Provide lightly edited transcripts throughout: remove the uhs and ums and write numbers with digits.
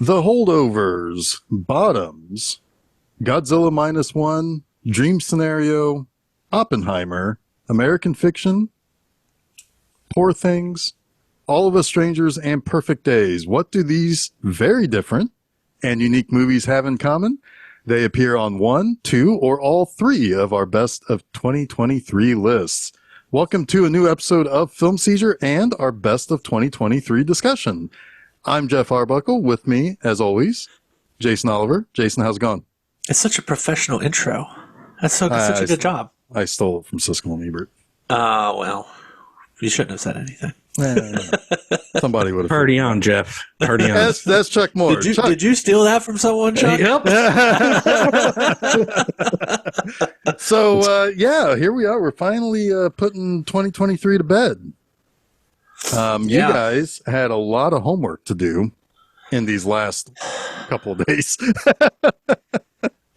The Holdovers, Bottoms, Godzilla Minus One, Dream Scenario, Oppenheimer, American Fiction, Poor Things, All of Us Strangers, and Perfect Days. What do these very different and unique movies have in common? They appear on one, two, or all three of our Best of 2023 lists. Welcome to a new episode of Film Seizure and our Best of 2023 discussion. I'm Jeff Arbuckle. With me, as always, Jason Oliver. Jason, how's it going? It's such a professional intro. That's such a good job. I stole it from Siskel and Ebert. Well, you shouldn't have said anything. Somebody would have. Party on, Jeff. Party on. That's Chuck Moore. Did you steal that from someone, Chuck? Yep. So, here we are. We're finally putting 2023 to bed. You guys had a lot of homework to do in these last couple of days.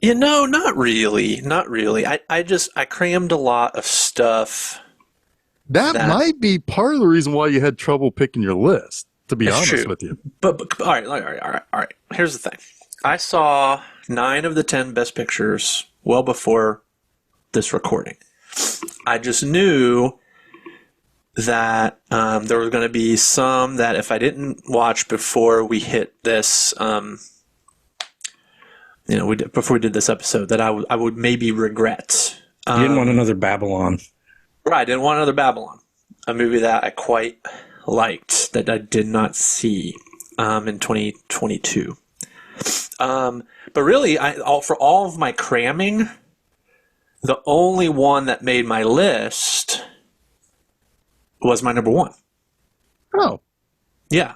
Not really. Not really. I crammed a lot of stuff. That might be part of the reason why you had trouble picking your list, to be honest with you. But all right. Here's the thing. I saw 9 of the 10 best pictures well before this recording. I just knew that there was going to be some that if I didn't watch before we hit this, before we did this episode, that I would maybe regret. You didn't want another Babylon. Right, I didn't want another Babylon, a movie that I quite liked that I did not see in 2022. But really, for all of my cramming, the only one that made my list was my number 1. Oh. Yeah.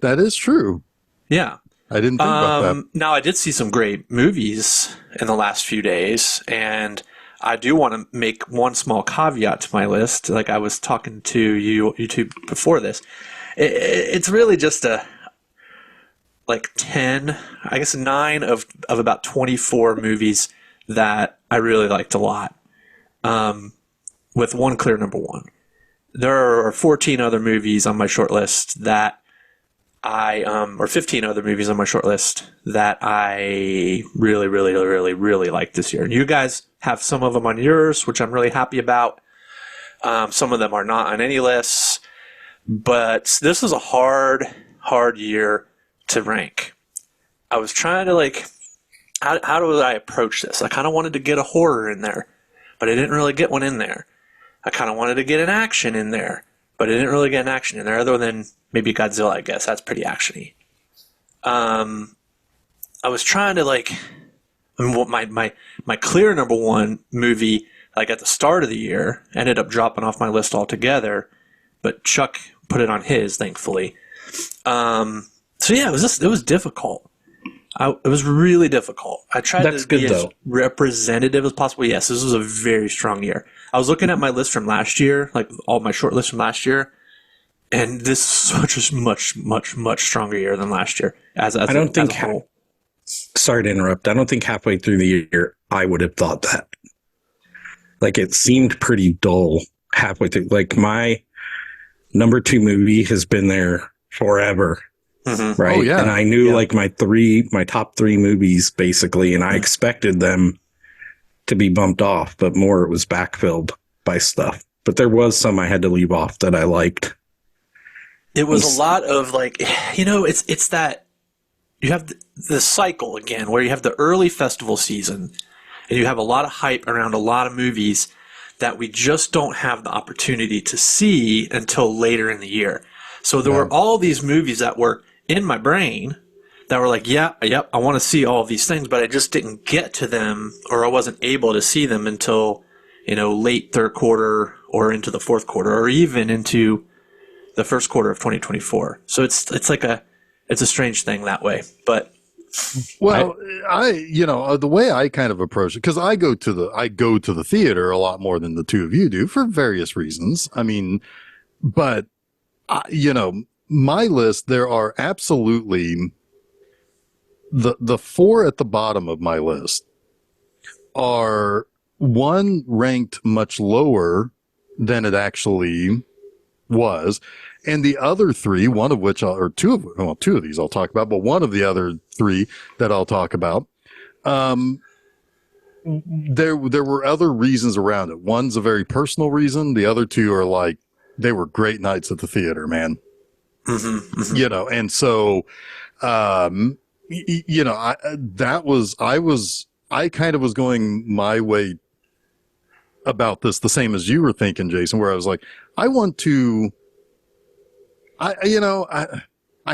That is true. Yeah. I didn't think about that. Now, I did see some great movies in the last few days, and I do want to make one small caveat to my list. Like I was talking to YouTube before this. It's really just 10, I guess 9 of about 24 movies that I really liked a lot, with one clear number 1. There are 14 other movies on my short list that or 15 other movies on my short list that I really, really, really, really liked this year. And you guys have some of them on yours, which I'm really happy about. Some of them are not on any lists, but this was a hard year to rank. I was trying to how do I approach this? I kind of wanted to get a horror in there, but I didn't really get one in there. I kind of wanted to get an action in there, but I didn't really get an action in there other than maybe Godzilla, I guess. That's pretty actiony. I was trying to my clear number 1 movie, at the start of the year, ended up dropping off my list altogether, but Chuck put it on his, thankfully. It was difficult. It was really difficult. I tried to be as representative as possible. Yes, this was a very strong year. I was looking at my list from last year, all my short lists from last year, and this is such a much, much, much stronger year than last year. Sorry to interrupt. I don't think halfway through the year I would have thought that. It seemed pretty dull halfway through. My number 2 movie has been there forever. Mm-hmm. Right. Oh, yeah. And I knew my top 3 movies basically, and I expected them to be bumped off, but more it was backfilled by stuff. But there was some I had to leave off that I liked. It was a lot of it's that you have the cycle again where you have the early festival season and you have a lot of hype around a lot of movies that we just don't have the opportunity to see until later in the year. So there were all these movies that were in my brain that were I want to see all of these things, but I just didn't get to them, or I wasn't able to see them until, late third quarter or into the fourth quarter or even into the first quarter of 2024. So it's a strange thing that way, but. Well, the way I kind of approach it, because I go to the theater a lot more than the two of you do for various reasons. I mean, but my list, there are absolutely the 4 at the bottom of my list are one ranked much lower than it actually was. And the other three, one of which, two of these I'll talk about, but one of the other three that I'll talk about, there were other reasons around it. One's a very personal reason. The other two are like, they were great nights at the theater, man. And so, I kind of was going my way about this the same as you were thinking, Jason, where I was like, I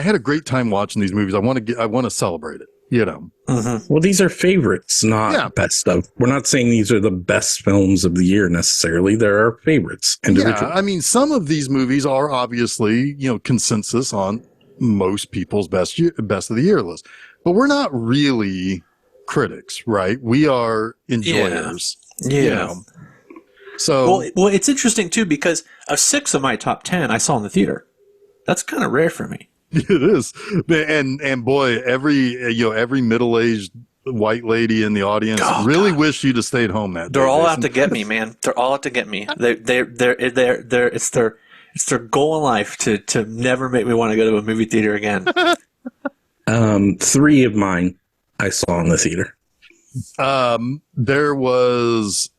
had a great time watching these movies. I want to celebrate it, Well, these are favorites, not best of. We're not saying these are the best films of the year necessarily. There are favorites individually. Yeah, I mean, some of these movies are obviously, consensus on most people's best of the year list, but we're not really critics, right? We are enjoyers. Yeah. So, well, it's interesting too, because of 6 of my top 10 I saw in the theater. That's kind of rare for me. it is. And boy, every middle-aged white lady in the audience wish you'd have stayed home that day. They're all out to get me, man. They're all out to get me. It's their goal in life to never make me want to go to a movie theater again. 3 of mine I saw in the theater. There was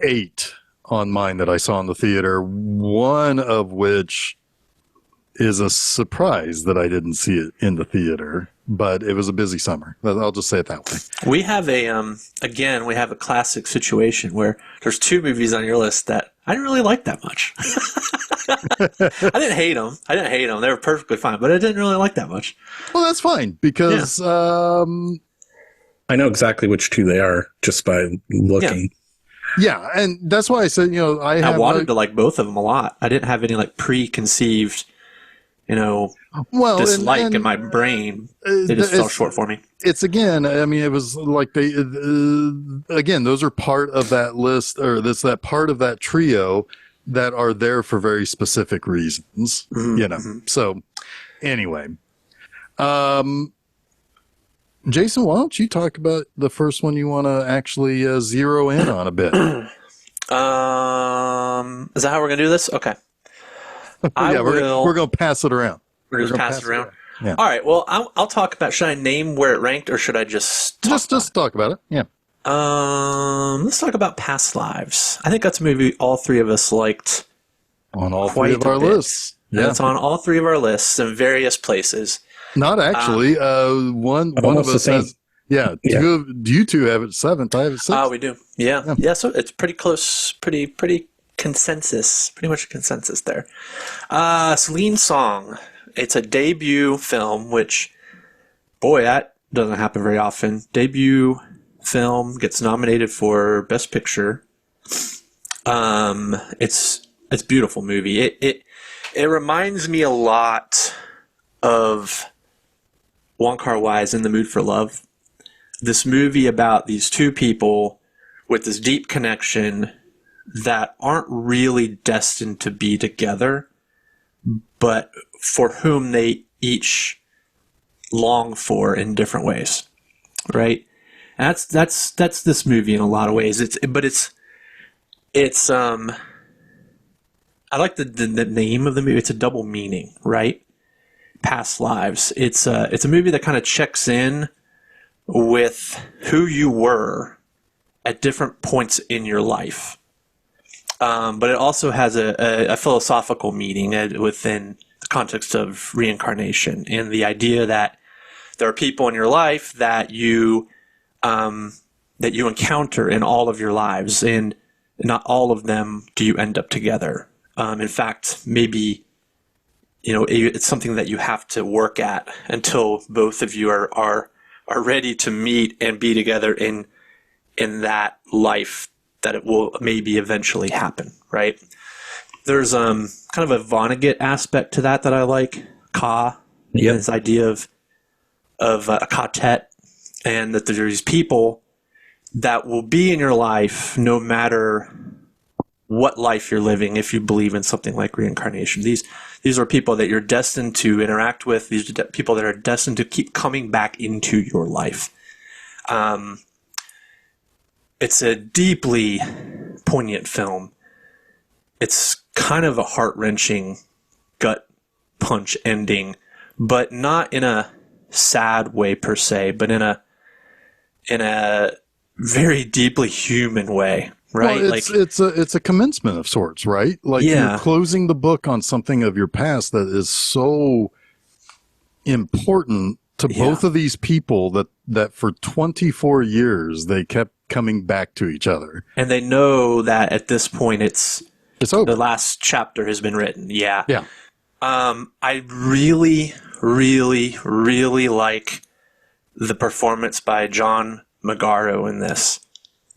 8 on mine that I saw in the theater, one of which is a surprise that I didn't see it in the theater, but it was a busy summer. I'll just say it that way. We have a classic situation where there's 2 movies on your list that I didn't really like that much. I didn't hate them. They were perfectly fine, but I didn't really like that much. Well, that's fine because I know exactly which 2 they are just by looking. Yeah, and that's why I said, I wanted to like both of them a lot. I didn't have any like preconceived, dislike in my brain. They just fell short for me. It's again, I mean, it was like those are part of that list, or that part of that trio that are there for very specific reasons, So anyway, Jason, why don't you talk about the first one you want to actually zero in on a bit? Is that how we're gonna do this? Okay. We're gonna pass it around. We're just pass it around. Yeah. All right. Well, I'll talk about. Should I name where it ranked, or should I just talk about it? Yeah. Let's talk about Past Lives. I think that's a movie all 3 of us liked. On all 3 of our lists. Yeah, it's on all 3 of our lists in various places. Not actually. One of us has. Yeah. You 2 have it 7th. I have it 6th. Oh, we do. Yeah. So it's pretty close. Pretty consensus. Pretty much a consensus there. Celine Song. It's a debut film, which, boy, that doesn't happen very often. Debut film gets nominated for Best Picture. It's a beautiful movie. It reminds me a lot of Wong Kar-wai's In the Mood for Love. This movie about these 2 people with this deep connection that aren't really destined to be together, but for whom they each long for in different ways, right? And that's this movie in a lot of ways. It's I like the name of the movie. It's a double meaning, right? Past Lives. It's a movie that kind of checks in with who you were at different points in your life. But it also has a philosophical meaning within the context of reincarnation, and the idea that there are people in your life that you encounter in all of your lives, and not all of them do you end up together. In fact, maybe it's something that you have to work at until both of you are ready to meet and be together in that life that it will maybe eventually happen, right? There's kind of a Vonnegut aspect to that I like. This idea of a quartet, and that there's people that will be in your life no matter what life you're living, if you believe in something like reincarnation. These are people that you're destined to interact with. These are people that are destined to keep coming back into your life. It's a deeply poignant film. It's kind of a heart-wrenching gut punch ending, but not in a sad way per se, but in a very deeply human way, right? Well, it's a commencement of sorts, right? Like you're closing the book on something of your past that is so important to both of these people that for 24 years they kept coming back to each other. And they know that at this point it's over. The last chapter has been written. Yeah. Yeah. I really, really, really like the performance by John Magaro in this.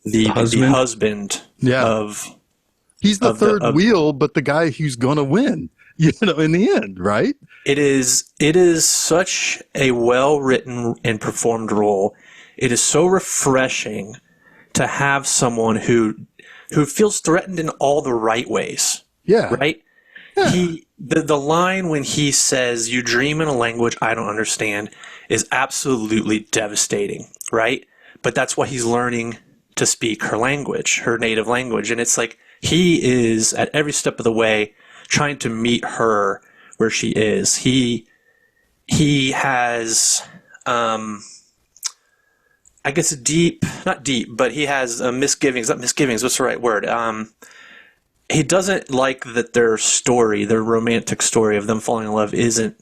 The husband of... He's the third wheel, but the guy who's going to win, in the end, right? It is such a well-written and performed role. It is so refreshing to have someone who feels threatened in all the right ways. Yeah. Right? Yeah. The line when he says, "You dream in a language I don't understand," is absolutely devastating, right? But that's why he's learning to speak her language, her native language. And it's like he is at every step of the way trying to meet her where she is. He has, I guess not deep, but he has misgivings, not misgivings, what's the right word? He doesn't like that their romantic story of them falling in love isn't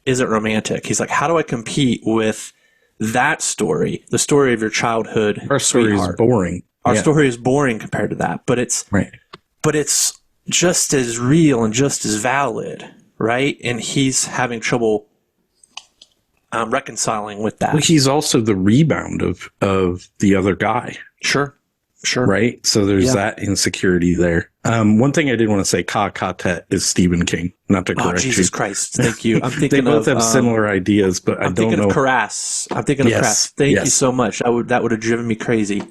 romantic. He's like, how do I compete with that story, the story of your childhood? Our story is boring. Our story is boring compared to that, but it's just as real and just as valid, right? And he's having trouble reconciling with that. Well, he's also the rebound of the other guy. Sure. Right? So there's that insecurity there. One thing I did want to say, Ka Katet is Stephen King, not to correct you. Jesus Christ. Thank you. I'm thinking they both have similar ideas, but I don't know. I'm thinking of Karas. Thank you so much. That would have driven me crazy.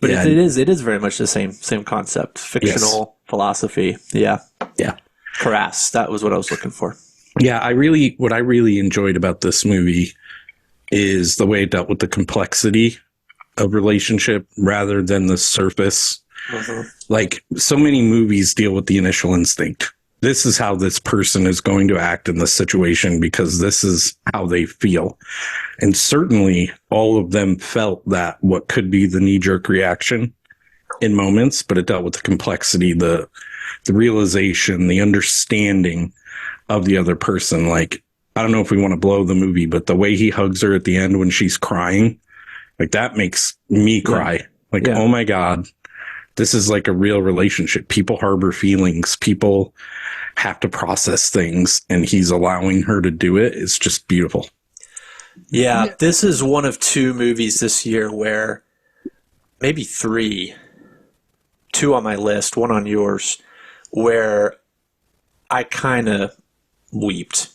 But it is very much the same concept. Fictional philosophy. Yeah. Yeah. Karas. That was what I was looking for. Yeah, what I really enjoyed about this movie is the way it dealt with the complexity of relationship rather than the surface. Mm-hmm. Like so many movies deal with the initial instinct. This is how this person is going to act in this situation because this is how they feel. And certainly all of them felt that what could be the knee-jerk reaction in moments, but it dealt with the complexity, the realization, the understanding of the other person. Like, I don't know if we want to blow the movie, but the way he hugs her at the end when she's crying, like that makes me cry. Like, oh my God, this is like a real relationship. People harbor feelings. People have to process things, and he's allowing her to do it. It's just beautiful. Yeah, this is one of two movies this year where, maybe three, two on my list, one on yours, where I kind of weeped,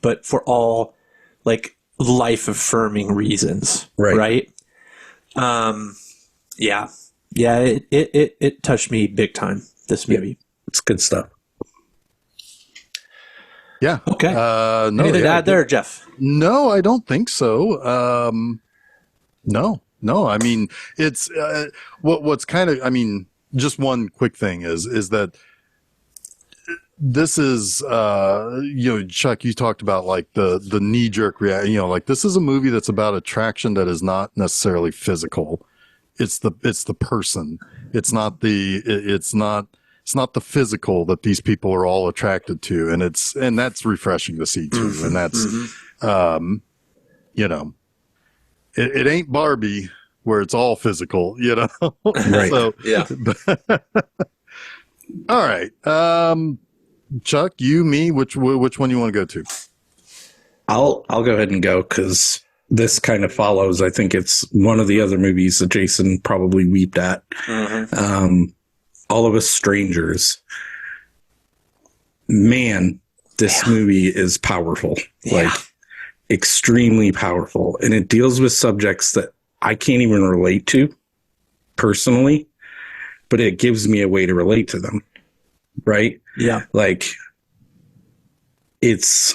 but for all like life-affirming reasons, right? It touched me big time, this movie. It's good stuff. Yeah. Okay. Anything to add there, Jeff? No, I don't think so. No. I mean, it's what's kind of. I mean, just one quick thing is that this is Chuck, you talked about like the knee jerk reaction. Like this is a movie that's about attraction that is not necessarily physical. It's the person. It's not the physical that these people are all attracted to, and that's refreshing to see too. And that's it ain't Barbie where it's all physical, Right. So yeah. All right. Chuck, you, me, which one you want to go to? I'll go ahead and go because this kind of follows. I think it's one of the other movies that Jason probably weeped at. Mm-hmm. All of Us Strangers. Man, this movie is powerful. Like extremely powerful. And it deals with subjects that I can't even relate to personally, but it gives me a way to relate to them. Right? Yeah. Like it's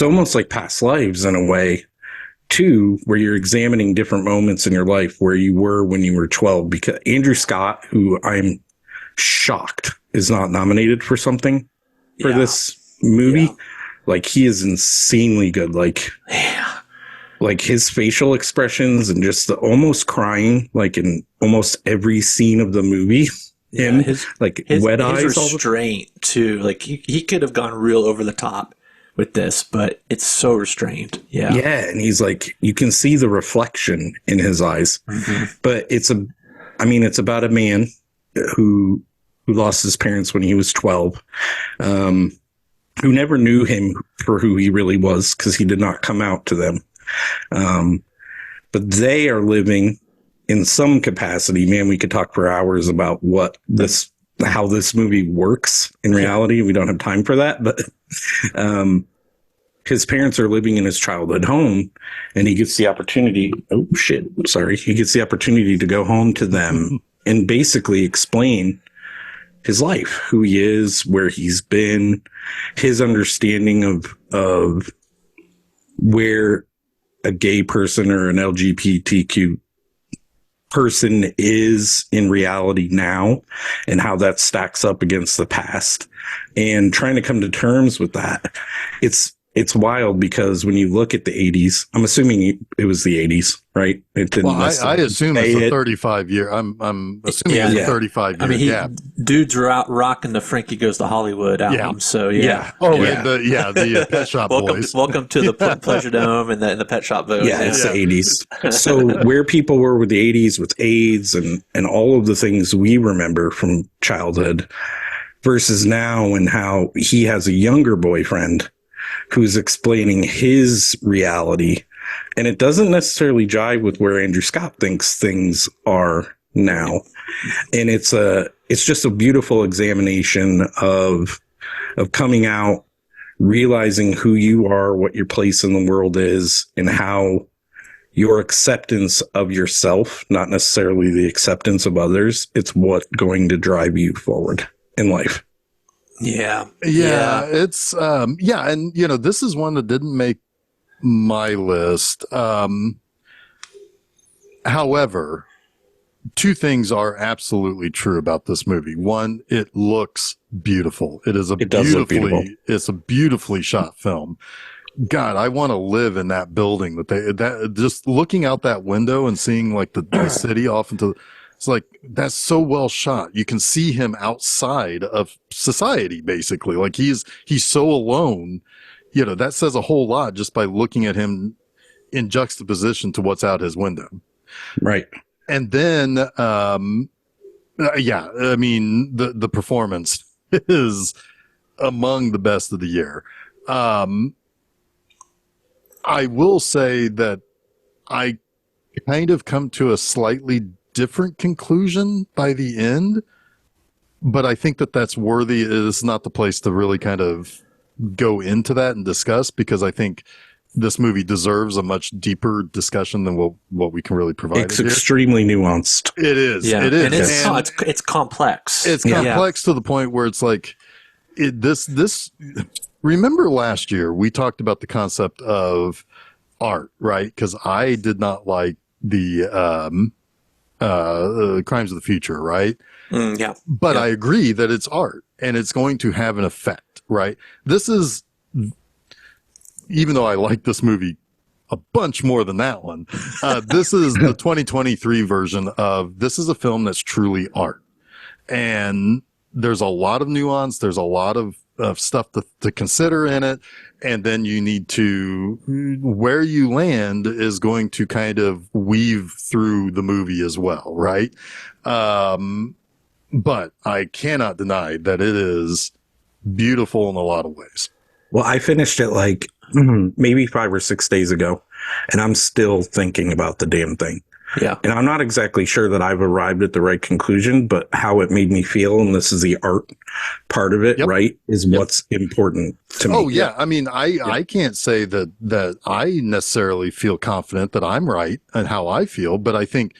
almost like past lives in a way too, where you're examining different moments in your life where you were when you were 12, because Andrew Scott, who I'm shocked is not nominated for something for this movie. Yeah. Like, he is insanely good. Like, like his facial expressions and just the almost crying, like in almost every scene of the movie. Him, his wet eyes. His restraint too. Like he could have gone real over the top with this, but it's so restrained. Yeah. Yeah, and he's like, you can see the reflection in his eyes. But it's about a man who lost his parents when he was 12, who never knew him for who he really was because he did not come out to them. But they are living in some capacity. Man, we could talk for hours about how this movie works in reality. We don't have time for that, but his parents are living in his childhood home, and he gets the opportunity. Oh shit! Sorry, he gets the opportunity to go home to them and basically explain his life, who he is, where he's been, his understanding of where a gay person or an LGBTQ person is in reality now, and how that stacks up against the past, and trying to come to terms with that. It's wild because when you look at the 80s, I'm assuming it was the 80s, right? It didn't. Well, I assume it's a 35 year. I'm assuming it's a 35 year. I mean, gap. dudes are out rocking the Frankie Goes to Hollywood album. Yeah. So yeah. Oh, yeah. and the Pet Shop Boys. Welcome to the Pleasure Dome and the Pet Shop Boys. Yeah, it's the 80s. So where people were with the 80s with AIDS and all of the things we remember from childhood versus now, and how he has a younger boyfriend who's explaining his reality. And it doesn't necessarily jive with where Andrew Scott thinks things are now. And it's just a beautiful examination of coming out, realizing who you are, what your place in the world is, and how your acceptance of yourself, not necessarily the acceptance of others, it's what's going to drive you forward in life. Yeah, it's and this is one that didn't make my list. However, two things are absolutely true about this movie. One, it looks beautiful. It's a beautifully shot film. God, I want to live in that building that just looking out that window and seeing like the city off into. It's like, that's so well shot. You can see him outside of society, basically. Like he's so alone. That says a whole lot just by looking at him in juxtaposition to what's out his window. Right. And then, I mean, the performance is among the best of the year. I will say that I kind of come to a slightly different conclusion by the end, but I think that's worthy. It's not the place to really kind of go into that and discuss, because I think this movie deserves a much deeper discussion than what we can really provide. It's extremely nuanced. It is. Yeah. It is. And it's complex. It's complex to the point where it's like this. Remember last year we talked about the concept of art, right? Because I did not like the Crimes of the Future, right? But I agree that it's art and it's going to have an effect, right? This is, even though I like this movie a bunch more than that one, this is the 2023 version of, this is a film that's truly art. And there's a lot of nuance. There's a lot of stuff to consider in it. And then you need to, where you land is going to kind of weave through the movie as well, right? But I cannot deny that it is beautiful in a lot of ways. Well, I finished it like maybe 5 or 6 days ago, and I'm still thinking about the damn thing. Yeah. And I'm not exactly sure that I've arrived at the right conclusion, but how it made me feel, and this is the art part of it, right, is what's important to me. Oh, yeah. I mean, I can't say that I necessarily feel confident that I'm right and how I feel, but I think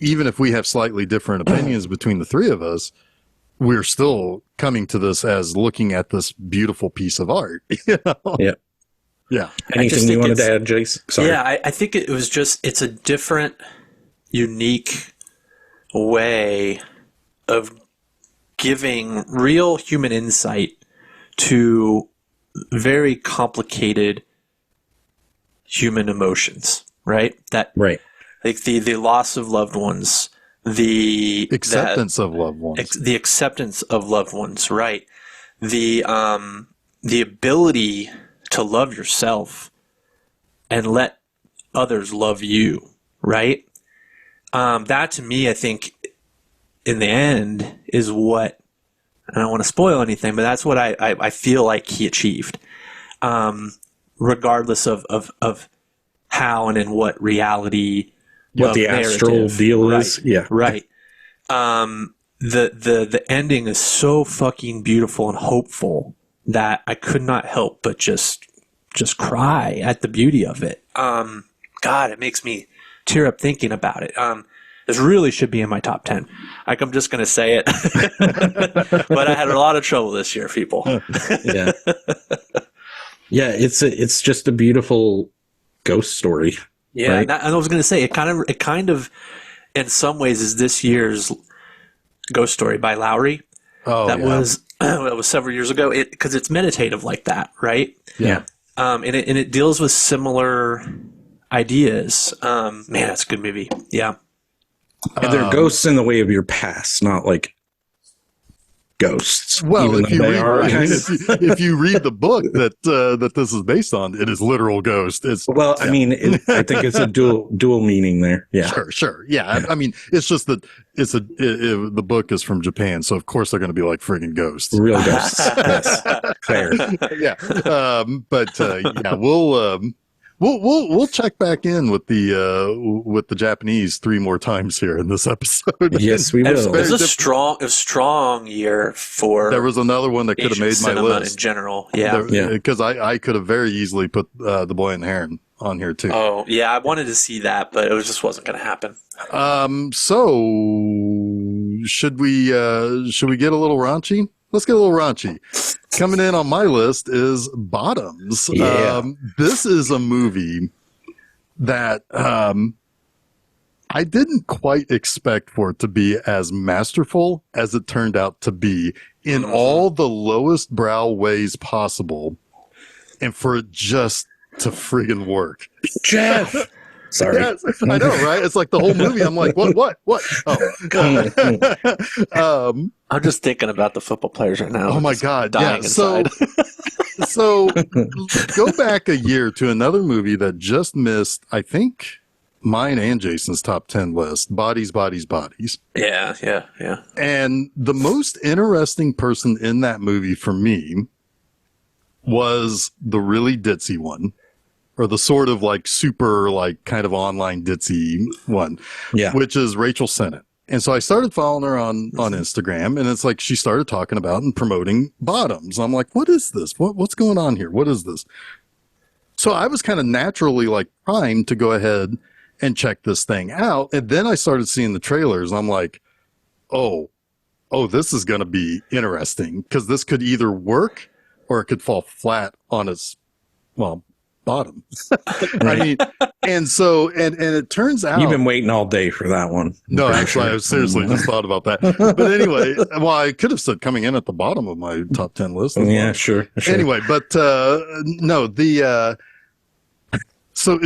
even if we have slightly different opinions between the three of us, we're still coming to this as looking at this beautiful piece of art. You know? Yeah. Yeah. Anything you wanted to add, Jace? Sorry. Yeah, I think it was just, it's a different, unique way of giving real human insight to very complicated human emotions, right? That Right. like the loss of loved ones, the Acceptance of loved ones. the acceptance of loved ones, right? The ability to love yourself and let others love you, right? That to me, I think, in the end, is what, I don't want to spoil anything, but that's what I feel like he achieved, regardless of how and in what reality, What the astral narrative. deal Right, is. Yeah. right. The ending is so fucking beautiful and hopeful that I could not help but just cry at the beauty of it. God, it makes me tear up thinking about it. This really should be in my top 10. Like, I'm just going to say it. But I had a lot of trouble this year, people. Yeah. Yeah, it's just a beautiful ghost story. Yeah, Right. and I was going to say, it kind of, in some ways, is this year's Ghost Story by Lowry. Oh, That yeah. was that was several years ago. Because it's meditative like that, right? Yeah. And it deals with similar ideas. Man, that's a good movie. Yeah. And they're ghosts in the way of your past, not like ghosts. Well, even if though you they read are kind of. if you read the book that this is based on, it is literal ghost. It's Well, I mean, I think it's a dual meaning there. Yeah. sure, yeah. I mean, it's just that the book is from Japan, so of course they're going to be like friggin' ghosts. Real ghosts. Yes. Fair. Yeah, yeah, we'll check back in with the Japanese 3 more times here in this episode. Yes, we It will. was a strong year for There was another one that could have Asian made my cinema list in general. Yeah. Yeah. because I could have very easily put The Boy and the Heron on here too. Oh, yeah. I wanted to see that, but it just wasn't going to happen. So should we get a little raunchy? Let's get a little raunchy. Coming in on my list is Bottoms. Yeah. This is a movie that I didn't quite expect for it to be as masterful as it turned out to be in all the lowest brow ways possible, and for it just to friggin' work. Jeff. Sorry. Yes, I know, right? It's like the whole movie. I'm like, what? Oh, I'm just thinking about the football players right now. oh my Just God. dying Yeah. So, inside. so go back a year to another movie that just missed, I think, mine and Jason's top 10 list, Bodies, Bodies, Bodies. Yeah. And the most interesting person in that movie for me was the really ditzy one, or the sort of like super, like kind of online ditzy one, Yeah. which is Rachel Sennett. And so I started following her on Instagram, and it's like she started talking about and promoting Bottoms. I'm like, what is this? What's going on here? What is this? So I was kind of naturally like primed to go ahead and check this thing out. And then I started seeing the trailers. I'm like, oh, this is going to be interesting, because this could either work or it could fall flat on its, bottom. I mean, and so, and it turns out You've been waiting all day for that one. no, actually, I seriously just thought about that. But anyway, well, I could have said coming in at the bottom of my top 10 list. as Yeah, well. sure. Anyway, but no, so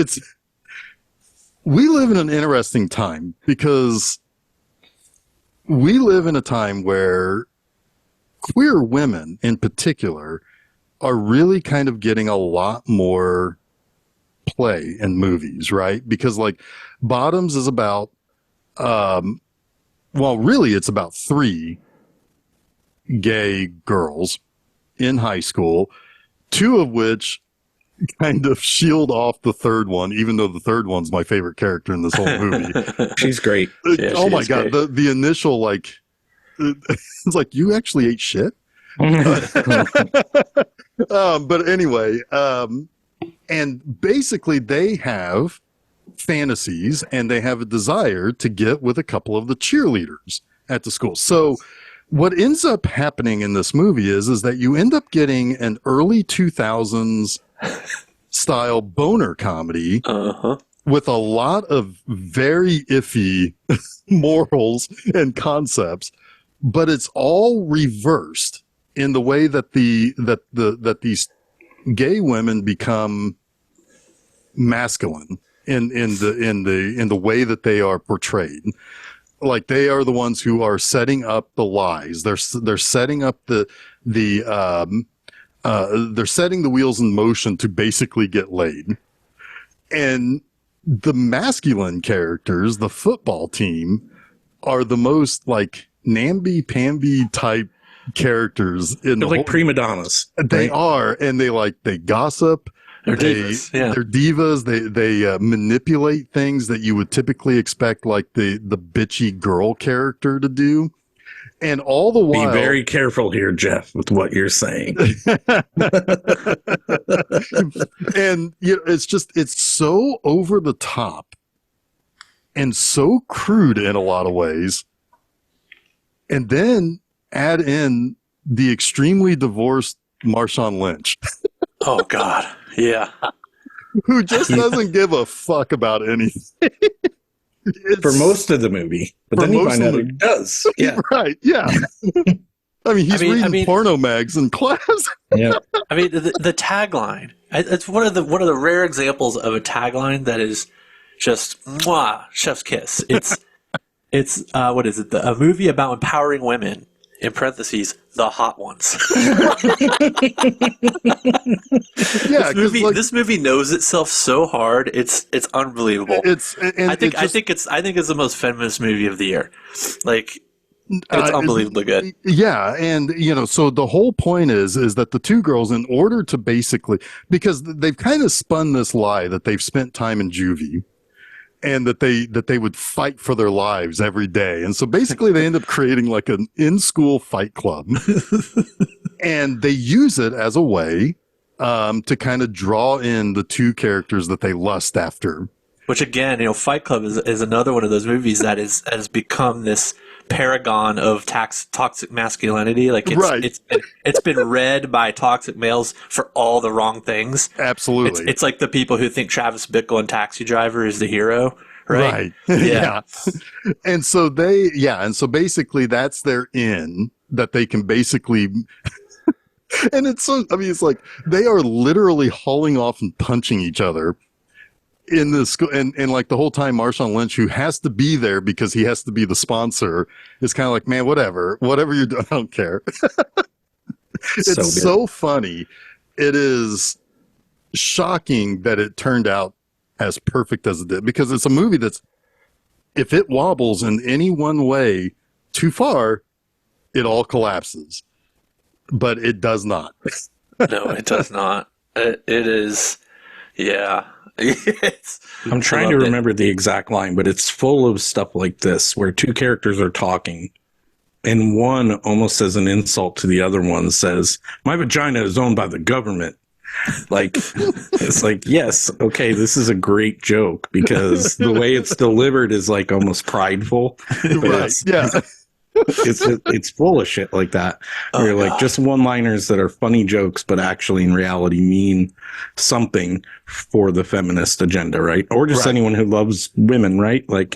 we live in an interesting time, because we live in a time where queer women in particular are really kind of getting a lot more play in movies, right? Because like Bottoms is about, really it's about 3 gay girls in high school, 2 of which kind of shield off the third one, even though the third one's my favorite character in this whole movie. She's great. Yeah, Oh she my is God. great. The initial, like, it's like, you actually ate shit? But anyway, and basically they have fantasies and they have a desire to get with a couple of the cheerleaders at the school. So what ends up happening in this movie is that you end up getting an early 2000s style boner comedy with a lot of very iffy morals and concepts, but it's all reversed in the way that these gay women become masculine in the way that they are portrayed. Like they are the ones who are setting up the lies. They're setting up they're setting the wheels in motion to basically get laid. And the masculine characters, the football team, are the most like namby-pamby type characters in They're like prima donnas. They are, and they gossip. They're divas. Yeah. They're divas. They manipulate things that you would typically expect like the bitchy girl character to do. And all the while, be very careful here, Jeff, with what you're saying. And it's so over the top and so crude in a lot of ways. And then add in the extremely divorced Marshawn Lynch. Oh God. Yeah. Who just doesn't give a fuck about anything. For most of the movie, but then you find out he does. Yeah, right. Yeah. I mean, he's reading porno mags in class. Yeah. I mean, the tagline. It's one of the rare examples of a tagline that is just mwah, chef's kiss. It's what is it? A movie about empowering women. In parentheses, the hot ones. Yeah, this movie knows itself so hard. It's unbelievable. I think it's the most feminist movie of the year. Like, it's unbelievably good. Yeah, and so the whole point is that the two girls, in order to basically, because they've kind of spun this lie that they've spent time in juvie. And that they would fight for their lives every day. And so basically they end up creating like an in-school fight club. And they use it as a way to kind of draw in the two characters that they lust after. Which again, Fight Club is another one of those movies that has become this paragon of toxic masculinity. Like it's been read by toxic males for all the wrong things. Absolutely. It's like the people who think Travis Bickle in Taxi Driver is the hero, right? Yeah. And so basically that's their in, that they can basically and it's like they are literally hauling off and punching each other in the school, and like the whole time Marshawn Lynch, who has to be there because he has to be the sponsor, is kind of like, man, whatever you're doing, I don't care. It's so funny. It is shocking that it turned out as perfect as it did, because it's a movie that's, if it wobbles in any one way too far, it all collapses. But it does not. No, it does not. It is, yeah. I'm trying to remember the exact line, but it's full of stuff like this where two characters are talking and one, almost as an insult to the other one, says, "My vagina is owned by the government." Like, it's like, yes, okay, this is a great joke because the way it's delivered is like almost prideful. Right. Yeah. It's full of shit like that. Where you're like, just one-liners that are funny jokes, but actually in reality mean something for the feminist agenda, right? Or just anyone who loves women, right? Like,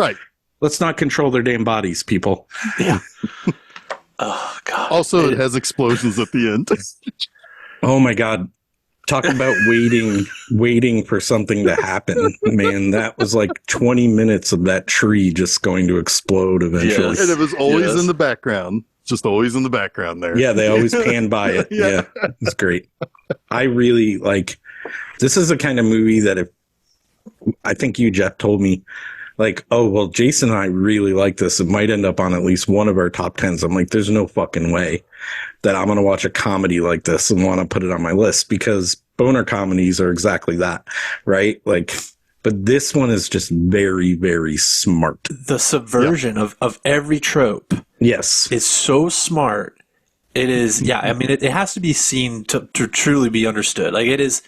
let's not control their damn bodies, people. Yeah. Oh God. Also, it has explosions at the end. Oh my God. Talk about waiting for something to happen. Man, that was like 20 minutes of that tree just going to explode eventually. Yes. And it was always in the background. Just always in the background there. Yeah, they always pan by it. Yeah, it's great. I really like, this is the kind of movie that if, I think you, Jeff, told me, like, oh, well, Jason and I really like this. It might end up on at least one of our top 10s. I'm like, there's no fucking way that I'm going to watch a comedy like this and want to put it on my list, because boner comedies are exactly that, right? Like, but this one is just very, very smart. The subversion of every trope, yes, is so smart. It is, yeah. I mean, it has to be seen to truly be understood. Like, it is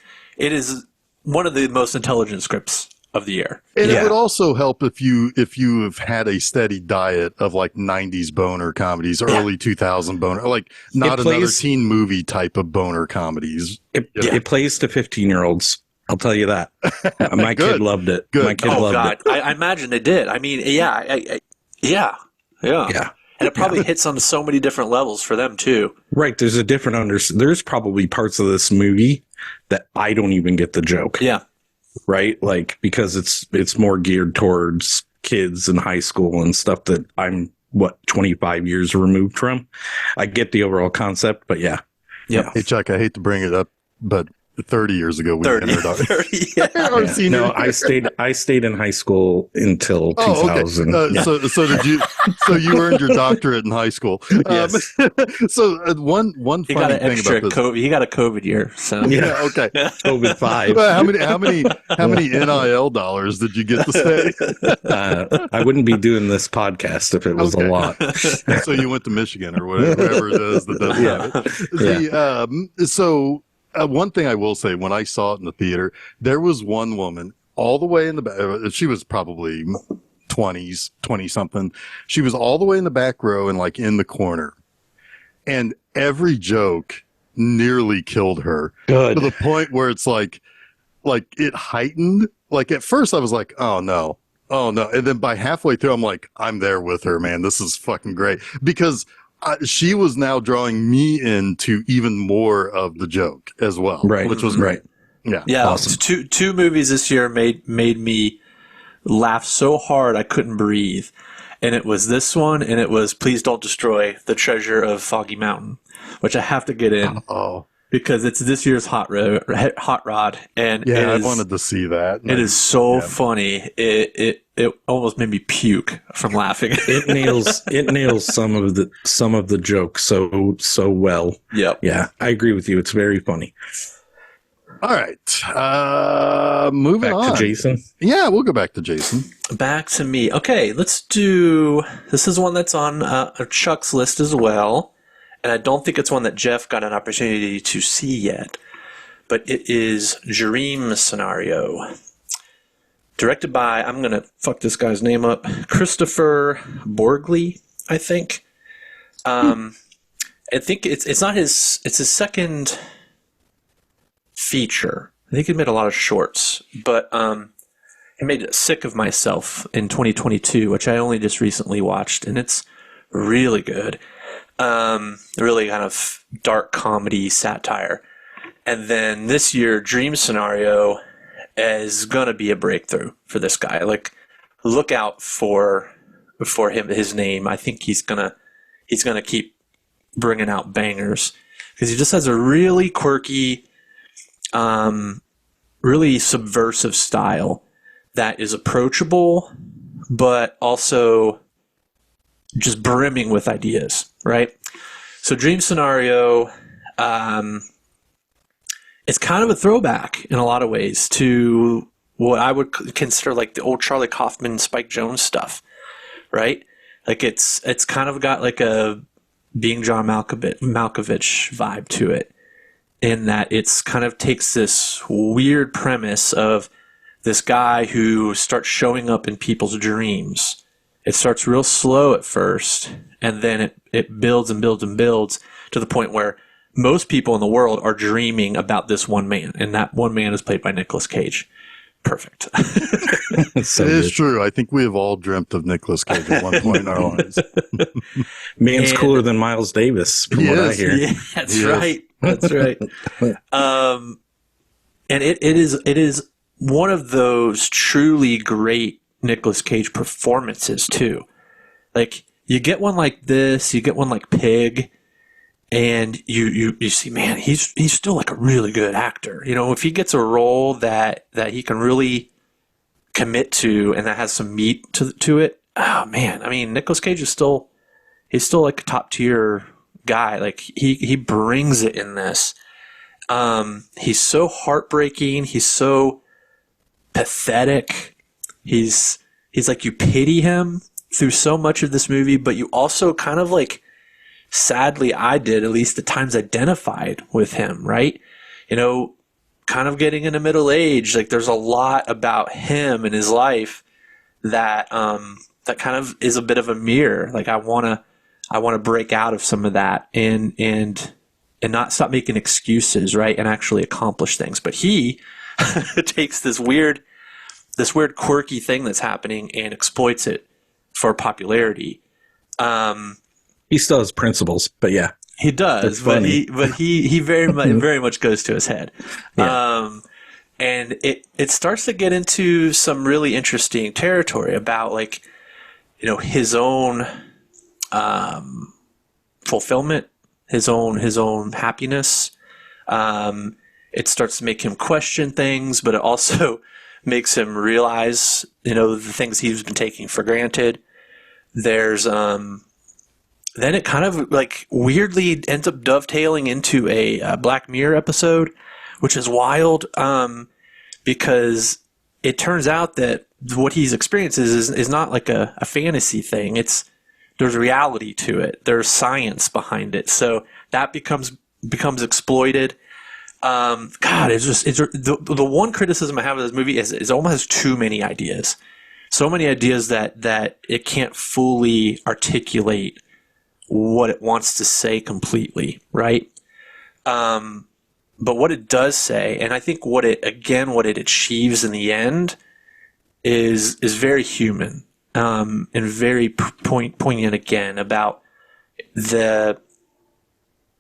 one of the most intelligent scripts of the year. And it would also help if you have had a steady diet of like 90s boner comedies, early 2000 boner, like not another teen movie type of boner comedies. It plays to 15-year-olds. I'll tell you that. My kid loved it. Good. My kid loved it. I imagine they did. I mean, yeah. And it probably hits on so many different levels for them too. Right. There's a different there's probably parts of this movie that I don't even get the joke. Yeah. Right. Like, because it's more geared towards kids in high school and stuff that I'm 25 years removed from. I get the overall concept, but yeah. Yep. Hey, Chuck, I hate to bring it up, but 30 years ago we 30, entered our, 30, yeah. our senior. No, I stayed in high school until 2000. Okay. So did you? So you earned your doctorate in high school. Yes. So one He got funny an thing extra about this. COVID. He got a COVID year. So Yeah. Okay. COVID 5. Well, how many NIL dollars did you get to stay? I wouldn't be doing this podcast if it was a lot. So you went to Michigan or whatever it is that does that. One thing I will say, when I saw it in the theater, there was one woman all the way in the back. She was probably 20 something. She was all the way in the back row and like in the corner. And every joke nearly killed her. Good. To the point where it's like it heightened. Like at first I was like, oh no. And then by halfway through, I'm like, I'm there with her, man. This is fucking great. Because she was now drawing me into even more of the joke as well, right? Which was great. Yeah, yeah. Awesome. Two movies this year made me laugh so hard I couldn't breathe, and it was this one, and it was Please Don't Destroy the Treasure of Foggy Mountain, which I have to get in because it's this year's Hot Rod, and yeah, I wanted to see that. It is so funny. It almost made me puke from laughing. It nails some of the jokes so well. Yep. Yeah, I agree with you. It's very funny. All right. Moving on. Back to Jason. Yeah, we'll go back to Jason. Back to me. Okay, let's do. This is one that's on Chuck's list as well, and I don't think it's one that Jeff got an opportunity to see yet. But it is Dream Scenario. Directed by, I'm going to fuck this guy's name up, Christopher Borgli, I think. I think it's not his, it's his second feature. I think he made a lot of shorts, but he made Sick of Myself in 2022, which I only just recently watched, and it's really good. Really kind of dark comedy satire. And then this year, Dream Scenario is gonna be a breakthrough for this guy. Like, look out for him, his name. I think he's gonna keep bringing out bangers because he just has a really quirky, really subversive style that is approachable, but also just brimming with ideas. Right. So, Dream Scenario. It's kind of a throwback in a lot of ways to what I would consider like the old Charlie Kaufman, Spike Jonze stuff, right? Like it's kind of got like a Being John Malkovich vibe to it, in that it's kind of takes this weird premise of this guy who starts showing up in people's dreams. It starts real slow at first, and then it builds and builds and builds to the point where most people in the world are dreaming about this one man, and that one man is played by Nicolas Cage. Perfect. So it is true. I think we have all dreamt of Nicolas Cage at one point in our lives. Man's cooler than Miles Davis, from what I hear. Yeah, that's right. That's right. And it is one of those truly great Nicolas Cage performances too. Like, you get one like this, you get one like Pig, and you see, man, he's still like a really good actor. You know, if he gets a role that he can really commit to and that has some meat to it, oh man, I mean, Nicolas Cage is still like a top tier guy. Like he brings it in this. He's so heartbreaking. He's so pathetic. He's like, you pity him through so much of this movie, but you also kind of like, sadly, I did at least at times identified with him, right? You know, kind of getting into middle age, like there's a lot about him and his life that that kind of is a bit of a mirror. Like I want to break out of some of that and not stop making excuses, right? And actually accomplish things. But he takes this weird quirky thing that's happening and exploits it for popularity. He still has principles, but yeah. He does, but he very much goes to his head. Yeah. And it starts to get into some really interesting territory about, like, his own fulfillment, his own happiness. It starts to make him question things, but it also makes him realize, the things he's been taking for granted. There's then it kind of like weirdly ends up dovetailing into a Black Mirror episode, which is wild, because it turns out that what he's experiences is not like a fantasy thing. There's reality to it. There's science behind it. So that becomes exploited. God, it's the one criticism I have of this movie is it almost has too many ideas. So many ideas that it can't fully articulate what it wants to say completely, right? But what it does say, and I think what it achieves in the end is very human, and very poignant again about the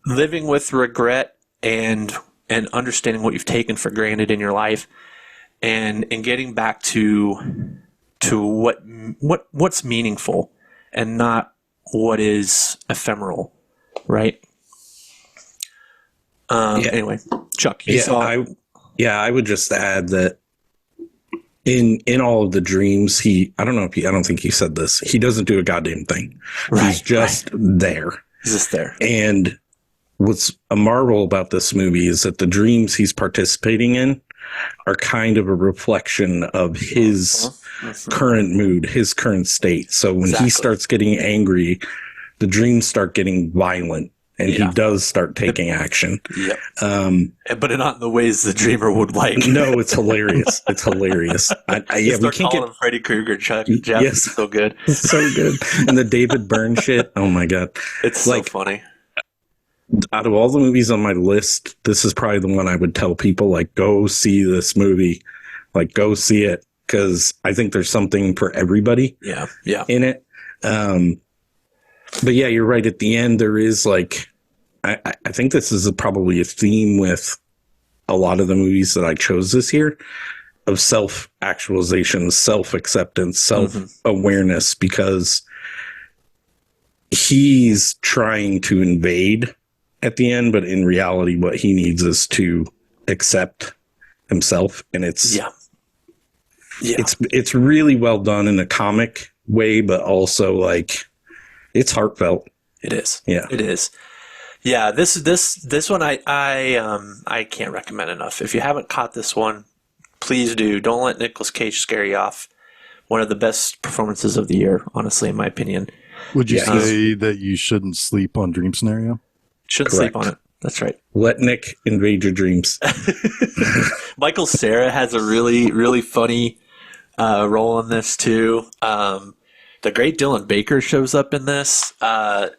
living with regret and understanding what you've taken for granted in your life, and getting back to what's meaningful and not what is ephemeral, right? Anyway, Chuck, you saw. I would just add that in all of the dreams, I don't think he said this. He doesn't do a goddamn thing. Right, he's just there. He's just there. And what's a marvel about this movie is that the dreams he's participating in are kind of a reflection of his current mood, his current state. So when he starts getting angry, the dreams start getting violent, and he does start taking action. Yep. But not in the ways the dreamer would like. No, it's hilarious. It's hilarious. We can't get him Freddy Krueger. Chuck. Jeff is so good. So good. And the David Byrne shit. Oh my God. It's so funny. Out of all the movies on my list, this is probably the one I would tell people, like, go see this movie. Like, go see it, because I think there's something for everybody in it. But yeah, you're right. At the end, there is like, I think this is probably a theme with a lot of the movies that I chose this year, of self-actualization, self-acceptance, self-awareness, because he's trying to invade at the end, but in reality, what he needs is to accept himself. And it's really well done in a comic way, but also like it's heartfelt. It is. Yeah, it is. Yeah, this one I can't recommend enough. If you haven't caught this one, please do. Don't let Nicolas Cage scare you off. One of the best performances of the year, honestly, in my opinion. Would you say that you shouldn't sleep on Dream Scenario? Shouldn't sleep on it. That's right. Let Nick invade your dreams. Michael Cera has a really, really funny role in this too. The great Dylan Baker shows up in this.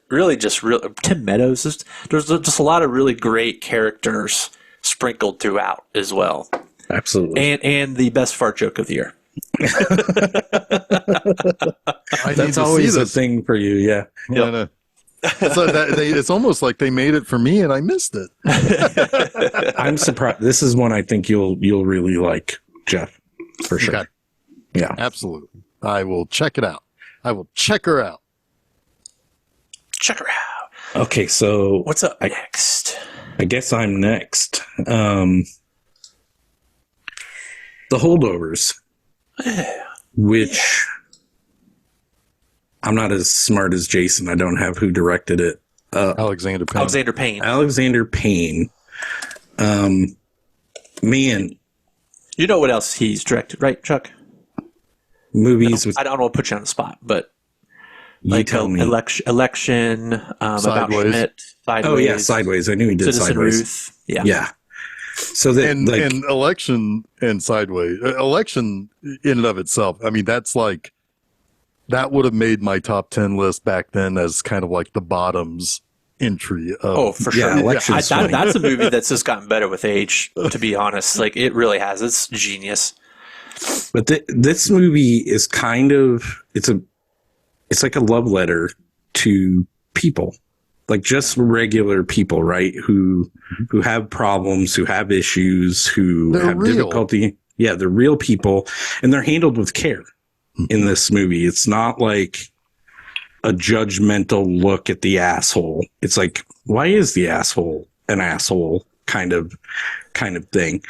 Really, Tim Meadows. There's just a lot of really great characters sprinkled throughout as well. Absolutely. And the best fart joke of the year. That's always a thing for you. Yeah. Yep. So it's almost like they made it for me and I missed it. I'm surprised. This is one I think you'll really like, Jeff, for sure. Okay. Yeah, absolutely. I will check it out. I will check her out. Check her out. Okay, so what's up next? I guess I'm next. The Holdovers, which I'm not as smart as Jason. I don't have who directed it. Alexander Payne. Alexander Payne. Man. You know what else he's directed, right, Chuck? Movies I don't want to put you on the spot, but you tell me. Election, about Schmidt, Sideways. Oh yeah, Sideways. I knew he did Citizen Sideways. Ruth. Yeah. So that and Election and Sideways. Election in and of itself. I mean, that's like that would have made my top 10 list back then as kind of like the bottoms entry. For sure. That's a movie that's just gotten better with age, to be honest. Like, it really has. It's genius. But this movie is kind of, it's like a love letter to people, like just regular people, right? Who have problems, who have issues, who They're have real. difficulty. Yeah, they're real people, and they're handled with care in this movie. It's not like a judgmental look at the asshole. It's like, why is the asshole an asshole kind of thing?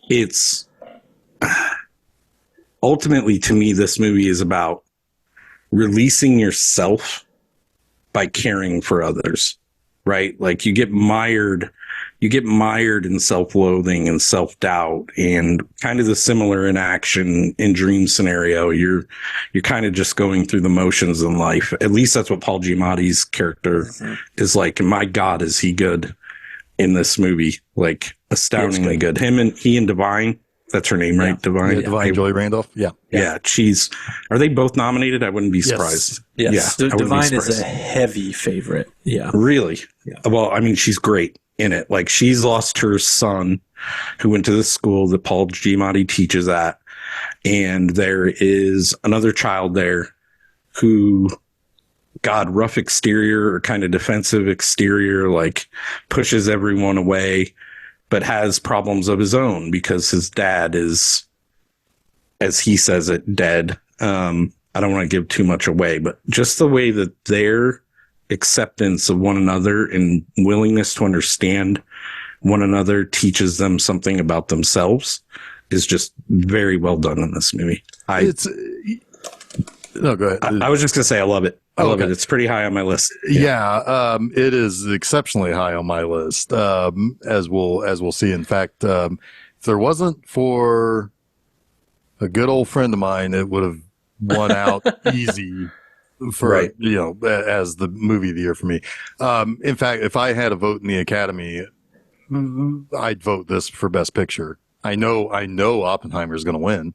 It's ultimately, to me, this movie is about releasing yourself by caring for others, right? Like you get mired in self-loathing and self-doubt, and kind of the similar in action in Dream Scenario. You're kind of just going through the motions in life. At least that's what Paul Giamatti's character is like. And my God, is he good in this movie? Like astoundingly good. He and Divine. That's her name, right? Divine. Yeah, Divine Joy Randolph. Yeah. Yeah. Are they both nominated? I wouldn't be surprised. Yes. Yeah, Divine is a heavy favorite. Yeah. Really? Yeah. Well, I mean, she's great in it. Like she's lost her son who went to the school that Paul Giamatti teaches at. And there is another child there who, God, rough exterior or kind of defensive exterior, like pushes everyone away, but has problems of his own because his dad is, as he says it, dead. I don't want to give too much away, but just the way that their acceptance of one another and willingness to understand one another teaches them something about themselves is just very well done in this movie. No, go ahead. I was just going to say, I love it. I love Okay. it. It's pretty high on my list. Yeah, it is exceptionally high on my list, as we'll see. In fact, if there wasn't for a good old friend of mine, it would have won out easy for as the movie of the year for me. In fact, if I had a vote in the Academy, I'd vote this for Best Picture. I know Oppenheimer is going to win,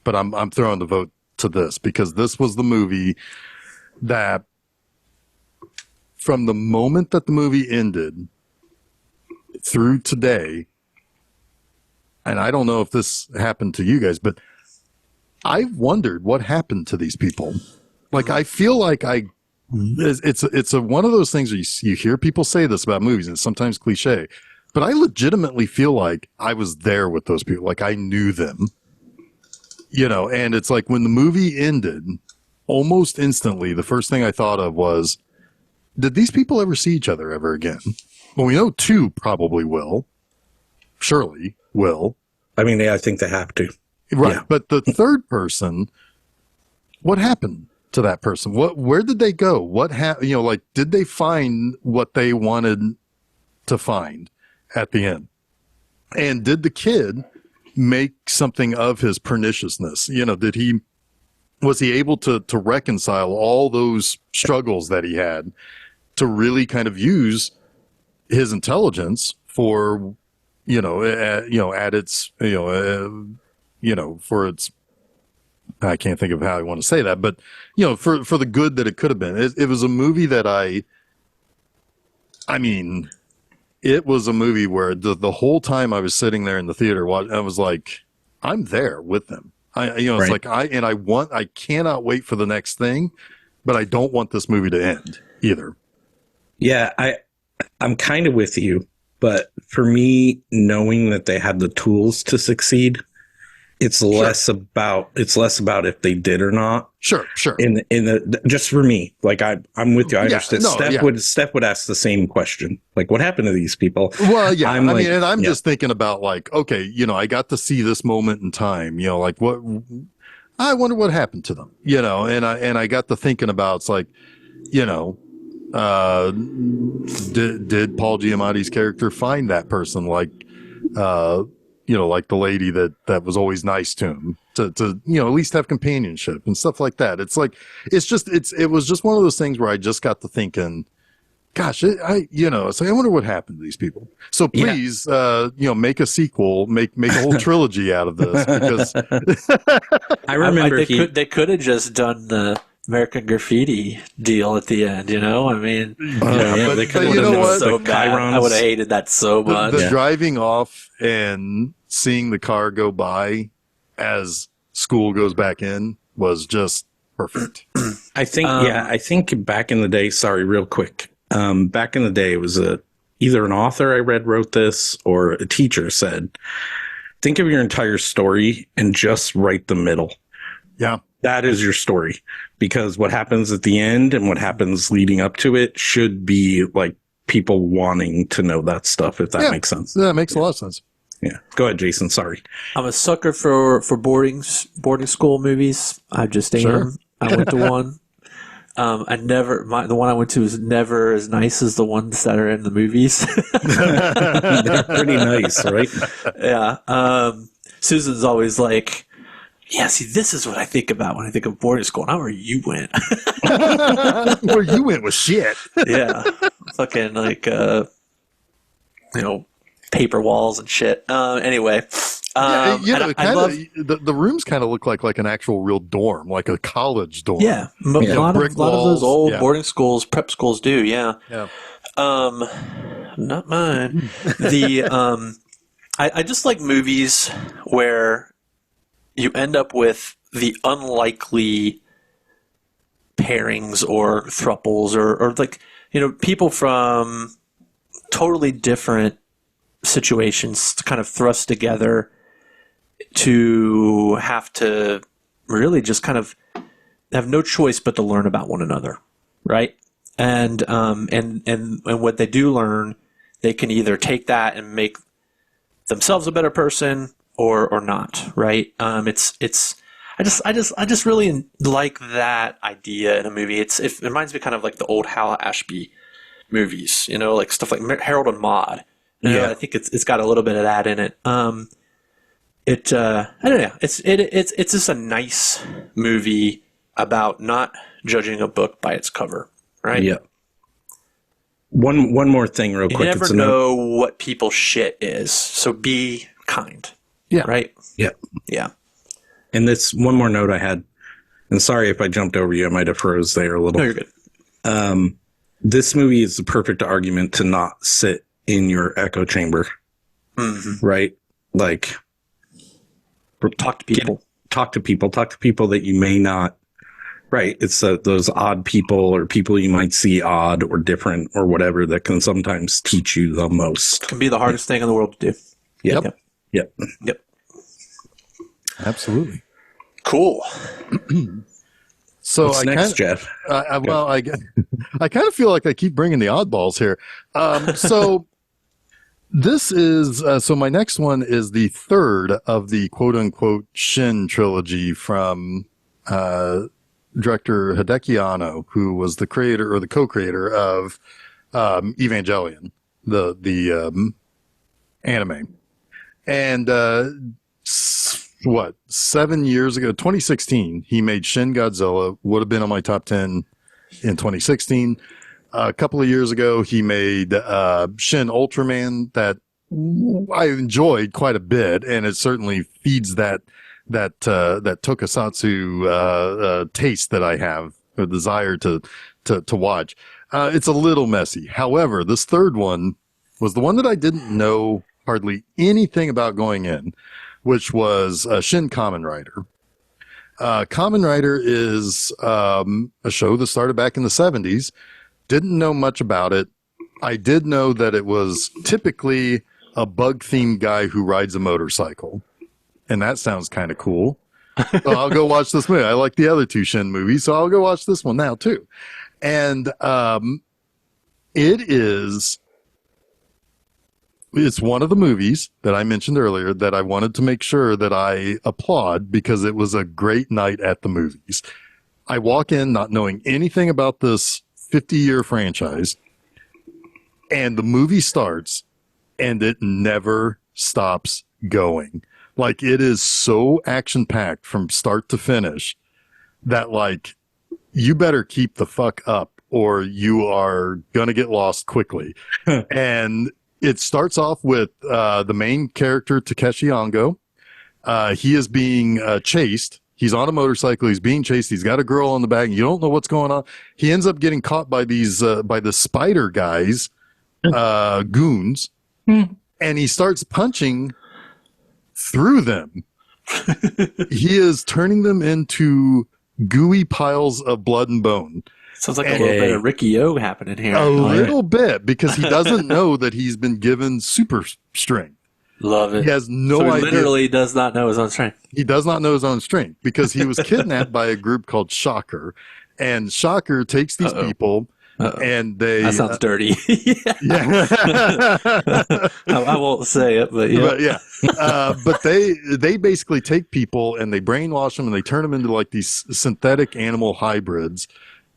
but I'm throwing the vote to this because this was the movie that, from the moment that the movie ended through today, and I don't know if this happened to you guys, but I've wondered what happened to these people. Like, I feel like it's one of those things where you hear people say this about movies, and it's sometimes cliche, but I legitimately feel like I was there with those people. Like I knew them, and it's like when the movie ended, almost instantly, the first thing I thought of was, did these people ever see each other ever again? Well, we know two probably will. Surely will. I mean, I think they have to. Right. Yeah. But the third person, what happened to that person? Where did they go? What happened? Did they find what they wanted to find at the end? And did the kid make something of his perniciousness? Was he able to reconcile all those struggles that he had to really kind of use his intelligence for, at its, for its, I can't think of how I want to say that, but, for the good that it could have been. It was a movie that it was a movie where the whole time I was sitting there in the theater, I was like, I'm there with them. It's like I cannot wait for the next thing, but I don't want this movie to end either. Yeah, I'm kind of with you, but for me, knowing that they had the tools to succeed, it's less about if they did or not. Sure. Just for me, like I'm with you. I understand. No, Steph would ask the same question, like, what happened to these people? Well, yeah, I'm just thinking about like, okay, I got to see this moment in time, like what, I wonder what happened to them, and I got to thinking about, it's like, did Paul Giamatti's character find that person, like, like the lady that was always nice to him, to at least have companionship and stuff like that. It's like, it was just one of those things where I just got to thinking, gosh, it's like, I wonder what happened to these people. So please, make a sequel, make a whole trilogy out of this, because I remember they could have just done the American Graffiti deal at the end, I mean, but they could have you know done what? so bad. I would have hated that so much. The driving off and seeing the car go by as school goes back in was just Perfect. I think back in the day, sorry, real quick. Back in the day, it was either an author I read wrote this or a teacher said, think of your entire story and just write the middle. Yeah. That is your story, because what happens at the end and what happens leading up to it should be like people wanting to know that stuff, if that makes sense. That makes a lot of sense. Yeah. Go ahead, Jason. Sorry. I'm a sucker for boarding school movies. I just am. Sure. I went to one. The one I went to is never as nice as the ones that are in the movies. They're pretty nice, right? Yeah. Susan's always like, yeah, see, this is what I think about when I think of boarding school, not where you went. Where you went was shit. Yeah. Fucking like, paper walls and shit. Anyway. The rooms kind of look like an actual real dorm, like a college dorm. Yeah. A lot of those old boarding schools, prep schools do. Yeah. Yeah. Not mine. I just like movies where you end up with the unlikely pairings or thruples or like, people from totally different situations kind of thrust together to have to really just kind of have no choice but to learn about one another, right? And what they do learn, they can either take that and make themselves a better person or not, right? I just really like that idea in a movie. It reminds me kind of like the old Hal Ashby movies, like stuff like Harold and Maude. I think it's got a little bit of that in it. I don't know. It's just a nice movie about not judging a book by its cover, right? Yeah. One more thing real quick. You never know what people's shit is, so be kind. Yeah. Right? Yeah. Yeah. And this one more note I had, and sorry if I jumped over you, I might have froze there a little. No, you're good. This movie is the perfect argument to not sit in your echo chamber, right? Like, talk to people. Talk to people that you may not. Right. It's those odd people or people you might see odd or different or whatever that can sometimes teach you the most. Can be the hardest thing in the world to do. Yep. Absolutely. Cool. So What's next, Jeff? I kind of feel like I keep bringing the oddballs here. So this is so my next one is the third of the quote unquote Shin trilogy from director Hideki Anno, who was the creator or the co-creator of Evangelion, the anime. And 7 years ago, 2016, he made Shin Godzilla, would have been on my top 10 in 2016. A couple of years ago, he made Shin Ultraman that I enjoyed quite a bit, and it certainly feeds that tokusatsu taste that I have, a desire to watch. It's a little messy. However, this third one was the one that I didn't know hardly anything about going in, which was Shin Kamen Rider. Kamen Rider is a show that started back in the 70s. Didn't know much about it. I did know that it was typically a bug-themed guy who rides a motorcycle. And that sounds kind of cool. So I'll go watch this movie. I like the other two Shin movies, so I'll go watch this one now too. And it's one of the movies that I mentioned earlier that I wanted to make sure that I applaud because it was a great night at the movies. I walk in not knowing anything about this 50-year franchise, and the movie starts, and it never stops going. Like, it is so action-packed from start to finish that, like, you better keep the fuck up or you are going to get lost quickly. And it starts off with the main character, Takeshi Ango. He is being chased. He's on a motorcycle. He's being chased. He's got a girl on the back. You don't know what's going on. He ends up getting caught by by the spider guys, goons, and he starts punching through them. He is turning them into gooey piles of blood and bone. Sounds like a little bit of Ricky O happening here. A little bit, because he doesn't know that he's been given super strength. Love it. He has no so he idea. literally does not know his own strength. He does not know his own strength because he was kidnapped by a group called Shocker. And Shocker takes these people and they... That sounds dirty. Yeah. I won't say it, but yeah. But they basically take people and they brainwash them and they turn them into like these synthetic animal hybrids.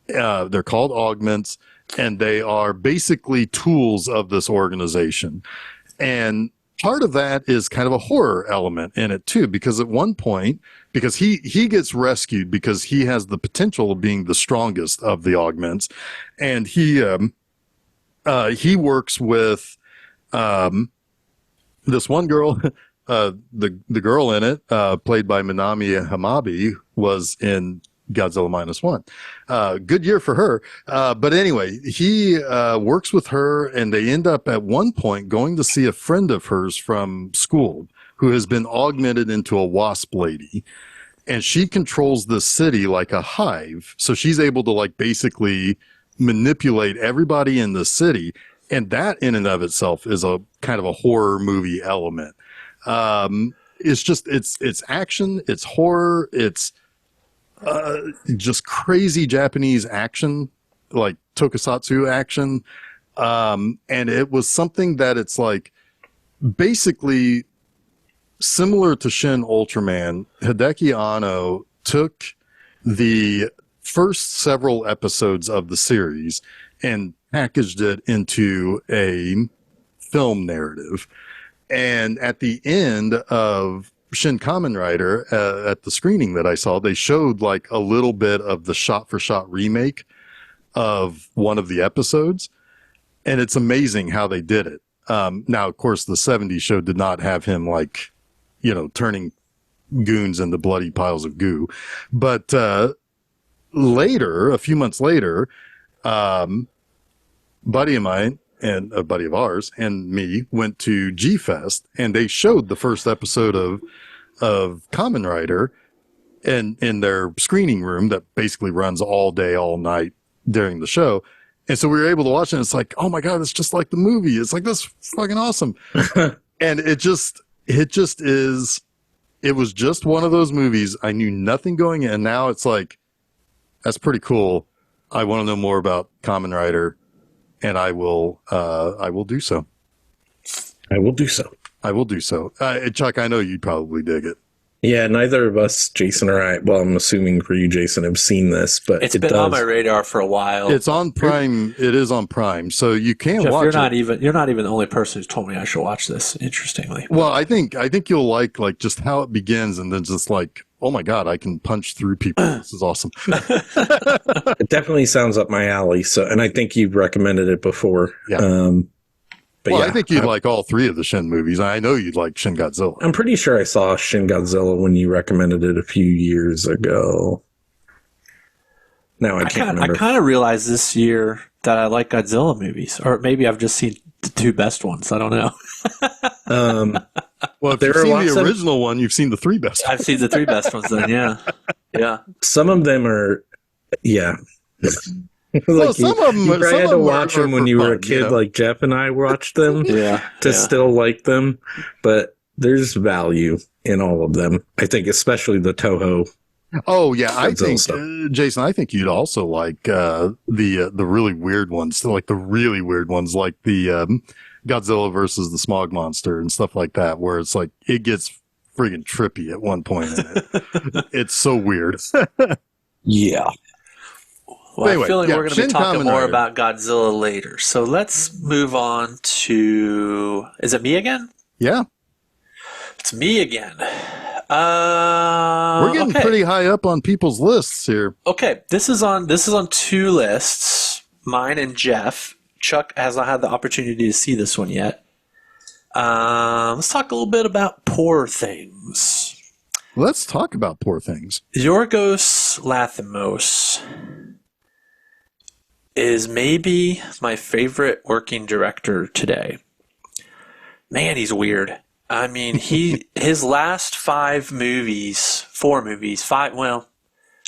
They're called augments, and they are basically tools of this organization. And part of that is kind of a horror element in it too, because at one point, because he gets rescued because he has the potential of being the strongest of the augments, and he works with this one girl. The girl in it, played by Minami Hamabi, was in Godzilla -1. Good year for her. But anyway, he works with her, and they end up at one point going to see a friend of hers from school who has been augmented into a wasp lady. And she controls the city like a hive. So she's able to like basically manipulate everybody in the city. And that in and of itself is a kind of a horror movie element. It's just, it's action, it's horror, it's just crazy Japanese action, like tokusatsu action. And it was something that it's like basically similar to Shin Ultraman. Hideki Anno took the first several episodes of the series and packaged it into a film narrative. And at the end of Shin Kamen Rider, at the screening that I saw, they showed like a little bit of the shot-for-shot remake of one of the episodes, and it's amazing how they did it. Now, of course, the 70s show did not have him like, turning goons into bloody piles of goo. But later, a few months later, buddy of mine and a buddy of ours and me went to G-Fest, and they showed the first episode of Kamen Rider in their screening room that basically runs all day, all night during the show. And so we were able to watch it, and it's like, oh my God, it's just like the movie. It's like, that's fucking awesome. And it was just one of those movies. I knew nothing going in. Now it's like, that's pretty cool. I want to know more about Kamen Rider, and I will do so. I will do so. I will do so. Chuck, I know you'd probably dig it. Yeah, neither of us, Jason or I, well, I'm assuming for you, Jason, have seen this, but it's been on my radar for a while. It's on Prime. It is on Prime, so you can Jeff, watch you're not even the only person who's told me I should watch this, interestingly. Well, I think you'll like just how it begins, and then just like, oh my God, I can punch through people. This is awesome. It definitely sounds up my alley. So, and I think you've recommended it before. Yeah. But well, yeah, I think you'd like all three of the Shin movies. I know you'd like Shin Godzilla. I'm pretty sure I saw Shin Godzilla when you recommended it a few years ago. Now I can't remember. I kind of realized this year that I like Godzilla movies, or maybe I've just seen the two best ones. I don't know. Well, if you've seen the original one, you've seen the three best ones. I've seen the three best ones then, yeah. Yeah. Some of them are, yeah. Well, some of them, you probably had to watch them when you were a fun, kid, like Jeff and I watched them to still like them. But there's value in all of them. I think, especially the Toho. Oh yeah, I think stuff. Jason, I think you'd also like the really weird ones, like the really weird ones, like the Godzilla versus the Smog Monster and stuff like that, where it's like it gets friggin' trippy at one point in it. It's so weird. Yeah. Well, Anyway, I feel like we're going to be talking more Rider. about Godzilla later. So let's move on to... Is it me again? Yeah, It's me again. we're getting pretty high up on people's lists here. Okay, this is on two lists, mine and Jeff. Chuck has not had the opportunity to see this one yet. Let's talk a little bit about Poor Things. Let's talk about Poor Things. Yorgos Lanthimos is maybe my favorite working director today. Man, he's weird. I mean, his last four movies, five, well,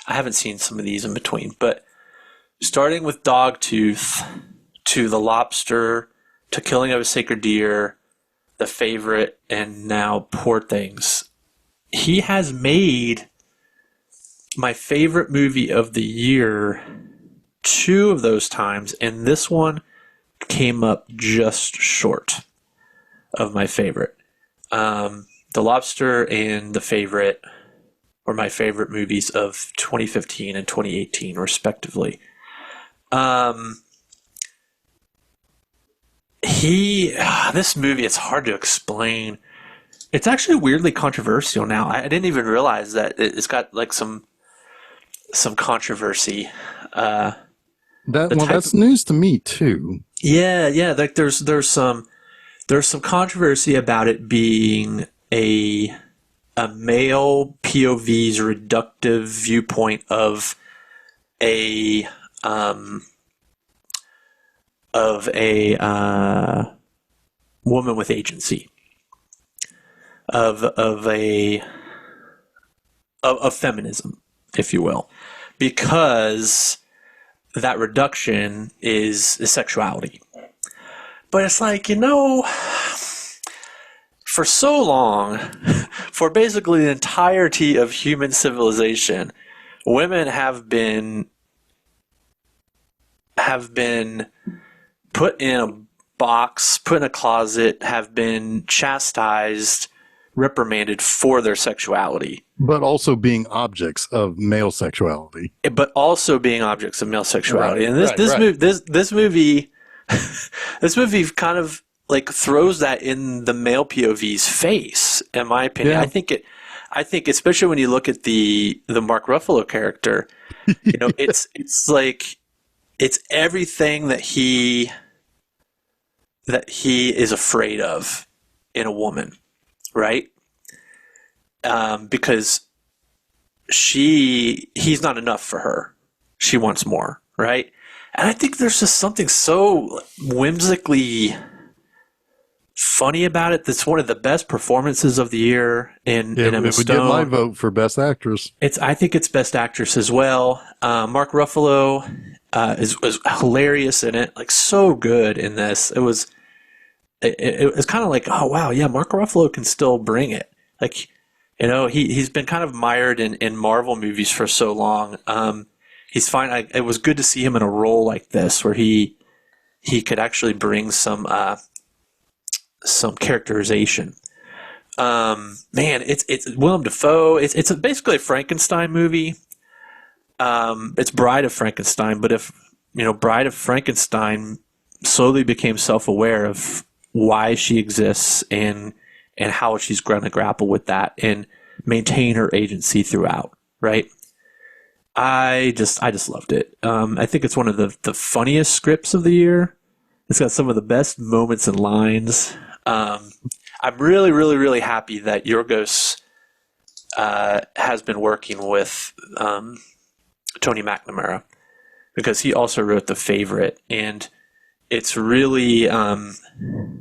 I haven't seen some of these in between, but starting with Dogtooth to The Lobster to Killing of a Sacred Deer, The Favorite, and now Poor Things. He has made my favorite movie of the year 2 of those times, and this one came up just short of my favorite. The Lobster and The Favorite were my favorite movies of 2015 and 2018, respectively. This movie, it's hard to explain. It's actually weirdly controversial now. I didn't even realize that it's got like some controversy. That's news to me too. Yeah. Like there's some controversy about it being a male POV's reductive viewpoint of a woman with agency, of feminism, if you will, because that reduction is sexuality. But it's like, for so long, for basically the entirety of human civilization, women have been put in a box, put in a closet, have been chastised, reprimanded for their sexuality. But also being objects of male sexuality. But also being objects of male sexuality. Right, And this movie this movie kind of like throws that in the male POV's face, in my opinion. Yeah. I think especially when you look at the Mark Ruffalo character, it's like it's everything that he is afraid of in a woman, right? Because he's not enough for her. She wants more, right? And I think there's just something so whimsically funny about it. That's one of the best performances of the year in Emma Stone. It would get my vote for Best Actress. I think it's Best Actress as well. Mark Ruffalo was hilarious in it, like so good in this. It was kind of like, oh wow, yeah, Mark Ruffalo can still bring it. Like, he's been kind of mired in Marvel movies for so long. He's fine. It was good to see him in a role like this where he could actually bring some characterization. Man, it's Willem Dafoe. It's basically a Frankenstein movie. It's Bride of Frankenstein, but if Bride of Frankenstein slowly became self-aware of why she exists and how she's going to grapple with that and maintain her agency throughout, right? I just loved it. I think it's one of the funniest scripts of the year. It's got some of the best moments and lines. I'm really, really, really happy that Yorgos has been working with Tony McNamara, because he also wrote The Favorite, and it's really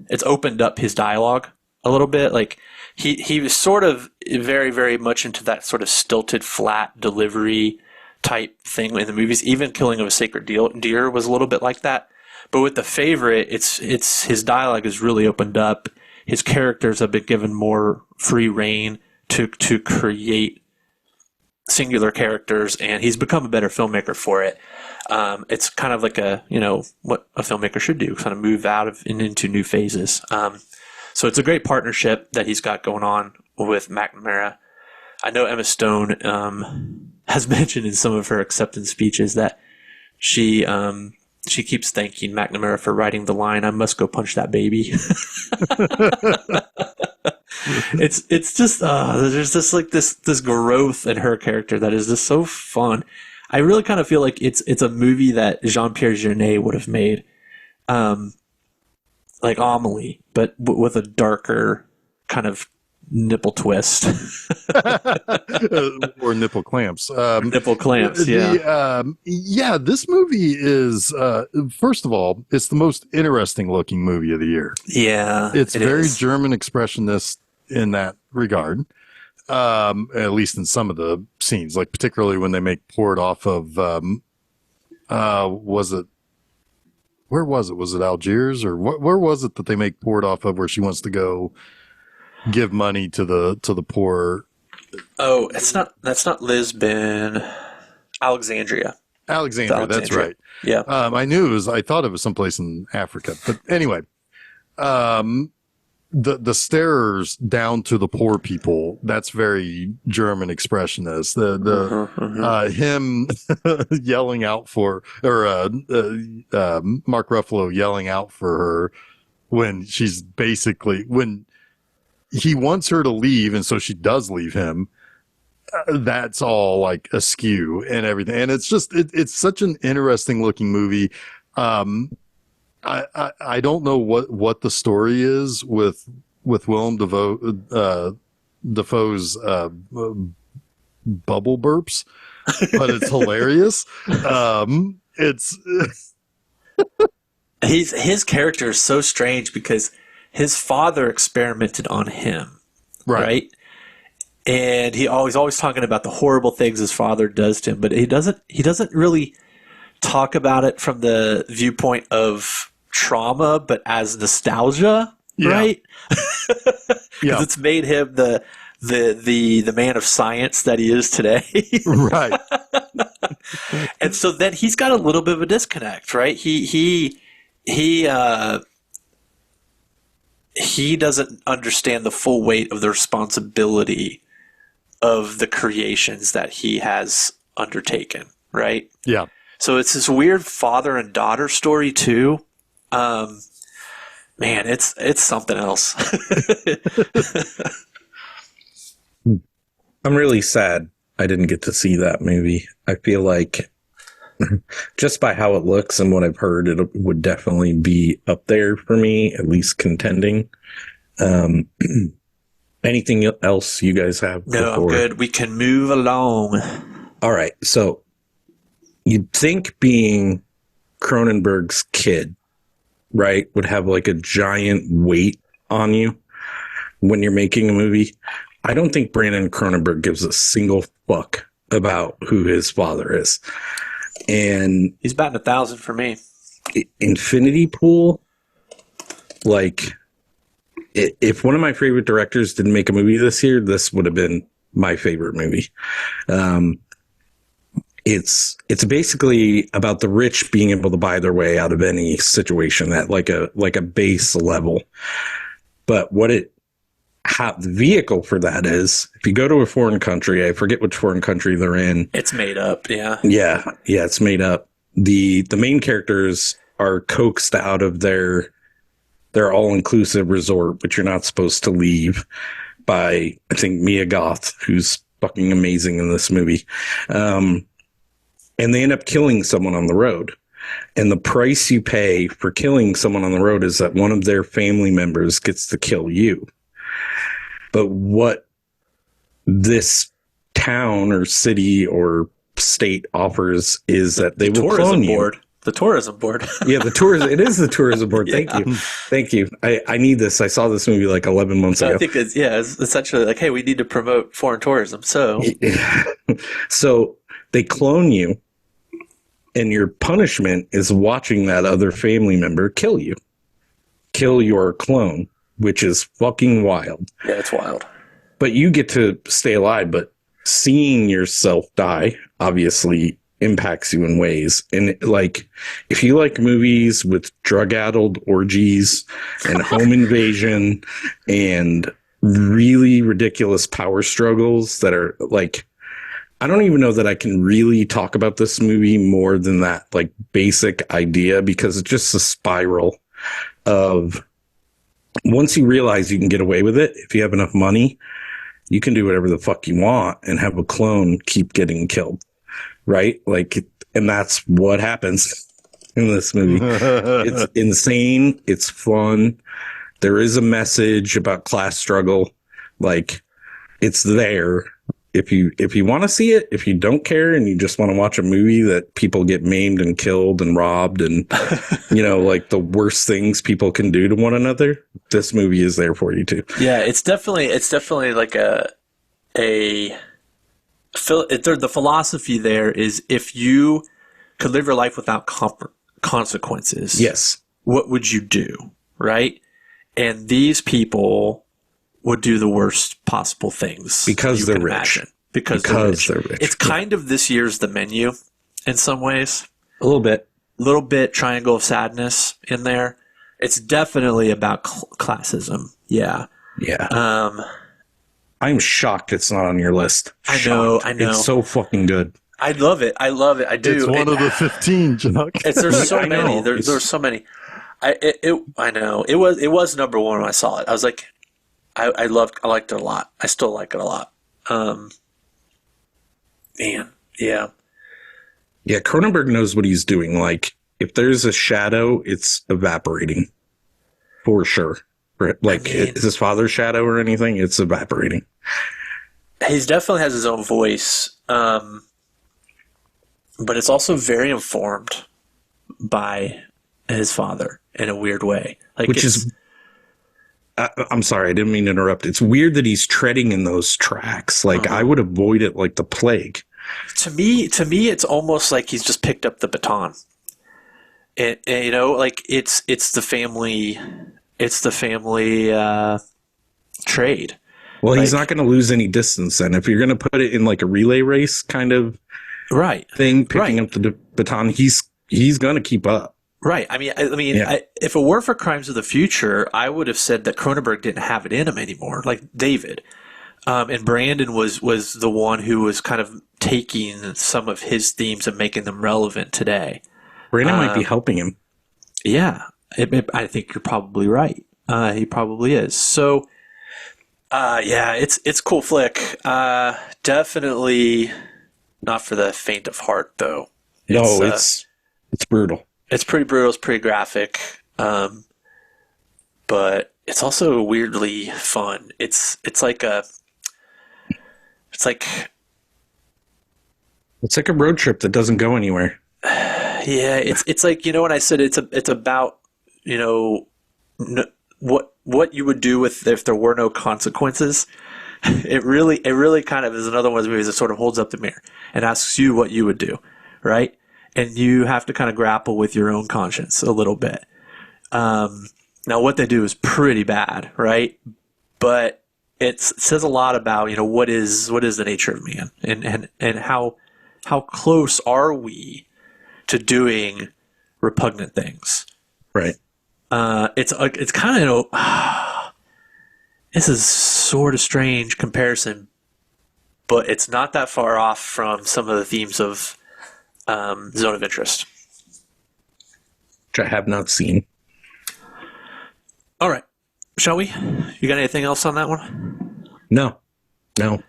it's opened up his dialogue a little bit. Like he was sort of very, very much into that sort of stilted, flat delivery type thing in the movies. Even Killing of a Sacred Deer was a little bit like that. But with The Favorite, it's his dialogue is really opened up. His characters have been given more free reign to create singular characters, and he's become a better filmmaker for it. It's kind of like what a filmmaker should do, kind of move out of and into new phases. So it's a great partnership that he's got going on with McNamara. I know Emma Stone has mentioned in some of her acceptance speeches that she keeps thanking McNamara for writing the line, "I must go punch that baby." It's just there's just like this growth in her character that is just so fun. I really kind of feel like it's a movie that Jean-Pierre Jeunet would have made, like Amelie, but with a darker kind of nipple twist. Or nipple clamps. Nipple clamps, yeah. This movie is, first of all, it's the most interesting looking movie of the year. Yeah. It's very German expressionist in that regard. At least in some of the scenes, like particularly when they make pour it off of, was it, where was it? Was it Algiers or where was it that they make pour it off of where she wants to go give money to the poor? Oh, that's not Lisbon. Alexandria. Alexandria, that's Alexandria. right. Yeah. I thought it was someplace in Africa, but anyway, the stares down to the poor people, that's very German expressionist. Him yelling out for, or Mark Ruffalo yelling out for her when she's basically, when he wants her to leave and so she does leave him. That's all like askew and everything, and it's just it's such an interesting looking movie. I don't know what the story is with Willem Dafoe's bubble burps, but it's hilarious. It's His character is so strange because his father experimented on him, right? And he always talking about the horrible things his father does to him, but he doesn't really talk about it from the viewpoint of trauma, but as nostalgia, right? Because it's made him the man of science that he is today, right. And so then he's got a little bit of a disconnect, right? He doesn't understand the full weight of the responsibility of the creations that he has undertaken, right? Yeah. So it's this weird father and daughter story too. Man, it's something else. I'm really sad I didn't get to see that movie. I feel like just by how it looks and what I've heard, it would definitely be up there for me, at least contending. Anything else you guys have? No, I'm good. We can move along. All right. So you'd think being Cronenberg's kid, right, would have like a giant weight on you when you're making a movie. I don't think Brandon Cronenberg gives a single fuck about who his father is. And he's batting 1,000 for me. Infinity Pool, like, if one of my favorite directors didn't make a movie this year, this would have been my favorite movie. It's basically about the rich being able to buy their way out of any situation at like a base level. But the vehicle for that is, if you go to a foreign country, I forget which foreign country they're in. It's made up, yeah. Yeah, it's made up. The main characters are coaxed out of their all-inclusive resort, which you're not supposed to leave, by, I think, Mia Goth, who's fucking amazing in this movie. And they end up killing someone on the road. And the price you pay for killing someone on the road is that one of their family members gets to kill you. But what this town or city or state offers is that they will clone you. The tourism board. Yeah, it is the tourism board. Yeah. Thank you. I need this. I saw this movie like 11 months ago. I think it's essentially like, hey, we need to promote foreign tourism. So so they clone you, and your punishment is watching that other family member kill your clone, which is fucking wild. Yeah, it's wild. But you get to stay alive, but seeing yourself die obviously impacts you in ways. And like, if you like movies with drug-addled orgies and home invasion and really ridiculous power struggles that are like, I don't even know that I can really talk about this movie more than that like basic idea, because it's just a spiral of, once you realize you can get away with it, if you have enough money, you can do whatever the fuck you want and have a clone keep getting killed. Right? Like, and that's what happens in this movie. It's insane. It's fun. There is a message about class struggle. Like, it's there. If you want to see it, if you don't care and you just want to watch a movie that people get maimed and killed and robbed and, like the worst things people can do to one another, this movie is there for you too. Yeah, it's definitely like the philosophy there is if you could live your life without consequences, Yes. what would you do, right? And these people would do the worst possible things Because you they're can rich. imagine. Because They're rich. It's kind of this year's The Menu in some ways. A little bit. Little bit Triangle of Sadness in there. It's definitely about classism. Yeah. Yeah. I'm shocked it's not on your list. I know. It's so fucking good. I love it. I do. It's one of the 15, Chuck. There's so I know. many. There's so many. I know. It was number one when I saw it. I was like, I liked it a lot. I still like it a lot. Man, yeah. Yeah, Cronenberg knows what he's doing. Like, if there's a shadow, it's evaporating. For sure. Like, is his father's shadow or anything? It's evaporating. He definitely has his own voice. But it's also very informed by his father in a weird way. Like, Which is... I'm sorry, I didn't mean to interrupt. It's weird that he's treading in those tracks. Like, I would avoid it like the plague. To me, it's almost like he's just picked up the baton. And you know, like it's the family trade. Well, like, he's not going to lose any distance then. If you're going to put it in like a relay race kind of thing, picking up the baton, he's going to keep up. Right. I mean, if it were for Crimes of the Future, I would have said that Cronenberg didn't have it in him anymore, like David. And Brandon was the one who was kind of taking some of his themes and making them relevant today. Brandon might be helping him. Yeah, I think you're probably right. He probably is. So, yeah, it's a cool flick. Definitely not for the faint of heart, though. It's brutal. It's pretty brutal. It's pretty graphic. But it's also weirdly fun. It's like a road trip that doesn't go anywhere. Yeah, it's like, you know, when I said it's about, you know, what you would do if there were no consequences. It really kind of is another one of those movies that sort of holds up the mirror and asks you what you would do, right? And you have to kind of grapple with your own conscience a little bit. Now, what they do is pretty bad, right? But it says a lot about, you know, what is the nature of man, and how close are we to doing repugnant things, right? It's kind of this is sort of strange comparison, but it's not that far off from some of the themes of Zone of Interest, which I have not seen. All right, shall we? You got anything else on that one? No.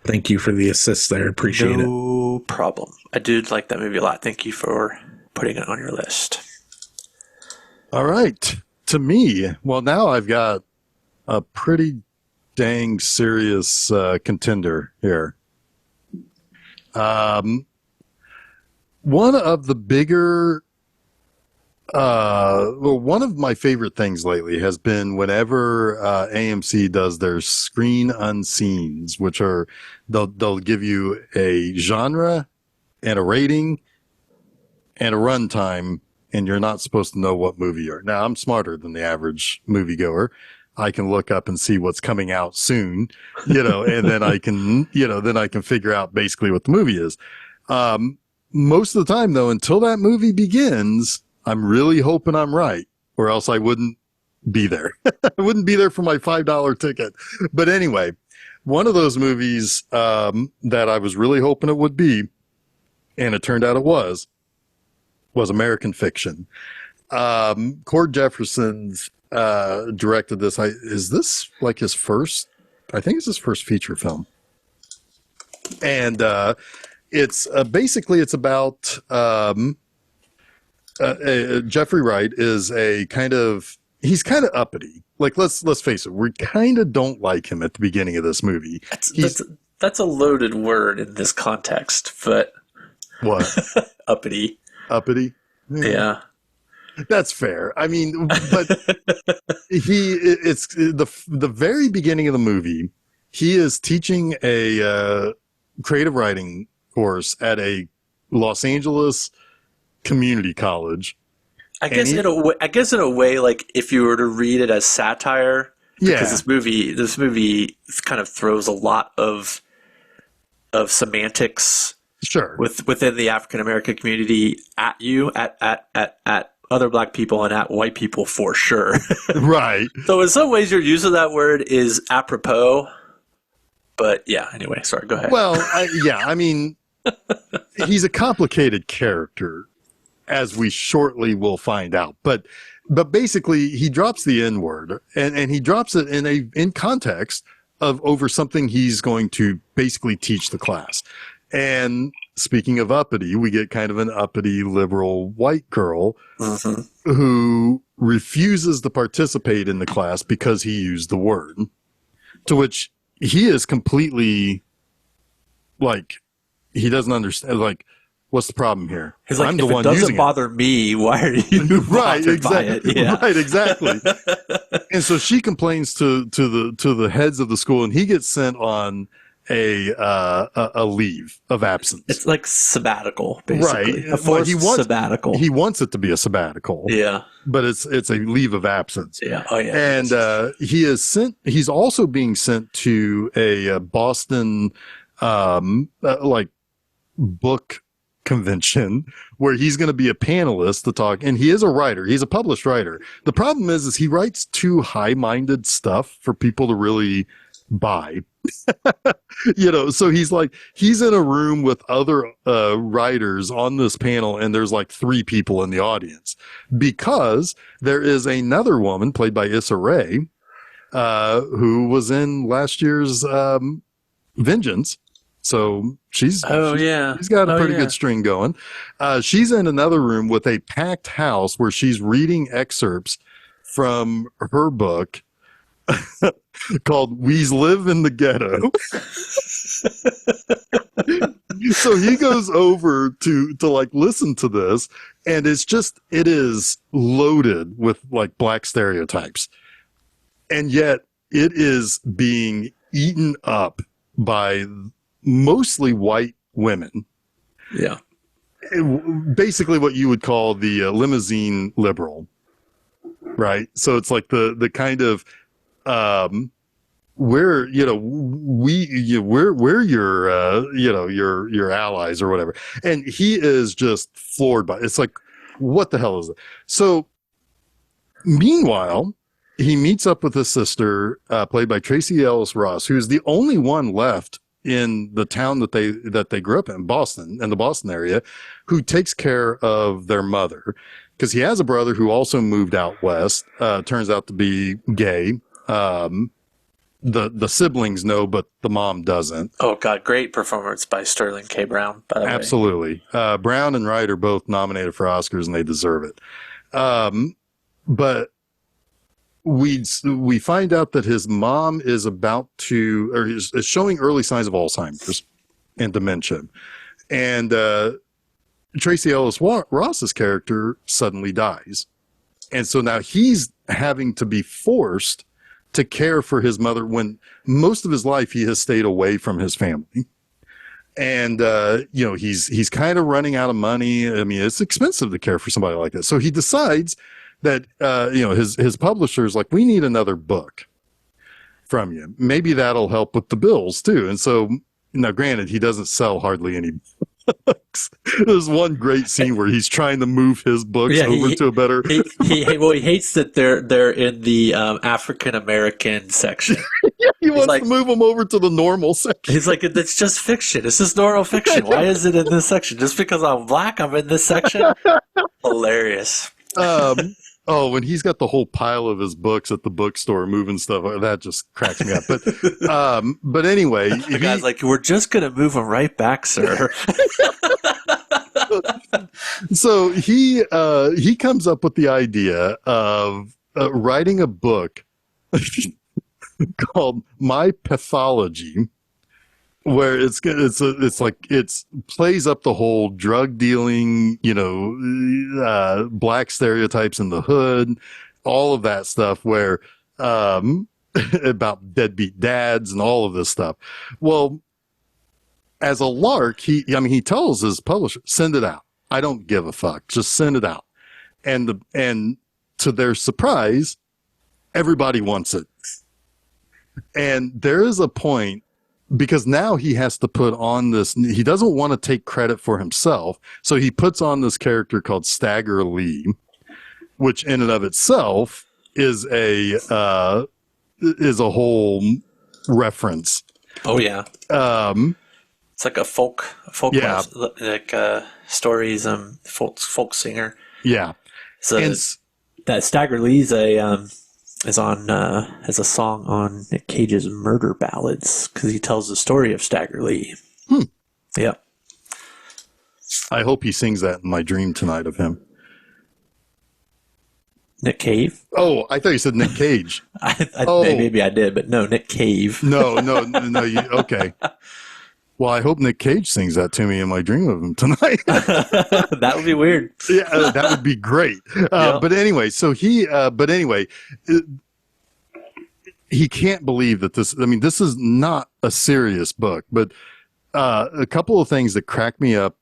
Thank you for the assist there. Appreciate it. No problem. I did like that movie a lot. Thank you for putting it on your list. All right. To me, well, now I've got a pretty dang serious contender here. One of the bigger, one of my favorite things lately has been whenever AMC does their screen unseens, which are they'll give you a genre and a rating and a runtime, and you're not supposed to know what movie you're. Now, I'm smarter than the average moviegoer. I can look up and see what's coming out soon, you know, and then I can figure out basically what the movie is. Most of the time, though, until that movie begins, I'm really hoping I'm right, or else I wouldn't be there. I wouldn't be there for my $5 ticket. But anyway, one of those movies that I was really hoping it would be, and it turned out it was American Fiction. Cord Jefferson's directed this. Is this like his first? I think it's his first feature film. And it's basically it's about Jeffrey Wright is he's kind of uppity. Like let's face it, we kind of don't like him at the beginning of this movie. That's a loaded word in this context, but what? Uppity. Uppity? Yeah. That's fair. I mean, but it's the very beginning of the movie. he is teaching a creative writing course at a Los Angeles community college. I guess in a way, like if you were to read it as satire, because Yeah, this movie kind of throws a lot of semantics sure. within the African American community at you, at other black people and at white people for sure. Right. So in some ways, your use of that word is apropos. But yeah, anyway, sorry, go ahead. Well, I mean, he's a complicated character, as we shortly will find out. But basically, he drops the N word, and he drops it in context of over something he's going to basically teach the class. And speaking of uppity, we get kind of an uppity liberal white girl who refuses to participate in the class because he used the word, to which he is completely like, he doesn't understand, like, what's the problem here? He's like, I'm if the it one doesn't using bother me, why are you right, bothered by exactly. it? Yeah. Right, exactly. And so she complains to the heads of the school, and he gets sent on a leave of absence. It's like sabbatical, basically. Right. A forced sabbatical. He wants it to be a sabbatical. Yeah. But it's a leave of absence. Yeah. Oh, yeah. And he's also being sent to a Boston like book convention where he's going to be a panelist to talk, and he is a writer. He's a published writer. The problem is he writes too high-minded stuff for people to really buy. So he's in a room with other writers on this panel, and there's like 3 people in the audience because there is another woman played by Issa Rae who was in last year's Vengeance. So she's got a pretty good string going. She's in another room with a packed house where she's reading excerpts from her book called "We Live in the Ghetto." So he goes over to like listen to this, and it is loaded with like black stereotypes, and yet it is being eaten up by mostly white women. Yeah. Basically what you would call the limousine liberal, right? So it's like the kind of we're your allies or whatever. And he is just floored by it. It's like, what the hell is it? So meanwhile, he meets up with his sister, played by Tracy Ellis Ross, who's the only one left in the town that they grew up in, Boston, in the Boston area, who takes care of their mother, because he has a brother who also moved out west. Turns out to be gay. The siblings know, but the mom doesn't. Oh God, great performance by Sterling K. Brown, by the way. Absolutely. Brown and Wright are both nominated for Oscars, and they deserve it. But we find out that his mom is is showing early signs of Alzheimer's and dementia. And Tracy Ellis Ross's character suddenly dies. And so now he's having to be forced to care for his mother when most of his life he has stayed away from his family. And, he's kind of running out of money. I mean, it's expensive to care for somebody like that. So he decides that, his publisher's like, we need another book from you. Maybe that'll help with the bills too. And so, now granted, he doesn't sell hardly any books. There's one great scene where he's trying to move his books over to a better. He hates that they're in the African American section. Yeah, he wants to move them over to the normal section. He's like, it's just fiction. It's just normal fiction. Why is it in this section? Just because I'm black, I'm in this section? Hilarious. When he's got the whole pile of his books at the bookstore moving stuff, that just cracks me up. But anyway, the guy's like, we're just gonna move him right back, sir. So he comes up with the idea of writing a book called My Pathology, where it's plays up the whole drug dealing, black stereotypes in the hood, all of that stuff, where about deadbeat dads and all of this stuff. Well, as a lark, he tells his publisher, send it out. I don't give a fuck. Just send it out. And to their surprise, everybody wants it. And there is a point, because now he has to put on this, he doesn't want to take credit for himself. So he puts on this character called Stagger Lee, which in and of itself is a whole reference. Oh yeah. It's like a folk Yeah. like stories, folk singer. Yeah. So that Stagger Lee's has a song on Nick Cage's Murder Ballads, because he tells the story of Stagger Lee. Yeah. I hope he sings that in my dream tonight of him. Nick Cave? Oh, I thought you said Nick Cage. Maybe I did, but no, Nick Cave. No. Okay. Well, I hope Nick Cage sings that to me in my dream of him tonight. That would be weird. Yeah, that would be great. But anyway, he can't believe that this is not a serious book, but a couple of things that crack me up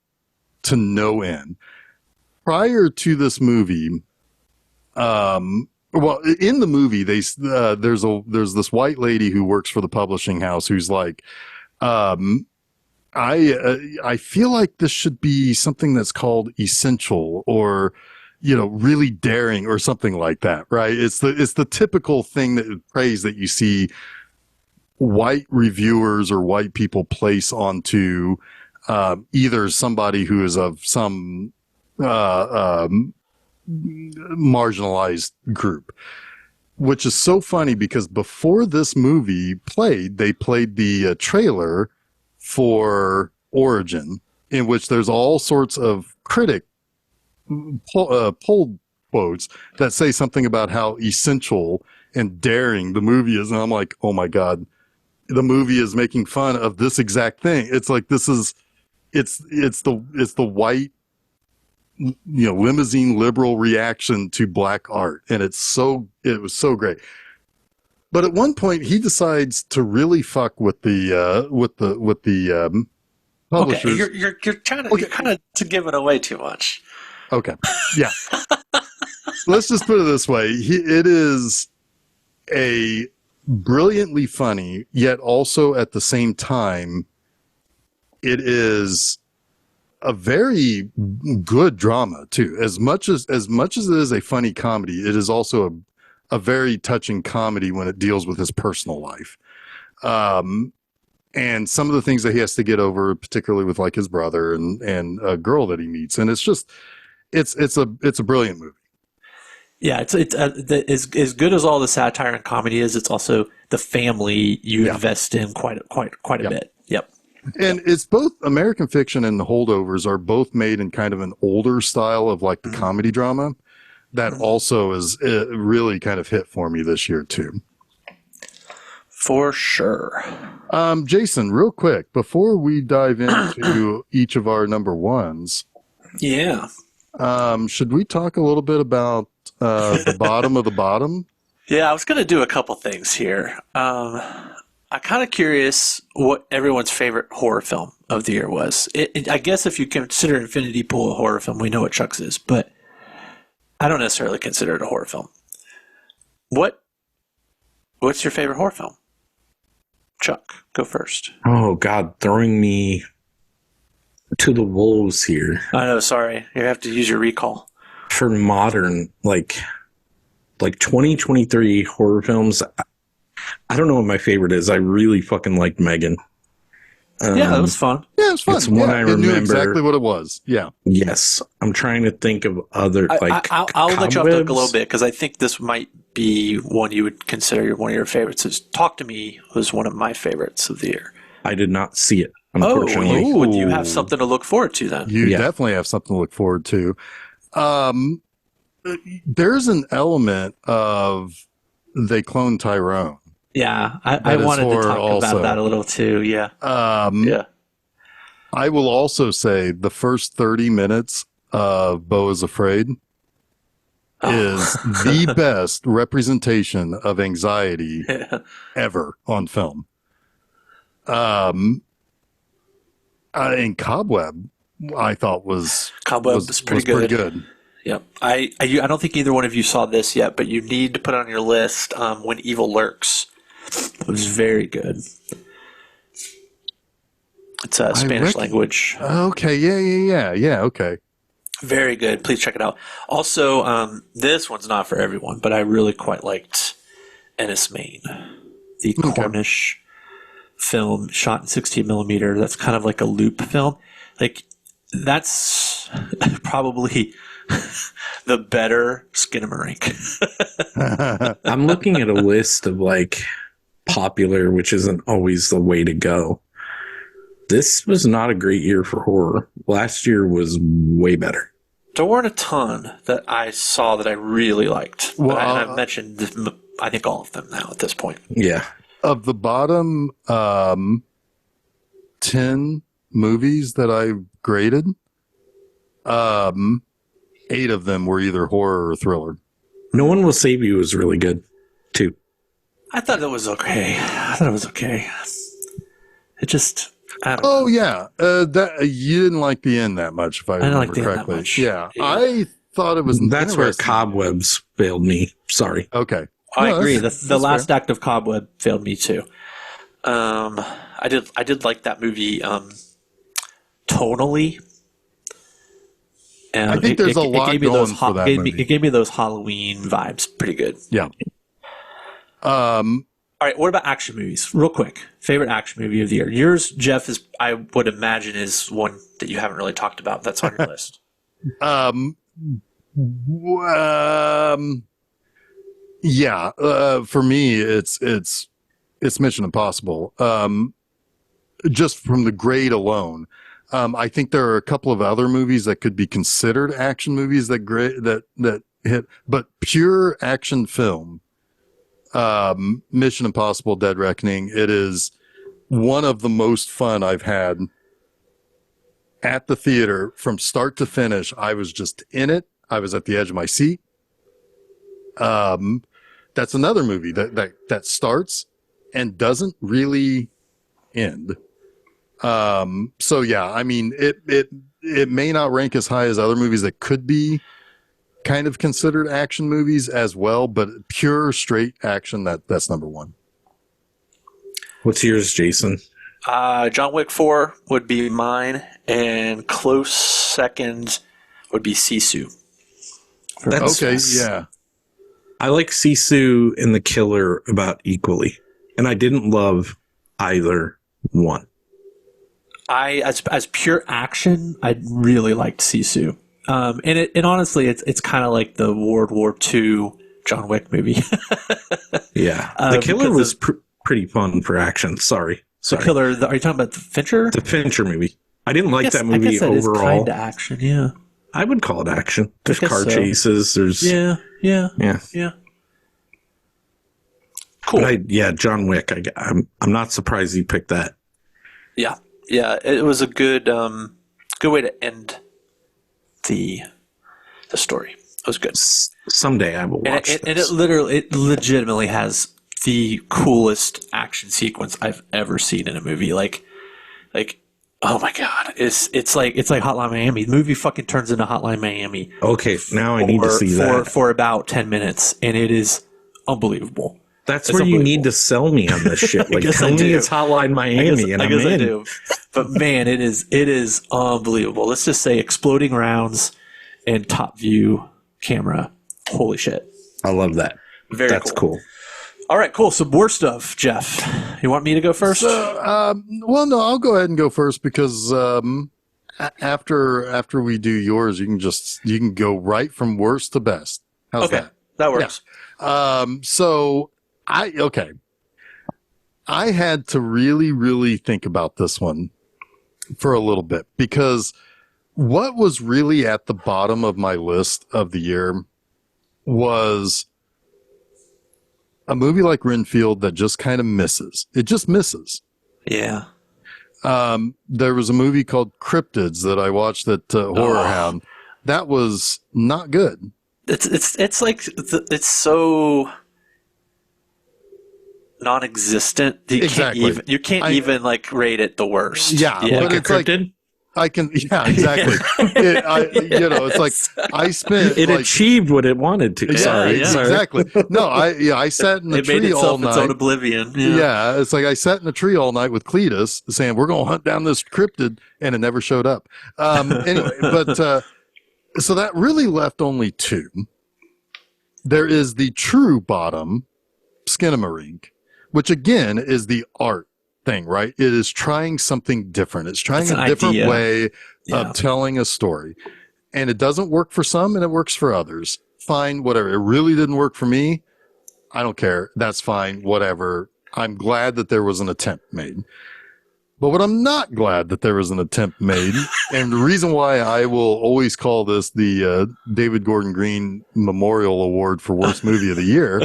to no end. Prior to this movie, in the movie, there's this white lady who works for the publishing house who's like, I feel like this should be something that's called essential or, really daring or something like that, right? It's the typical thing praise that you see white reviewers or white people place onto either somebody who is of some marginalized group, which is so funny because before this movie they played the trailer for Origin, in which there's all sorts of critic poll quotes that say something about how essential and daring the movie is. And I'm like, oh my God, the movie is making fun of this exact thing. It's like, it's the white, limousine liberal reaction to black art. And it was so great. But at one point, he decides to really fuck with the publishers. Okay, you're trying to give it away too much. Okay, yeah. Let's just put it this way: it is a brilliantly funny, yet also at the same time, it is a very good drama too. As much as it is a funny comedy, it is also a very touching comedy when it deals with his personal life. And some of the things that he has to get over, particularly with like his brother and a girl that he meets. And it's a brilliant movie. Yeah. It's as good as all the satire and comedy is. It's also the family you invest in quite a bit. Yep. And it's both American Fiction and The Holdovers are both made in kind of an older style of like the comedy drama. That also is really kind of hit for me this year too. For sure. Jason, real quick, before we dive into each of our number ones. Yeah. Should we talk a little bit about the bottom of the bottom? Yeah, I was going to do a couple things here. I'm kind of curious what everyone's favorite horror film of the year was. I guess if you consider Infinity Pool a horror film, we know what Chuck's is, but I don't necessarily consider it a horror film. What's your favorite horror film? Chuck, go first. Oh God, throwing me to the wolves here. I know, sorry. You have to use your recall. For modern, like 2023 horror films, I don't know what my favorite is. I really fucking liked Megan. Yeah, that was fun. Yeah, it was fun. It's one I remember. Knew exactly what it was. Yeah. Yes. I'm trying to think of other, I'll let you off the hook a little cobwebs. bit because I think this might be one you would consider one of your favorites. Talk to Me was one of my favorites of the year. I did not see it, unfortunately. Would you have something to look forward to then? You definitely have something to look forward to. There's an element of they cloned Tyrone. Yeah, I wanted to talk about that a little too. Yeah. Yeah. I will also say the first 30 minutes of Beau is Afraid is the best representation of anxiety ever on film. And Cobweb, I thought was pretty good. Yep. I don't think either one of you saw this yet, but you need to put it on your list. When Evil Lurks. It was very good. It's a Spanish language. Okay, yeah. Okay. Very good. Please check it out. Also, this one's not for everyone, but I really quite liked Ennis Main, the Cornish film shot in 16 millimeter. That's kind of like a loop film. Like, that's probably the better Skinamarink. I'm looking at a list of like popular, which isn't always the way to go. This was not a great year for horror. Last year was way better. There weren't a ton that I saw that I really liked. Well, and I've mentioned, I think, all of them now at this point. Yeah. Of the bottom 10 movies that I graded, 8 of them were either horror or thriller. No One Will Save You was really good, too. I thought it was okay. It just... Oh yeah, that you didn't like the end that much, if I remember like the end that correctly. much. Yeah, I thought it was. That's where Cobwebs failed me. Sorry. Okay, I agree. The last act of Cobweb failed me too. I did like that movie. Tonally, and I think there's a lot going for that movie. It gave me those Halloween vibes. Pretty good. Yeah. All right, what about action movies? Real quick, favorite action movie of the year. Yours, Jeff, is I would imagine is one that you haven't really talked about. That's on your list. Yeah. For me, it's Mission Impossible. Just from the grade alone, I think there are a couple of other movies that could be considered action movies that hit, but pure action film. Mission Impossible Dead Reckoning. It is one of the most fun I've had at the theater from start to finish. I was just in it. I was at the edge of my seat. That's another movie that starts and doesn't really end. So yeah, I mean, it may not rank as high as other movies that could be kind of considered action movies as well, but pure straight action, that's number one. What's yours, Jason? John Wick 4 would be mine, and close second would be Sisu. Okay, yeah. I like Sisu and The Killer about equally, and I didn't love either one. As pure action, I really liked Sisu. And honestly, it's kind of like the World War II John Wick movie. Yeah, The Killer was pretty fun for action. Sorry. The Killer. Are you talking about the Fincher? The Fincher movie. I didn't like that movie I guess overall. Is kind of action, yeah. I would call it action. There's car chases. There's yeah. Cool. But John Wick. I'm not surprised you picked that. Yeah. It was a good way to end the story. It was good. Someday I will watch this. And it legitimately has the coolest action sequence I've ever seen in a movie. Like, oh my god, it's like Hotline Miami. The movie fucking turns into Hotline Miami. Okay, now I need to see that for about 10 minutes, and it is unbelievable. That's where you need to sell me on this shit. Like, tell me it's Hotline Miami, and I'm in. I do. But man, it is unbelievable. Let's just say exploding rounds and top view camera. Holy shit! I love that. That's cool. All right, cool. So worst of, Jeff. You want me to go first? Well, no, I'll go ahead and go first because after we do yours, you can go right from worst to best. How's that? That works. Yeah. So I had to really, really think about this one for a little bit because what was really at the bottom of my list of the year was a movie like Renfield that just kind of misses. It just misses. Yeah. There was a movie called Cryptids that I watched at Horror Hound. That was not good. it's like it's so non-existent. Exactly. You can't even like rate it the worst. Yeah, yeah. but Like a it's like cryptid? I can, yeah, exactly. It's like I spent It like, achieved what it wanted to. yeah, Sorry. exactly. No, I sat in the It made tree all itself its own night. oblivion. Yeah, it's like I sat in the tree all night with Cletus saying we're going to hunt down this cryptid, and it never showed up. Anyway, but so that really left only two. There is the true bottom, Skinamarink, which again is the art thing, right? It is trying something different. It's trying It's an a different idea. way Yeah. of telling a story. And it doesn't work for some and it works for others. Fine, whatever. It really didn't work for me. I don't care. That's fine, whatever. I'm glad that there was an attempt made. But what I'm not glad that there was an attempt made, and the reason why I will always call this the David Gordon Green Memorial Award for Worst Movie of the Year,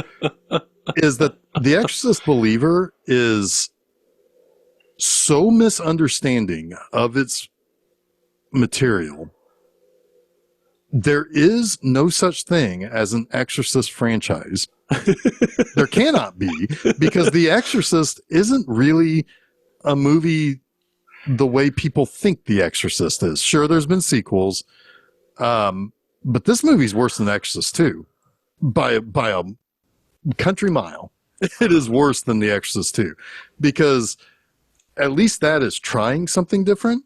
is that The Exorcist Believer is so misunderstanding of its material. There is no such thing as an Exorcist franchise. There cannot be, because The Exorcist isn't really a movie the way people think The Exorcist is. Sure, there's been sequels, but this movie's worse than Exorcist 2 by a country mile. It is worse than The Exorcist 2 because at least that is trying something different.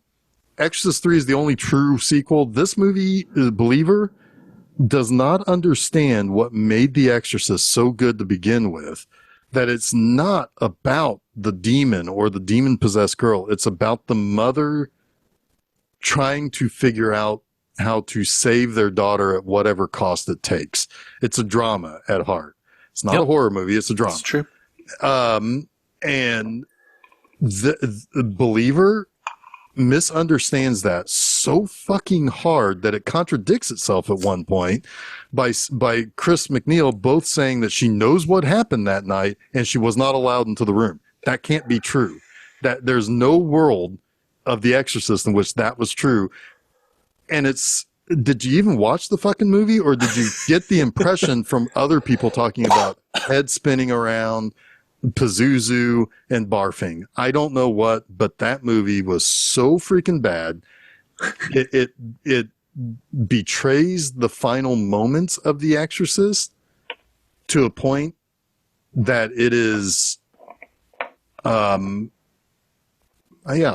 Exorcist 3 is the only true sequel. This movie, Believer, does not understand what made The Exorcist so good to begin with, that it's not about the demon or the demon-possessed girl. It's about the mother trying to figure out how to save their daughter at whatever cost it takes. It's a drama at heart. It's not a horror movie. It's a drama. That's true. And the Believer misunderstands that so fucking hard that it contradicts itself at one point by Chris McNeil both saying that she knows what happened that night and she was not allowed into the room. That can't be true. That there's no world of The Exorcist in which that was true. And did you even watch the fucking movie, or did you get the impression from other people talking about head spinning around, Pazuzu, and barfing? I don't know what, but that movie was so freaking bad. It betrays the final moments of The Exorcist to a point that it is, I'll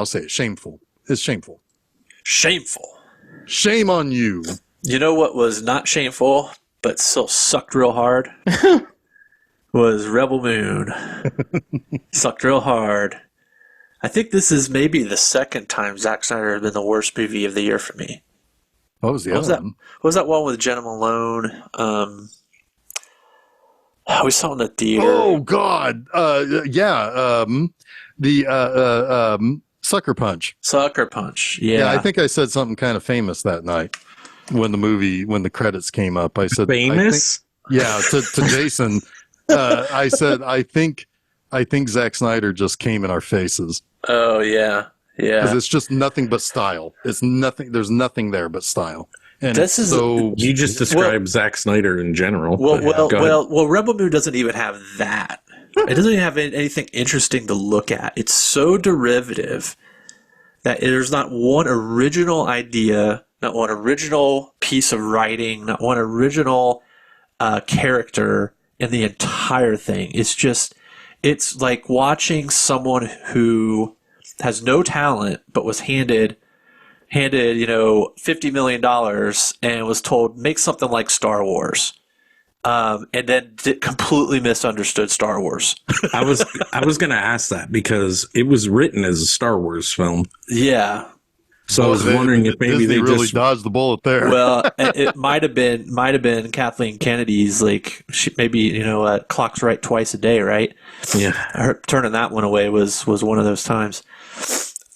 say it, shameful. It's shameful. Shameful. Shame on you. You know what was not shameful, but still sucked real hard? Was Rebel Moon. Sucked real hard. I think this is maybe the second time Zack Snyder has been the worst movie of the year for me. What was the other one? What was that one with Jenna Malone? We saw it in the theater. Oh God. Sucker Punch. Sucker Punch. Yeah. Yeah, I think I said something kind of famous that night when the credits came up. I said Famous? To Jason, I said I think Zack Snyder just came in our faces. Oh yeah, yeah. Because it's just nothing but style. It's nothing. There's nothing there but style. And This is- so You just described Zack Snyder in general. Well, Rebel Moon doesn't even have that. It doesn't even have anything interesting to look at. It's so derivative that there's not one original idea, not one original piece of writing, not one original character in the entire thing. It's like watching someone who has no talent but was handed $50 million and was told make something like Star Wars. And then completely misunderstood Star Wars. I was going to ask that because it was written as a Star Wars film. Yeah. So I was wondering if maybe Disney they really just dodged the bullet there. Well, it might have been Kathleen Kennedy's clock's right twice a day, right? Yeah. Her turning that one away was one of those times.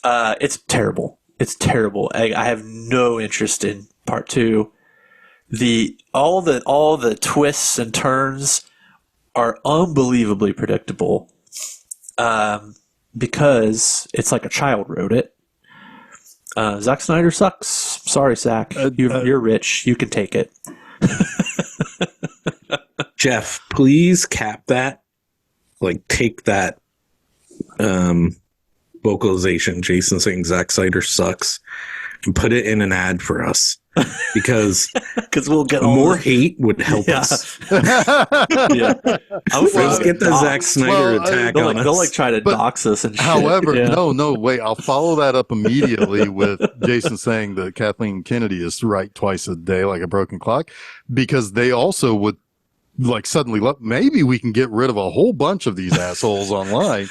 It's terrible. It's terrible. I have no interest in part two. All the twists and turns are unbelievably predictable, because it's like a child wrote it. Zack Snyder sucks. Sorry, Zack. You're rich. You can take it. Jeff, please cap that. Like, take that vocalization, Jason saying Zack Snyder sucks, and put it in an ad for us. Because we'll get all more the- hate would help Yeah. us. Yeah. I'm afraid Let's we'll get the doxxed. Zack Snyder attack They'll on like us. try to But dox us and shit. However, Yeah. no, wait. I'll follow that up immediately with Jason saying that Kathleen Kennedy is right twice a day like a broken clock, because they also would like suddenly maybe we can get rid of a whole bunch of these assholes online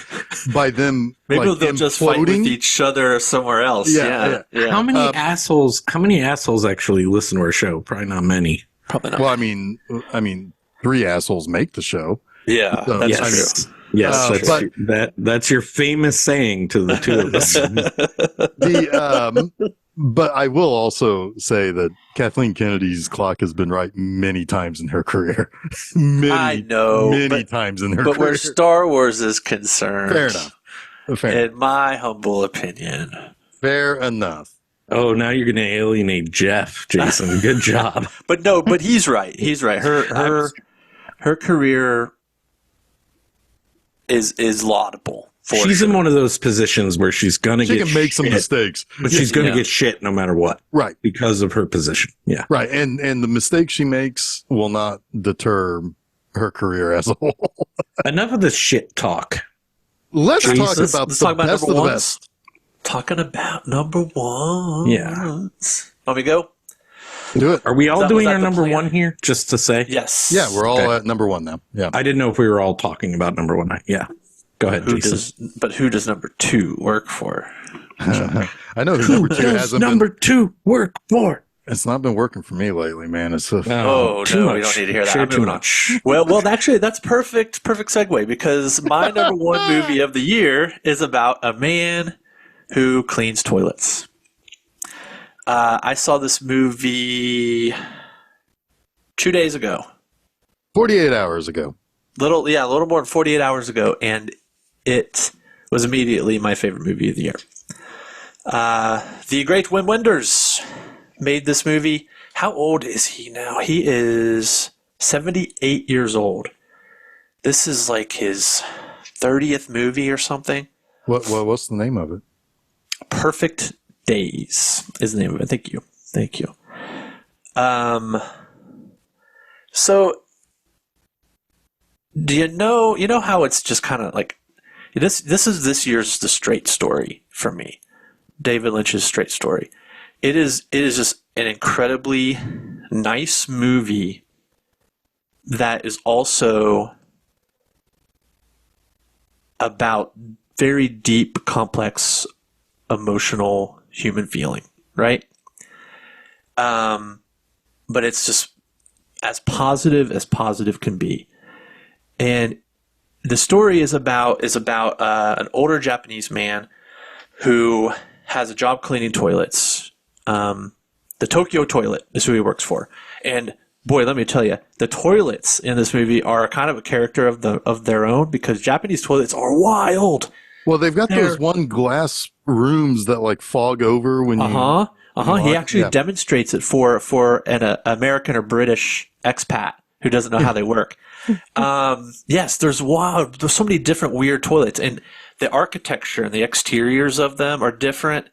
by them. Maybe like, they'll just fight with imploding. each other somewhere else. Yeah, Yeah. How many assholes actually listen to our show? Probably not many. Probably not. Well, I mean, 3 assholes make the show. Yeah, So, that's Yes. true. Yes, But- that's your famous saying to the two of us. But I will also say that Kathleen Kennedy's clock has been right many times in her career. I know, many times in her But career. where Star Wars is concerned, Fair enough. Fair, in my humble opinion, fair enough. Oh, now you're going to alienate Jeff, Jason. Good job. but he's right. He's right. Her career is laudable. She's in one of those positions where she's going to She get can make some shit, mistakes. but she's going to Yeah. get shit no matter what Right. because of her position. Yeah. Right. And the mistakes she makes will not deter her career as a whole. Enough of this shit talk. Let's talk Let's about talk the about best of number the ones. best. Talking about number one. Yeah. Want me to go? Do it. Are we all Was doing that our the number plan? one here? Just to say? Yes. Yeah, we're all Okay. at number 1 now. Yeah. I didn't know if we were all talking about number one. Yeah. Go ahead, Who Jason. who does number 2 work for? I know who Who number 2 does hasn't number two work for? It's not been working for me lately, man. It's Oh, too no, much. we don't need to hear that. Share I'm too moving on. much. Well, actually, that's perfect segue, because my number 1 movie of the year is about a man who cleans toilets. I saw this movie 2 days ago. 48 hours ago. A little more than 48 hours ago, and it was immediately my favorite movie of the year. The great Wim Wenders made this movie. How old is he now? He is 78 years old. This is like his 30th movie or something. What's the name of it? Perfect Days is the name of it. Thank you. So do you know how it's just kind of like this is this year's The Straight Story for me. David Lynch's Straight Story. It is just an incredibly nice movie that is also about very deep, complex, emotional human feeling, right? But it's just as positive can be. And the story is about an older Japanese man who has a job cleaning toilets. The Tokyo Toilet is who he works for. And boy, let me tell you, the toilets in this movie are kind of a character of their own, because Japanese toilets are wild. Well, they've got those one glass rooms that like fog over when you. He actually demonstrates it for an American or British expat who doesn't know how they work. Yes, there's so many different weird toilets, and the architecture and the exteriors of them are different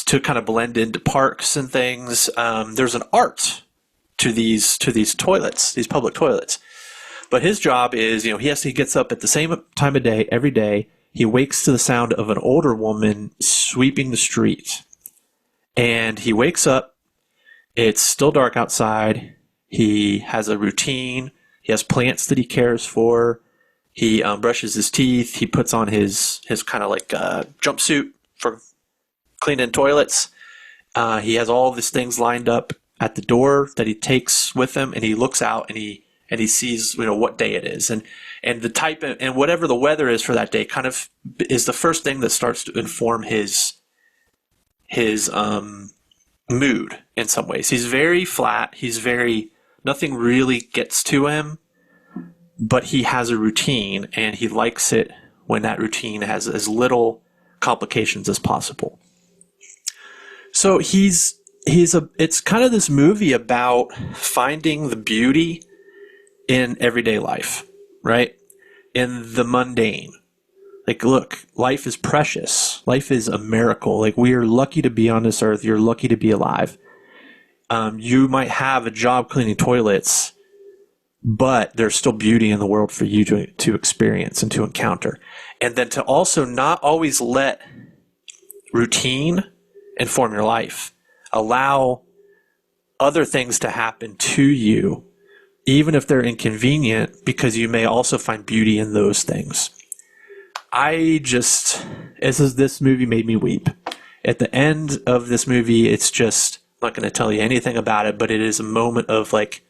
to kind of blend into parks and things. There's an art to these toilets, these public toilets. But his job is, he gets up at the same time of day every day. He wakes to the sound of an older woman sweeping the street. And he wakes up. It's still dark outside. He has a routine. He has plants that he cares for. He brushes his teeth. He puts on his kind of like jumpsuit for cleaning toilets. He has all of his things lined up at the door that he takes with him, and he looks out and he sees what day it is, and the type and whatever the weather is for that day kind of is the first thing that starts to inform his mood in some ways. He's very flat. Nothing really gets to him, but he has a routine, and he likes it when that routine has as little complications as possible. So it's kind of this movie about finding the beauty in everyday life, right? In the mundane. Like, look, life is precious. Life is a miracle. Like, we are lucky to be on this earth. You're lucky to be alive. You might have a job cleaning toilets, but there's still beauty in the world for you to experience and to encounter. And then to also not always let routine inform your life. Allow other things to happen to you, even if they're inconvenient, because you may also find beauty in those things. This movie made me weep. At the end of this movie, it's just, I'm not going to tell you anything about it, but it is a moment of like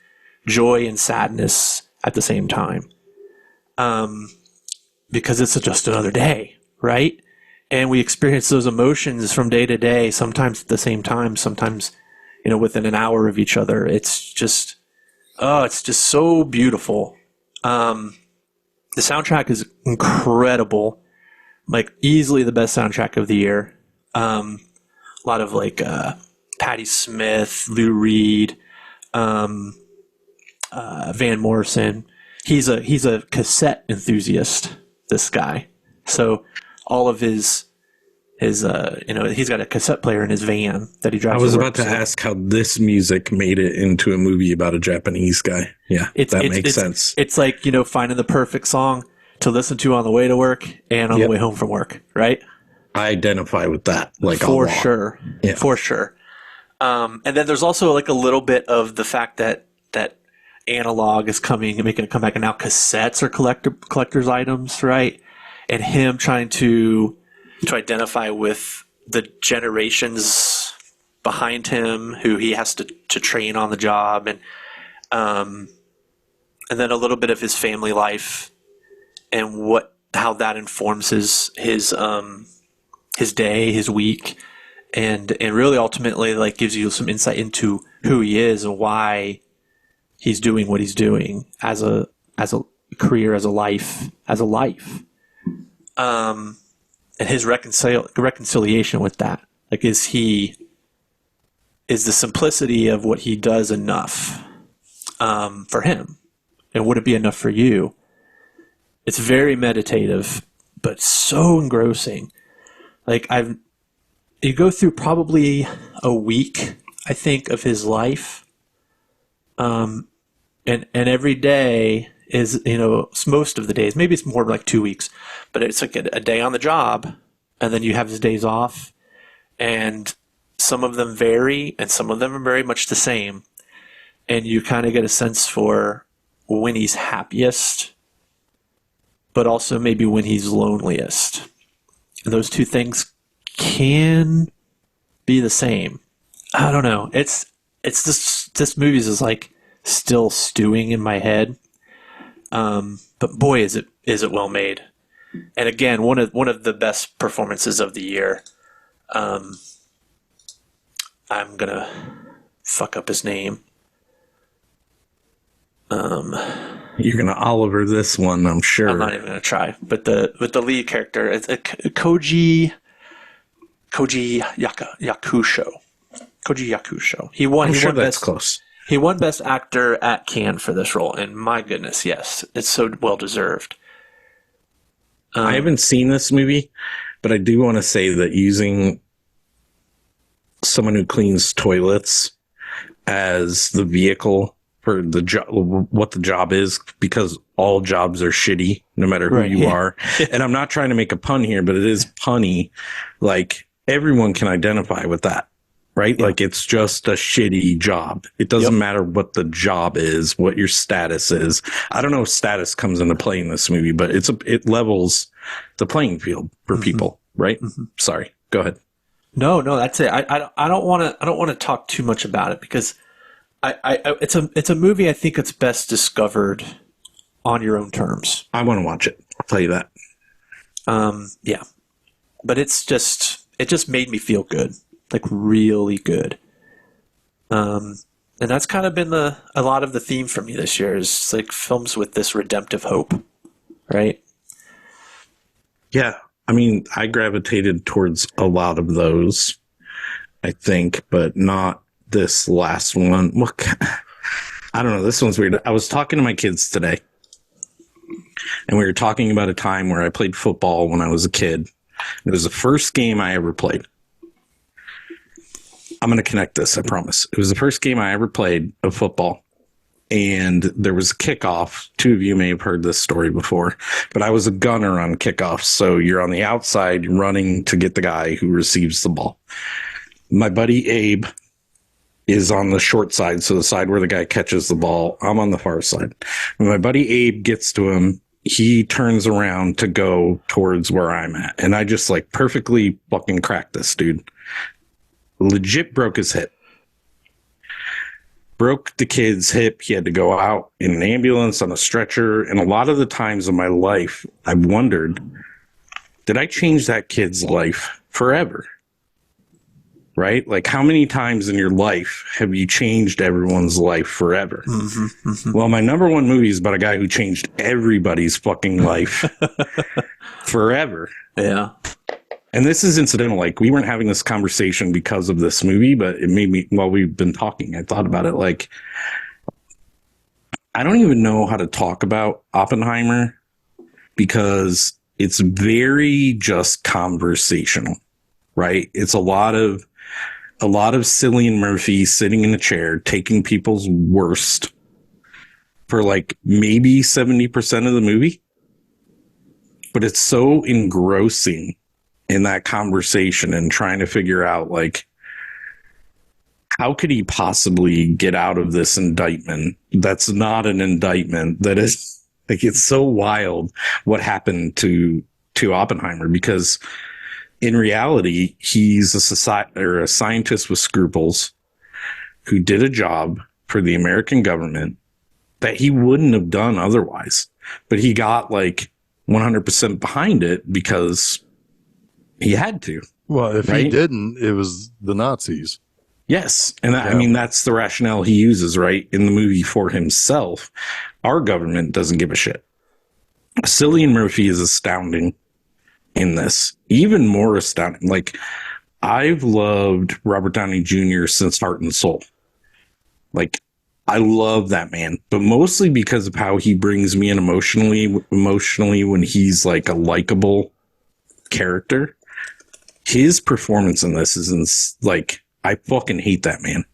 joy and sadness at the same time. Because it's just another day, right? And we experience those emotions from day to day, sometimes at the same time, sometimes, within an hour of each other. It's just so beautiful. The soundtrack is incredible, like easily the best soundtrack of the year. A lot of like Patti Smith, Lou Reed, Van Morrison. He's a cassette enthusiast, this guy. So all of his he's got a cassette player in his van that he drives. I was about to ask how this music made it into a movie about a Japanese guy. Yeah, that makes sense. It's like, finding the perfect song to listen to on the way to work and on the way home from work, right? I identify with that, like, for sure. Yeah. For sure. And then there's also like a little bit of the fact that analog is making a comeback, and now cassettes are collector's items, right? And him trying to identify with the generations behind him who he has to train on the job, and then a little bit of his family life and how that informs his day, his week, and really ultimately like gives you some insight into who he is and why he's doing what he's doing as a career, as a life. And his reconciliation with that. Like, is the simplicity of what he does enough for him? And would it be enough for you? It's very meditative, but so engrossing. Like, you go through probably a week, I think, of his life. And every day is, most of the days, maybe it's more like 2 weeks, but it's like a day on the job, and then you have his days off, and some of them vary and some of them are very much the same. And you kind of get a sense for when he's happiest, but also maybe when he's loneliest. And those two things can be the same. I don't know. It's this movie is like still stewing in my head. But boy, is it well made. And again, one of the best performances of the year. I'm gonna fuck up his name. You're gonna Oliver this one, I'm sure. I'm not even gonna try. But the lead character, it's Koji Yakusho. Koji Yakusho. He won. That's best, close. He won Best Actor at Cannes for this role, and my goodness, yes, it's so well deserved. I haven't seen this movie, but I do want to say that using someone who cleans toilets as the vehicle for the job, what the job is, because all jobs are shitty, no matter who you are. And I'm not trying to make a pun here, but it is punny. Like, everyone can identify with that. Right? Yeah. Like, it's just a shitty job. It doesn't matter what the job is, what your status is. I don't know if status comes into play in this movie, but it levels the playing field for people, right? Mm-hmm. Sorry. Go ahead. No, that's it. I don't want to talk too much about it, because it's a movie I think it's best discovered on your own terms. I want to watch it. I'll tell you that. Yeah. But it just made me feel good. Like, really good. And that's kind of been a lot of the theme for me this year, is like films with this redemptive hope, right? Yeah. I mean, I gravitated towards a lot of those, I think, but not this last one. I don't know. This one's weird. I was talking to my kids today, and we were talking about a time where I played football when I was a kid. It was the first game I ever played. I'm going to connect this, I promise. It was the first game I ever played of football. And there was a kickoff. Two of you may have heard this story before, but I was a gunner on kickoffs. So you're on the outside running to get the guy who receives the ball. My buddy Abe is on the short side, so the side where the guy catches the ball. I'm on the far side. When my buddy Abe gets to him, he turns around to go towards where I'm at. And I just like perfectly fucking cracked this dude. Legit broke his hip. Broke the kid's hip. He had to go out in an ambulance on a stretcher. And a lot of the times in my life, I've wondered, did I change that kid's life forever? Right? Like, how many times in your life have you changed everyone's life forever? Mm-hmm, mm-hmm. Well, my number one movie is about a guy who changed everybody's fucking life forever. Yeah. And this is incidental. Like, we weren't having this conversation because of this movie, but it made me, while we've been talking, I thought about it. Like, I don't even know how to talk about Oppenheimer because it's very just conversational, right? It's a lot of Cillian Murphy sitting in a chair, taking people's worst for like maybe 70% of the movie. But it's so engrossing in that conversation and trying to figure out, like, how could he possibly get out of this indictment that's not an indictment, that is, like, it's so wild what happened to Oppenheimer, because in reality, he's a scientist with scruples who did a job for the American government that he wouldn't have done otherwise. But he got like 100% behind it because he had to. Well, if right? he didn't, it was the Nazis. Yes. And I mean, that's the rationale he uses, right, in the movie for himself. Our government doesn't give a shit. Cillian Murphy is astounding in this, even more astounding. Like, I've loved Robert Downey Jr. since Heart and Soul. Like, I love that man, but mostly because of how he brings me in emotionally when he's like a likable character. His performance in this is like, I fucking hate that man.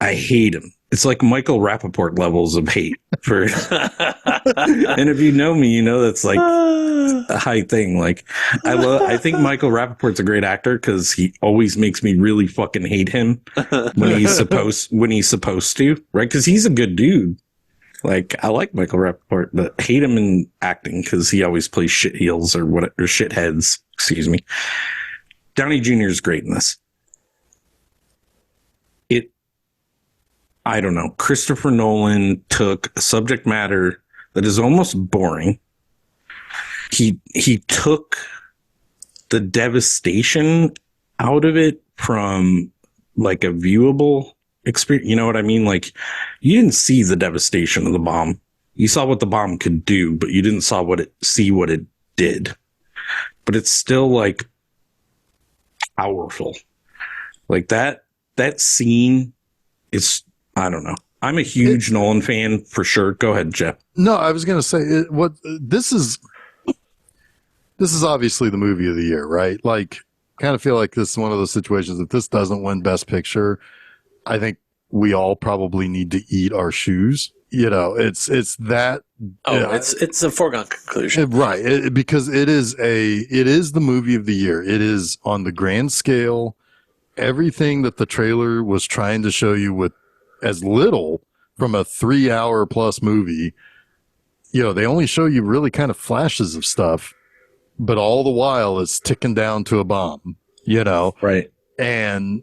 I hate him. It's like Michael Rappaport levels of hate for, and if you know me, you know that's like a high thing. Like, I think Michael Rappaport's a great actor because he always makes me really fucking hate him when he's supposed to, right? Because he's a good dude. Like, I like Michael Rappaport, but hate him in acting because he always plays shit heels or shitheads. Excuse me. Downey Jr. is great in this. I don't know. Christopher Nolan took a subject matter that is almost boring. He took the devastation out of it from like a viewable experience. You know what I mean? Like, you didn't see the devastation of the bomb. You saw what the bomb could do, but you didn't see what it did. But it's still like powerful. Like that scene is, I don't know. I'm a huge Nolan fan for sure. Go ahead, Jeff. No, I was going to say this is obviously the movie of the year, right? Like, kind of feel like this is one of those situations. If this doesn't win Best Picture, I think we all probably need to eat our shoes. You know, it's that. It's a foregone conclusion, right? Because it is the movie of the year. It is on the grand scale. Everything that the trailer was trying to show you with as little from a 3-hour plus movie, you know, they only show you really kind of flashes of stuff, but all the while it's ticking down to a bomb, you know? Right. And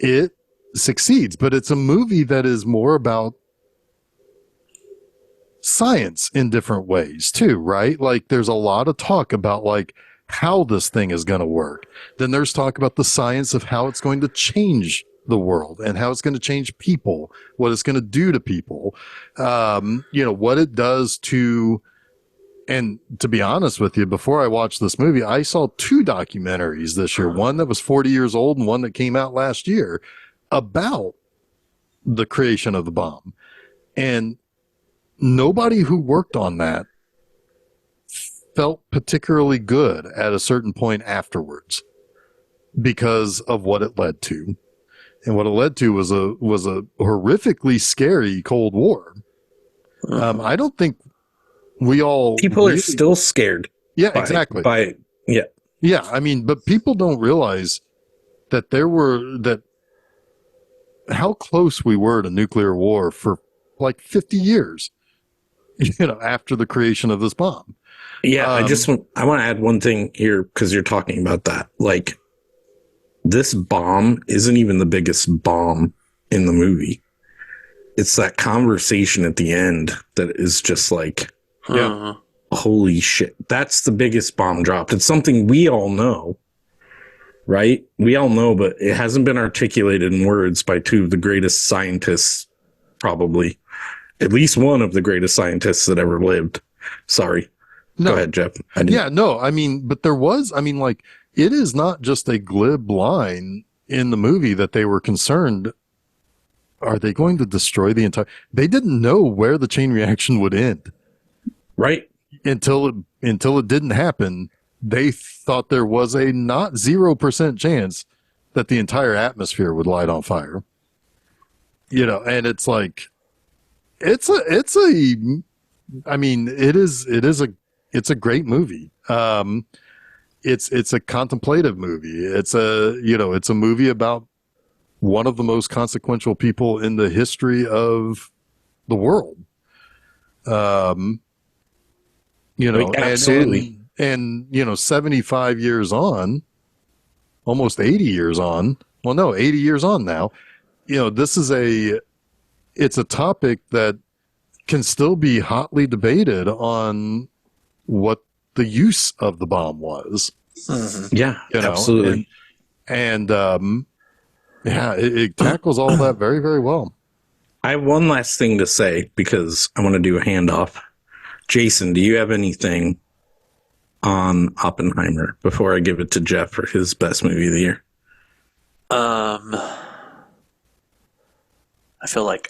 it succeeds, but it's a movie that is more about science in different ways too, right? Like, there's a lot of talk about like how this thing is going to work. Then there's talk about the science of how it's going to change the world and how it's going to change people, what it's going to do to people, you know, what it does to, and to be honest with you, before I watched this movie, I saw 2 documentaries this year, one that was 40 years old and one that came out last year about the creation of the bomb. And nobody who worked on that felt particularly good at a certain point afterwards because of what it led to. And what it led to was a horrifically scary Cold War. I don't think we all People really, are still scared. yeah, exactly. Yeah, I mean, but people don't realize that how close we were to nuclear war for like 50 years, after the creation of this bomb. Yeah, I want to add one thing here because you're talking about that. Like, this bomb isn't even the biggest bomb in the movie. It's that conversation at the end that is just like, Yeah. Holy shit. That's the biggest bomb dropped. It's something we all know, right? We all know, but it hasn't been articulated in words by two of the greatest scientists, probably. At least one of the greatest scientists that ever lived. Sorry. No. Go ahead, Jeff. Yeah, no, I mean, but it is not just a glib line in the movie that they were concerned. Are they going to destroy the entire? They didn't know where the chain reaction would end. Right. Until it didn't happen, they thought there was a not 0% chance that the entire atmosphere would light on fire. And it's like, it's a great movie. It's a contemplative movie. It's a movie about one of the most consequential people in the history of the world. Absolutely. And 75 years on, almost 80 years on, 80 years on now, it's a topic that can still be hotly debated on what the use of the bomb was. Mm-hmm. Yeah, absolutely. It tackles all that very, very well. I have one last thing to say because I want to do a handoff. Jason, do you have anything on Oppenheimer before I give it to Jeff for his best movie of the year? I feel like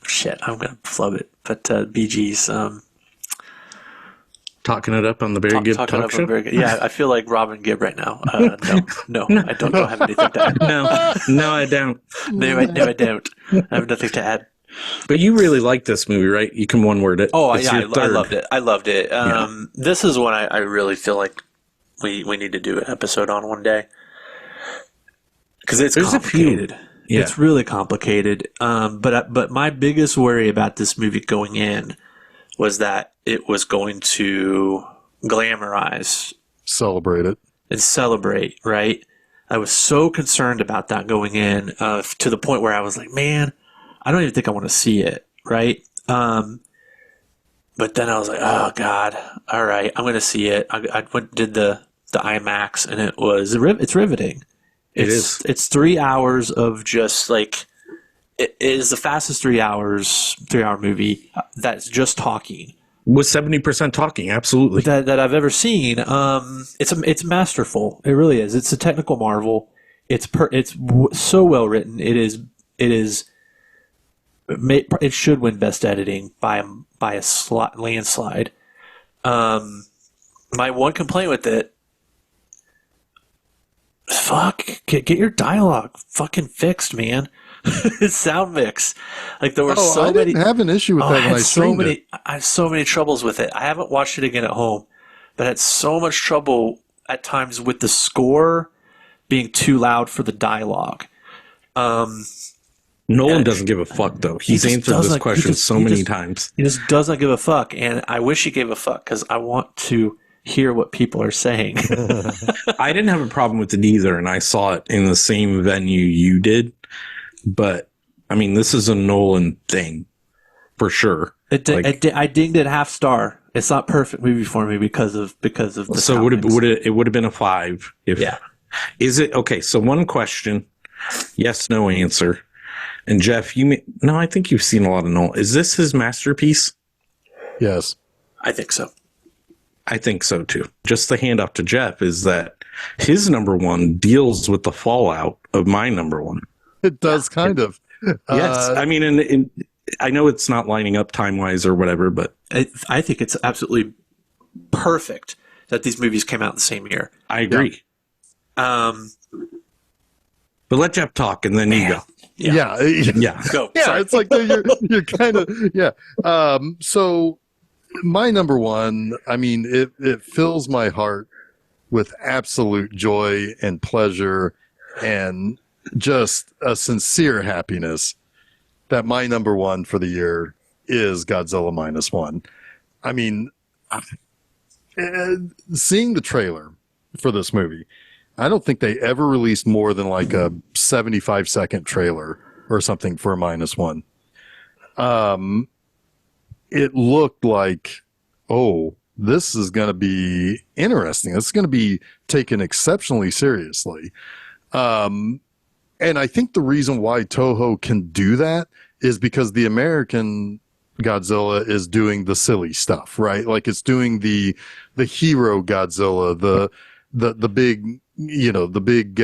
shit, I'm gonna flub it. But BG's Talking it up on the Very Good Talk Show? Yeah, I feel like Robin Gibb right now. No, I don't have anything to add. No, I don't. No, I don't. I have nothing to add. But you really like this movie, right? You can one word it. Oh, yeah, I loved it. I loved it. This is one I really feel like we need to do an episode on one day. Because it's complicated. Yeah. It's really complicated. But my biggest worry about this movie going in was that it was going to glamorize, celebrate it, and celebrate, right? I was so concerned about that going in, to the point where I was like, man, I don't even think I want to see it, right? But then I was like, oh God, all right, I'm going to see it. I went and did the IMAX, and it's riveting. It's 3 hours of just like, it is the fastest 3 hour movie that's just talking. With 70% talking, absolutely. That I've ever seen. It's masterful. It really is. It's a technical marvel. It's so well written. It should win Best Editing by a landslide. My one complaint with it, get your dialogue fucking fixed, man. Sound mix. Like there were I didn't have an issue with that when I streamed it. I had so many troubles with it. I haven't watched it again at home, but I had so much trouble at times with the score being too loud for the dialogue. Nolan doesn't give a fuck, though. He's answered this question so many times. He just does not give a fuck, and I wish he gave a fuck because I want to hear what people are saying. I didn't have a problem with it either, and I saw it in the same venue you did. But I mean, this is a Nolan thing for sure. I dinged it half star. It's not perfect movie for me because of the. So would it have been a 5? Yeah. Is it okay? So one question, yes, no answer. And Jeff, I think you've seen a lot of Nolan. Is this his masterpiece? Yes, I think so. I think so too. Just the hand up to Jeff is that his number one deals with the fallout of my number one. It does kind of. Yes, I mean, and I know it's not lining up time wise or whatever, but I think it's absolutely perfect that these movies came out the same year. I agree. Um, But let Jeff talk, and then you go. Yeah. Yeah, Go. Yeah, Sorry. it's like you're kind of yeah. So my number one, I mean, it fills my heart with absolute joy and pleasure and just a sincere happiness that my number one for the year is Godzilla minus one. I mean, seeing the trailer for this movie, I don't think they ever released more than like a 75-second trailer or something for a minus one. It looked like, oh, this is going to be interesting. This is going to be taken exceptionally seriously. And I think the reason why Toho can do that is because the American Godzilla is doing the silly stuff, right? Like it's doing the hero Godzilla, the big, the big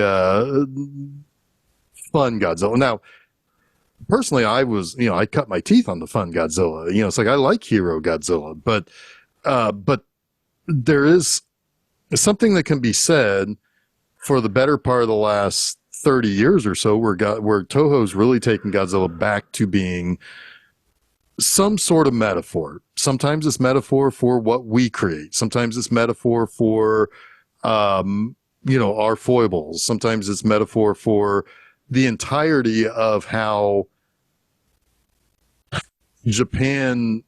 fun Godzilla. Now, personally, I cut my teeth on the fun Godzilla. It's like I like hero Godzilla, but there is something that can be said for the better part of the last 30 years or so where Toho's really taken Godzilla back to being some sort of metaphor. Sometimes it's metaphor for what we create. Sometimes it's metaphor for, our foibles. Sometimes it's metaphor for the entirety of how Japan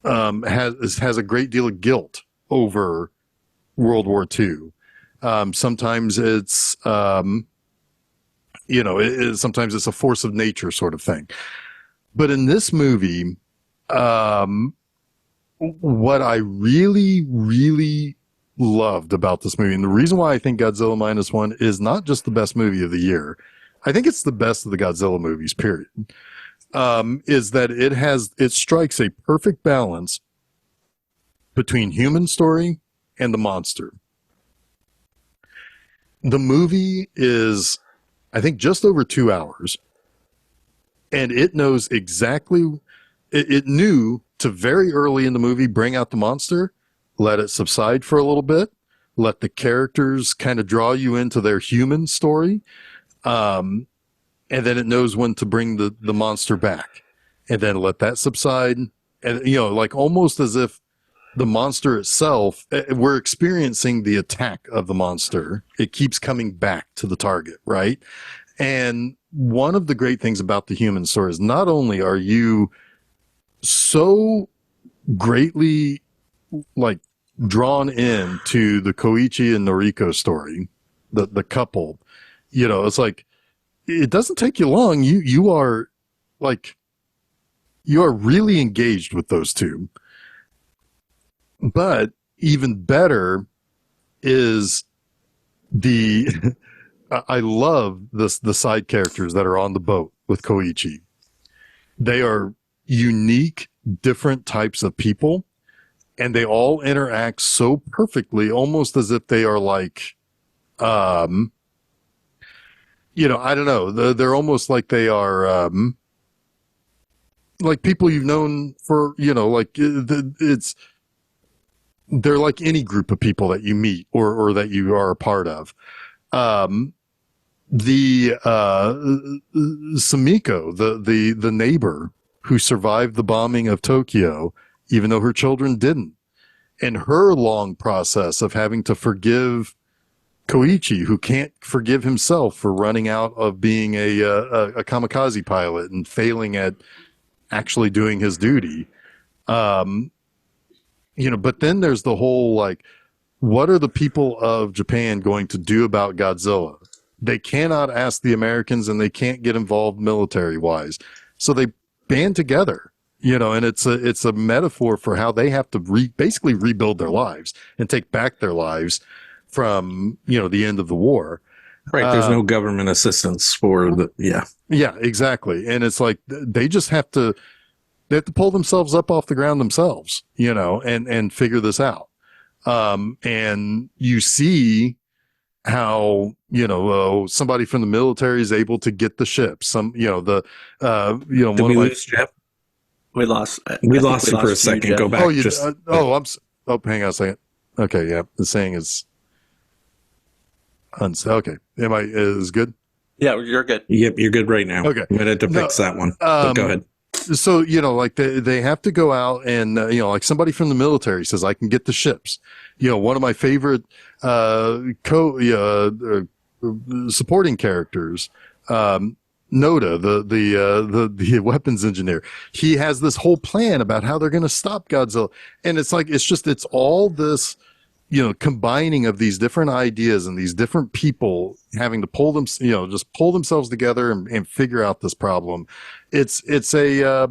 has a great deal of guilt over World War II. Sometimes it's sometimes it's a force of nature sort of thing. But in this movie, what I really, really loved about this movie, and the reason why I think Godzilla minus one is not just the best movie of the year, I think it's the best of the Godzilla movies, period. Is that it strikes a perfect balance between human story and the monster. The movie is, I think, just over 2 hours, and it knows exactly, it knew to very early in the movie bring out the monster, let it subside for a little bit, let the characters kind of draw you into their human story, and then it knows when to bring the monster back, and then let that subside, and like almost as if the monster itself, we're experiencing the attack of the monster. It keeps coming back to the target, right? And one of the great things about the human story is not only are you so greatly like drawn into the Koichi and Noriko story, the couple, it's like, it doesn't take you long. You are really engaged with those two. But even better is I love the side characters that are on the boat with Koichi. They are unique, different types of people, and they all interact so perfectly, almost as if they are like, I don't know. They're almost like they are, like people you've known for, they're like any group of people that you meet or that you are a part of. The Sumiko, the neighbor who survived the bombing of Tokyo, even though her children didn't, and her long process of having to forgive Koichi, who can't forgive himself for running out of being a kamikaze pilot and failing at actually doing his duty. But then there's the whole, like, what are the people of Japan going to do about Godzilla? They cannot ask the Americans, and they can't get involved military wise. So they band together, and it's a metaphor for how they have to basically rebuild their lives and take back their lives from, the end of the war. Right. There's no government assistance for yeah. Yeah, exactly. And it's like, they have to pull themselves up off the ground themselves, and figure this out. And you see how somebody from the military is able to get the ship. Some Did one we of my lose Jeff? We lost. We I think lost him for a you, second. Jeff. Go back. oh you Just hang on a second. Okay, yeah, the saying is okay. Am I is good? Yeah, you're good. Yep, you're good right now. Okay. I'm gonna have to No, fix that one. But go ahead. So like they have to go out and like somebody from the military says I can get the ships. One of my favorite supporting characters, Noda, the weapons engineer. He has this whole plan about how they're going to stop Godzilla, and it's all this combining of these different ideas and these different people having to pull them, just pull themselves together and figure out this problem. It's a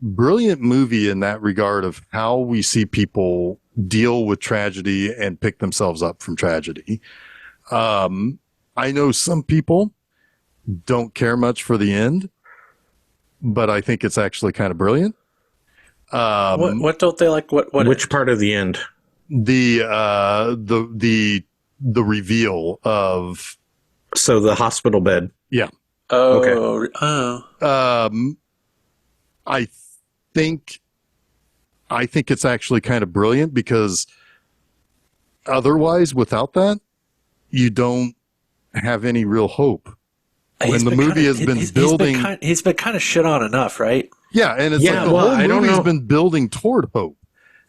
brilliant movie in that regard of how we see people deal with tragedy and pick themselves up from tragedy. I know some people don't care much for the end, but I think it's actually kind of brilliant. What don't they like? What Which part of the end? The reveal of So the hospital bed. yeah. Oh, oh. I think it's actually kind of brilliant because otherwise, without that, you don't have any real hope. When the movie has been building, he's been kind of shit on enough, right? yeah, and it's like the whole movie's been building toward hope,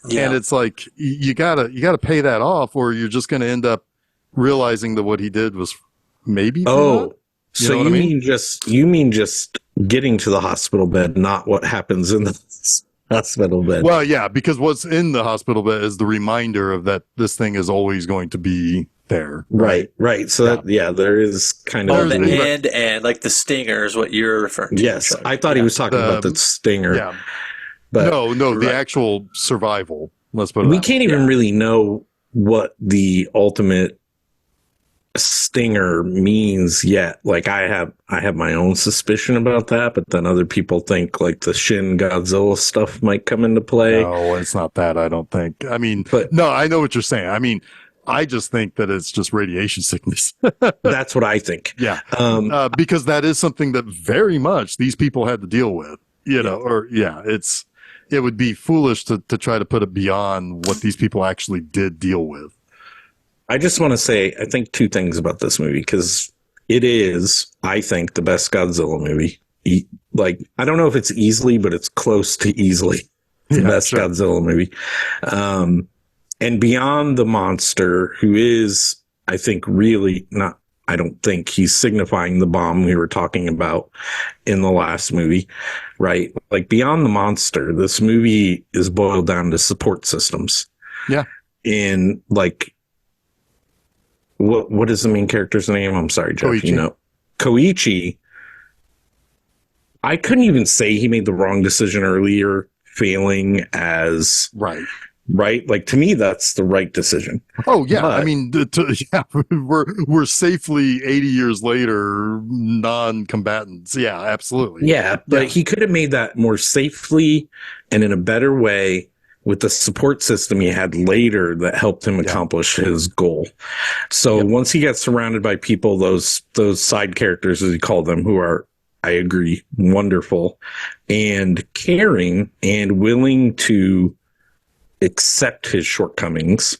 and it's like you gotta pay that off, or you're just going to end up realizing that what he did was maybe. So you mean just getting to the hospital bed, not what happens in the hospital bed? Well, yeah, because what's in the hospital bed is the reminder of that this thing is always going to be there. Right. So there is kind of the end and like the stinger is what you're referring to. Yes, I thought he was talking about the stinger. Yeah, but no, the actual survival. Let's put it. We can't even really know what the ultimate stinger means yet. Like I have my own suspicion about that, but then other people think like the Shin Godzilla stuff might come into play. No, it's not that. I don't think. I mean, no, I know what you're saying. I mean, I just think that it's just radiation sickness. That's what I think. Yeah, because that is something that very much these people had to deal with. It would be foolish to try to put it beyond what these people actually did deal with. I just want to say, I think two things about this movie, because it is, I think, the best Godzilla movie. Like, I don't know if it's easily, but it's close to easily the best Godzilla movie. And beyond the monster, who is, I think, really not, I don't think he's signifying the bomb we were talking about in the last movie, right? Like, beyond the monster, this movie is boiled down to support systems. Yeah. In, like, what is the main character's name? I'm sorry, Jeff. Koichi. Koichi. I couldn't even say he made the wrong decision earlier, failing as right. Like, to me, that's the right decision. Oh yeah, I mean, we're safely 80 years later, non-combatants. Yeah, absolutely. Yeah, but he could have made that more safely and in a better way, with the support system he had later that helped him accomplish his goal. So once he gets surrounded by people, those side characters, as he called them, who are, I agree, wonderful and caring and willing to accept his shortcomings,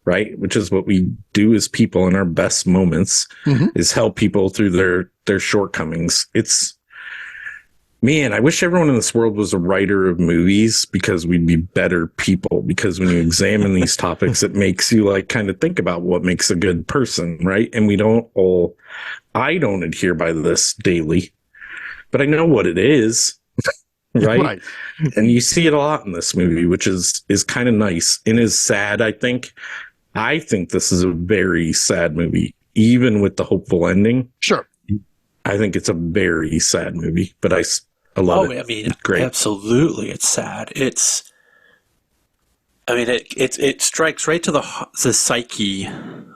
right? Which is what we do as people in our best moments, is help people through their shortcomings. Man, I wish everyone in this world was a writer of movies, because we'd be better people. Because when you examine these topics, it makes you like kind of think about what makes a good person, right? And I don't adhere by this daily, but I know what it is, right? And you see it a lot in this movie, which is kind of nice and is sad. I think this is a very sad movie, even with the hopeful ending. Sure. I think it's a very sad movie, but I love it. I mean, it's great. Absolutely, it's sad. It strikes right to the psyche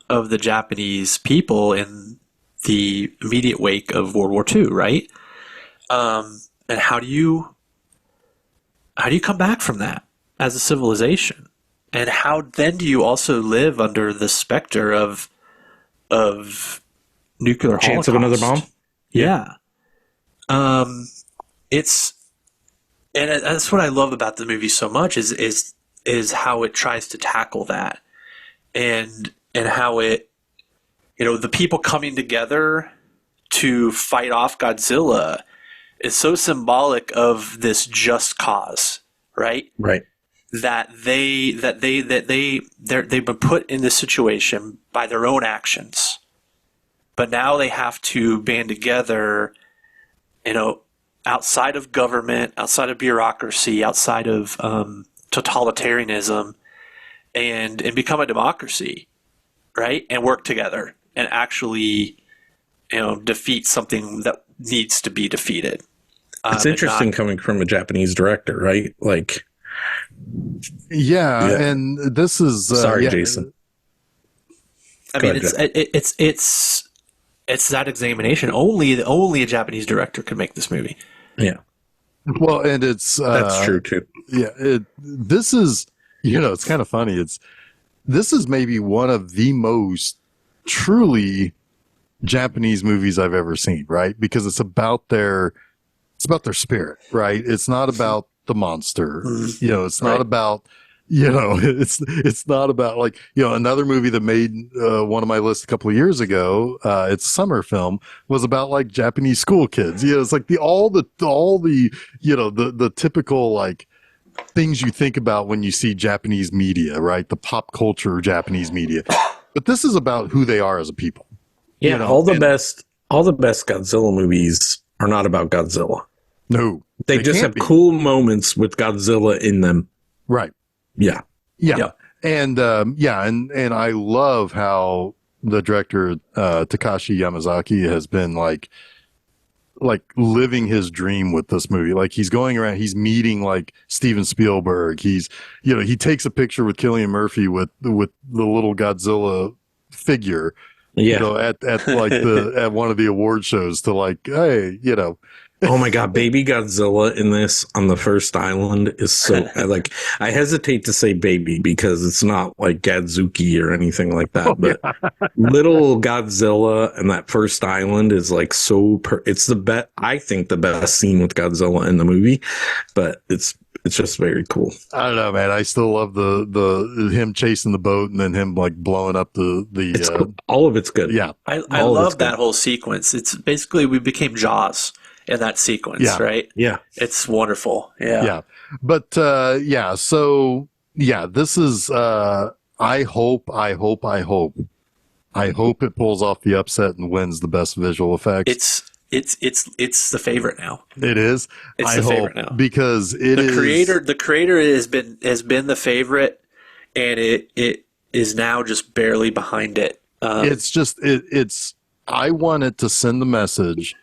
of the Japanese people in the immediate wake of World War II, right? And how do you come back from that as a civilization? And how then do you also live under the specter of nuclear Chance holocaust? of another bomb? Yeah. It's and that's what I love about the movie so much is how it tries to tackle that, and how it, the people coming together to fight off Godzilla is so symbolic of this just cause, right? Right. They've been put in this situation by their own actions, but now they have to band together, outside of government, outside of bureaucracy, outside of totalitarianism, and become a democracy, right? And work together and actually, defeat something that needs to be defeated. It's interesting coming from a Japanese director, right? Like, Yeah, Yeah. and this is sorry, yeah, Jason. I Go mean, ahead, it's that examination. Only a Japanese director could make this movie. Yeah, Well, and it's that's true too. Yeah, this is it's kind of funny. This is maybe one of the most truly Japanese movies I've ever seen, right? Because it's about their spirit, right? It's not about the monster. It's not Right. about it's not about like another movie that made one of my lists a couple of years ago. It's a summer film, was about like Japanese school kids. It's like all the the typical like things you think about when you see Japanese media, right? The pop culture Japanese media. But this is about who they are as a people. Yeah, all the best Godzilla movies are not about Godzilla. No, They just can't have be. cool moments with Godzilla in them. Right. Yeah. Yeah. Yep. And and I love how the director Takashi Yamazaki has been like living his dream with this movie. Like he's going around, he's meeting like Steven Spielberg. He's he takes a picture with Cillian Murphy with the little Godzilla figure. Yeah. At like at one of the award shows to like, hey, Oh my God, baby Godzilla in this on the first island is so I hesitate to say baby because it's not like Gadzuki or anything like that, but little Godzilla and that first island is like it's the best, I think the best scene with Godzilla in the movie, but it's just very cool. I don't know, man. I still love the him chasing the boat and then him like blowing up It's cool. All of it's good. Yeah. I All of it's love that whole sequence. It's basically we became Jaws in that sequence, Yeah. right? Yeah. It's wonderful. Yeah. Yeah. But so this is I hope it pulls off the upset and wins the best visual effects. It's the favorite now. It is. It's I the hope, favorite now. because it The is creator has been the favorite, and it is now just barely behind it. it's just it's I want it to send the message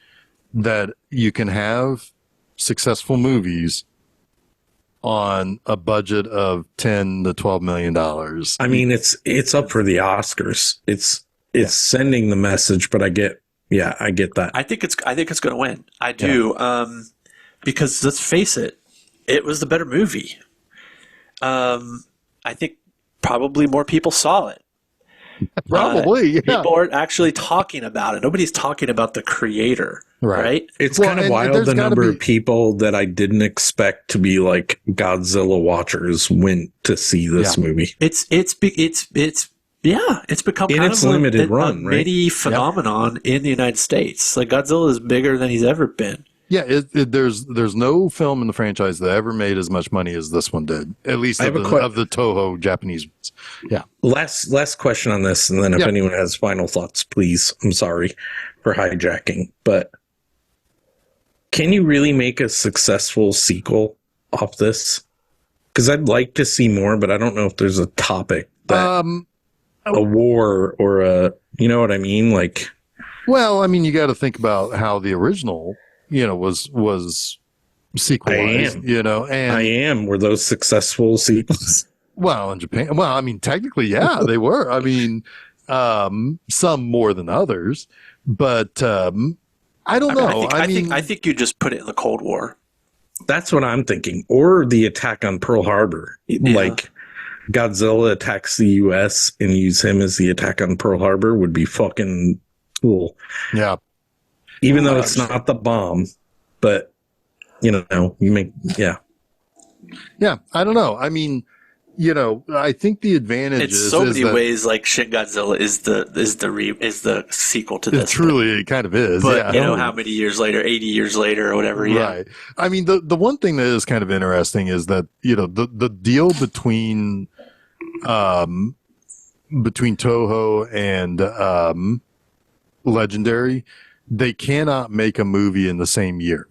that you can have successful movies on a budget of $10 to $12 million. I mean, it's up for the Oscars. It's sending the message, but I get that. I think it's going to win. I do, because let's face it, it was the better movie. I think probably more people saw it. Probably, yeah. People are actually talking about it. Nobody's talking about the creator, right? It's Well, kind of and wild there's the gotta number be- of people that I didn't expect to be like Godzilla watchers went to see this movie. It's become In kind its of limited a run, right? mini phenomenon in the United States. Like Godzilla is bigger than he's ever been. Yeah, there's no film in the franchise that ever made as much money as this one did. At least I of have a the Toho Japanese ones. Yeah. Last question on this, and then if Yeah. anyone has final thoughts, please. I'm sorry for hijacking, but can you really make a successful sequel off this? Because I'd like to see more, but I don't know if there's a topic that a war or a, you know what I mean? Like, Well, I mean, you got to think about how the original, was sequelized. And were those successful sequels? well, in Japan, well, I mean, technically, yeah, they were. I mean, some more than others, but I don't know. I think you just put it in the Cold War. That's what I'm thinking. Or the attack on Pearl Harbor. Like, Godzilla attacks the U.S. and use him as the attack on Pearl Harbor would be fucking cool. Yeah. Even though it's not the bomb, but you make yeah. I don't know. I mean, I think the advantage It's is so many that ways like Shin Godzilla is the sequel to this. it kind of is. But yeah. how many years later, 80 years later or whatever. Yeah. Right. I mean, the one thing that is kind of interesting is that, the deal between Toho and Legendary, they cannot make a movie in the same year.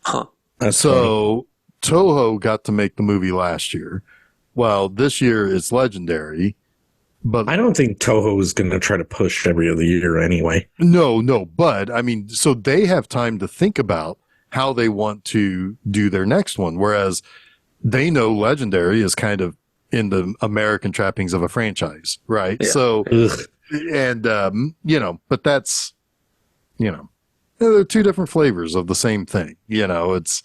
Huh. That's So Toho got to make the movie last year. Well, this year it's Legendary. But I don't think Toho is going to try to push every other year anyway. No. But I mean, so they have time to think about how they want to do their next one. Whereas they know Legendary is kind of in the American trappings of a franchise, right? Yeah. So, and, but that's, they're two different flavors of the same thing. It's,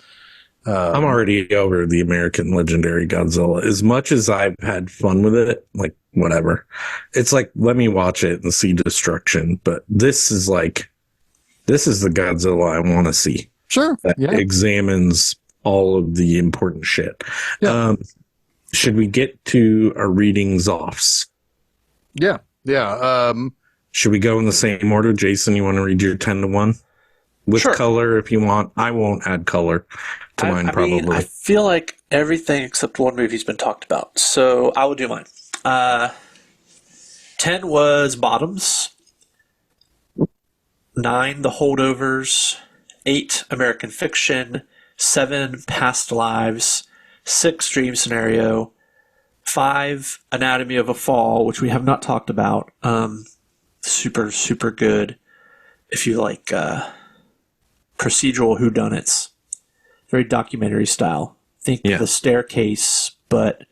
I'm already over the American Legendary Godzilla. As much as I've had fun with it, like whatever. It's like, let me watch it and see destruction. But this is the Godzilla I want to see. sure. That examines all of the important shit. Yeah. Should we get to our readings offs? Yeah. Should we go in the same order? Jason, you want to read your 10 to 1? With Sure. color if you want. I won't add color to mine, probably. I feel like everything except one movie's been talked about. So I will do mine. 10 was Bottoms. 9, The Holdovers. 8, American Fiction. 7, Past Lives. 6, Dream Scenario. 5, Anatomy of a Fall, which we have not talked about. Super, super good. If you like procedural whodunits. Very documentary style. Think The Staircase, but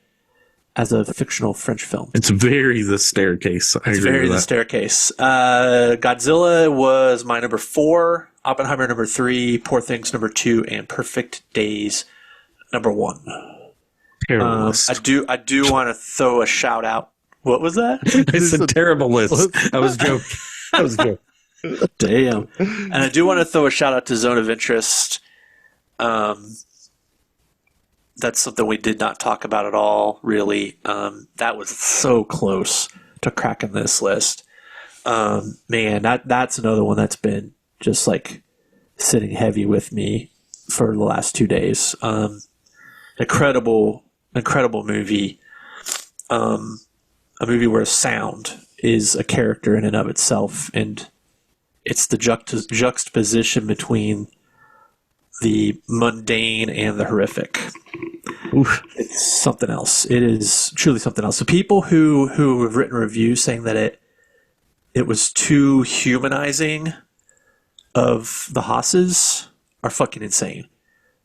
as a fictional French film. It's very The Staircase. It's very The Staircase. Godzilla was my number 4. Oppenheimer number 3. Poor Things number 2. And Perfect Days number 1. Terrible I do want to throw a shout out. What was that? It's a terrible list. I was joking. Damn. And I do want to throw a shout out to Zone of Interest. That's something we did not talk about at all, really. That was so close to cracking this list. Man, that's another one that's been just like sitting heavy with me for the last 2 days. Incredible movie. A movie where sound is a character in and of itself, and it's the juxtaposition between the mundane and the horrific. Oof. It's something else. It is truly something else. So people who have written reviews saying that it was too humanizing of the Hosses are fucking insane.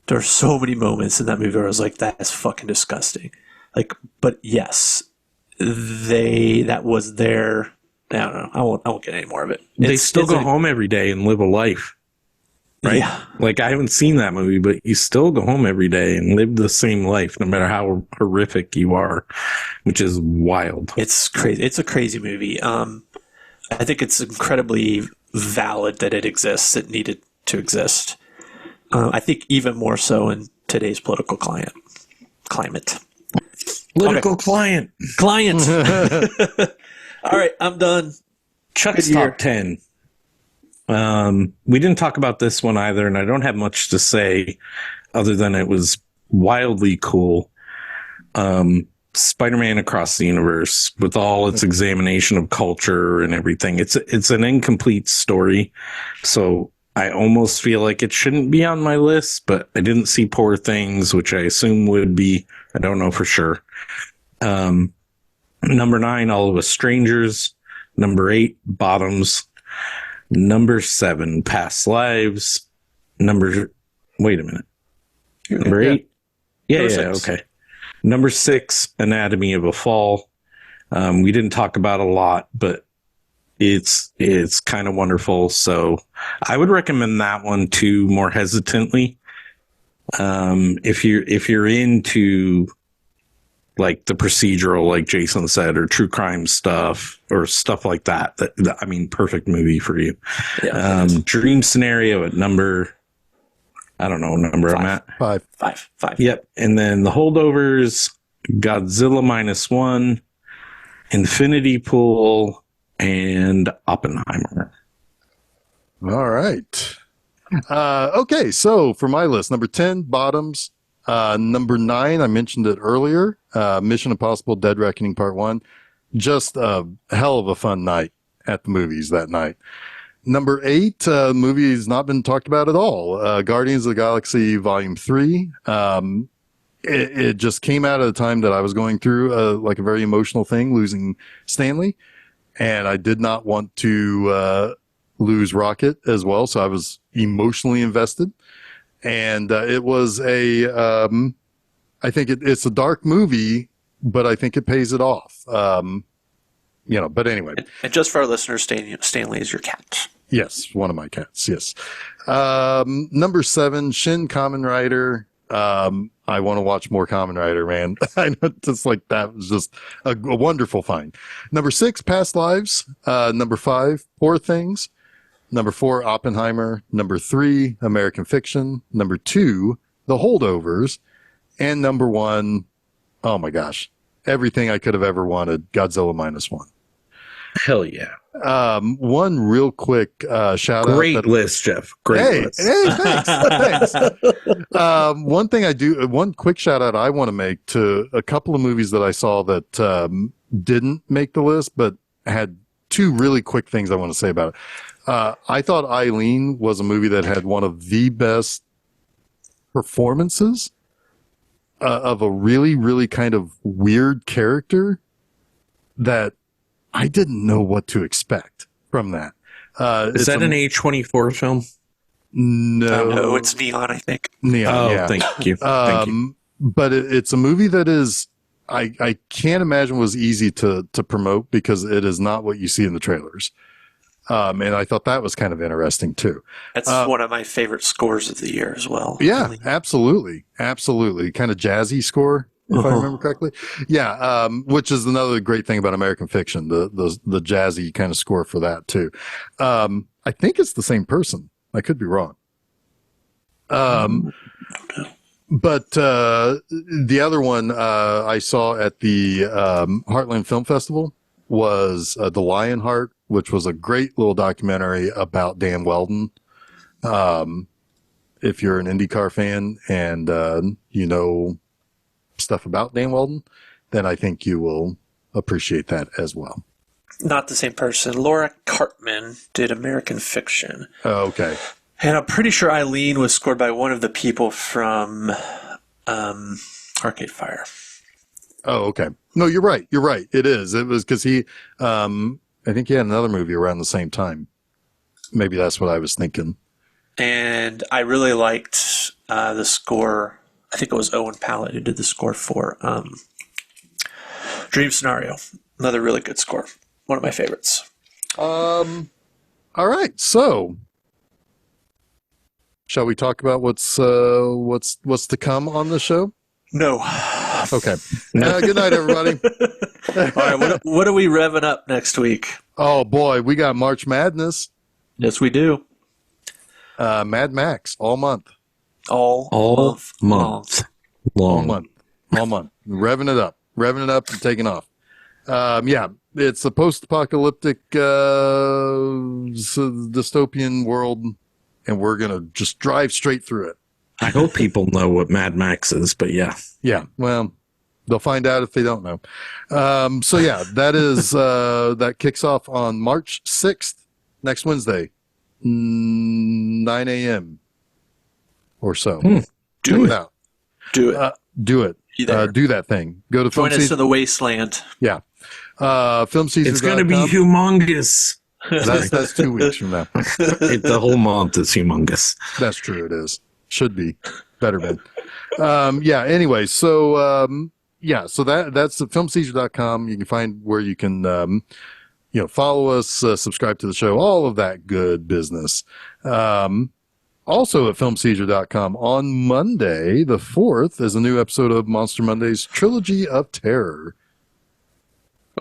There are so many moments in that movie where I was like, that's fucking disgusting. Like, but yes, that was their. I don't know. I won't get any more of it. They still go home every day and live a life. Right? Yeah. Like, I haven't seen that movie, but you still go home every day and live the same life, no matter how horrific you are, which is wild. It's crazy. It's a crazy movie. I think it's incredibly valid that it exists. It needed to exist. I think even more so in today's political climate. Political client. All right, I'm done. Chuck's top 10. We didn't talk about this one either, and I don't have much to say other than it was wildly cool. Spider-Man Across the Universe, with all its examination of culture and everything. It's an incomplete story, so I almost feel like it shouldn't be on my list, but I didn't see Poor Things, which I assume would be. I don't know for sure. Number 9, All of Us Strangers. Number 8, Bottoms. Number 7, Past Lives. Wait a minute. Number 8? Yeah, okay. Number 6, Anatomy of a Fall. We didn't talk about a lot, but it's kind of wonderful. So I would recommend that one too, more hesitantly. If you're into like the procedural, like Jason said, or true crime stuff or stuff like that. I mean, perfect movie for you. Yeah. Dream Scenario at number, I don't know what number I'm at. Five. Five. Yep. And then The Holdovers, Godzilla -1, Infinity Pool, and Oppenheimer. All right. Okay, so for my list, number 10, Bottoms. Number 9, I mentioned it earlier, Mission Impossible Dead Reckoning Part 1. Just a hell of a fun night at the movies that night. Number 8, movie has not been talked about at all. Guardians of the Galaxy Volume 3. It just came out at a time that I was going through like a very emotional thing, losing Stanley. And I did not want to lose Rocket as well, so I was emotionally invested. And it was I think it's a dark movie, but I think it pays it off. But anyway. And just for our listeners, Stanley is your cat. Yes, one of my cats, yes. Number 7, Shin Kamen Rider. I want to watch more Kamen Rider, man. I know, just like that was just a wonderful find. Number 6, Past Lives. Number 5, Poor Things. Number 4, Oppenheimer. Number 3, American Fiction. Number 2, The Holdovers. And number 1, oh my gosh, everything I could have ever wanted, Godzilla -1. Hell yeah. One real quick shout out. Great list, Jeff. Great list. Hey, thanks. One quick shout out I want to make to a couple of movies that I saw that didn't make the list, but had 2 really quick things I want to say about it. I thought Eileen was a movie that had one of the best performances of a really, really kind of weird character that I didn't know what to expect from that. Is that an A24 film? No, it's Neon, I think. Neon, Oh, yeah. thank you. Thank you. But it's a movie that is, I can't imagine was easy to promote because it is not what you see in the trailers. And I thought that was kind of interesting too. That's one of my favorite scores of the year as well. Yeah, Really. absolutely. Kind of jazzy score, if I remember correctly. Yeah, which is another great thing about American Fiction, the jazzy kind of score for that too. I think it's the same person. I could be wrong. But the other one I saw at the Heartland Film Festival was The Lionheart, which was a great little documentary about Dan Weldon. If you're an IndyCar fan and you know stuff about Dan Weldon, then I think you will appreciate that as well. Not the same person. Laura Cartman did American Fiction. Oh, okay. And I'm pretty sure Eileen was scored by one of the people from Arcade Fire. Oh, okay. No, you're right. You're right. It is. It was because he, I think he had another movie around the same time. Maybe that's what I was thinking. And I really liked the score. I think it was Owen Pallett who did the score for Dream Scenario. Another really good score. One of my favorites. All right. So, shall we talk about what's to come on the show? No. Okay. Good night, everybody. All right. What are we revving up next week? Oh boy, we got March Madness. Yes, we do. Mad Max all month. All month long. All month. Revving it up and taking off. Yeah, it's a post-apocalyptic dystopian world, and we're gonna just drive straight through it. I hope people know what Mad Max is, but yeah. Yeah, well, they'll find out if they don't know. So yeah, that is that kicks off on March 6th, next Wednesday, 9 a.m. or so. Do it. Out. Do it. Do it. Do that thing. Go to Join us in the wasteland. Yeah. Filmseizure.com. It's going to be humongous. That's 2 weeks from now. The whole month is humongous. That's true. It is. Should be. Better been. Yeah. Anyway, so so that's at filmseizure.com. You can find where you can follow us, subscribe to the show, all of that good business. Also at filmseizure.com on Monday, the 4th, is a new episode of Monster Monday's Trilogy of Terror.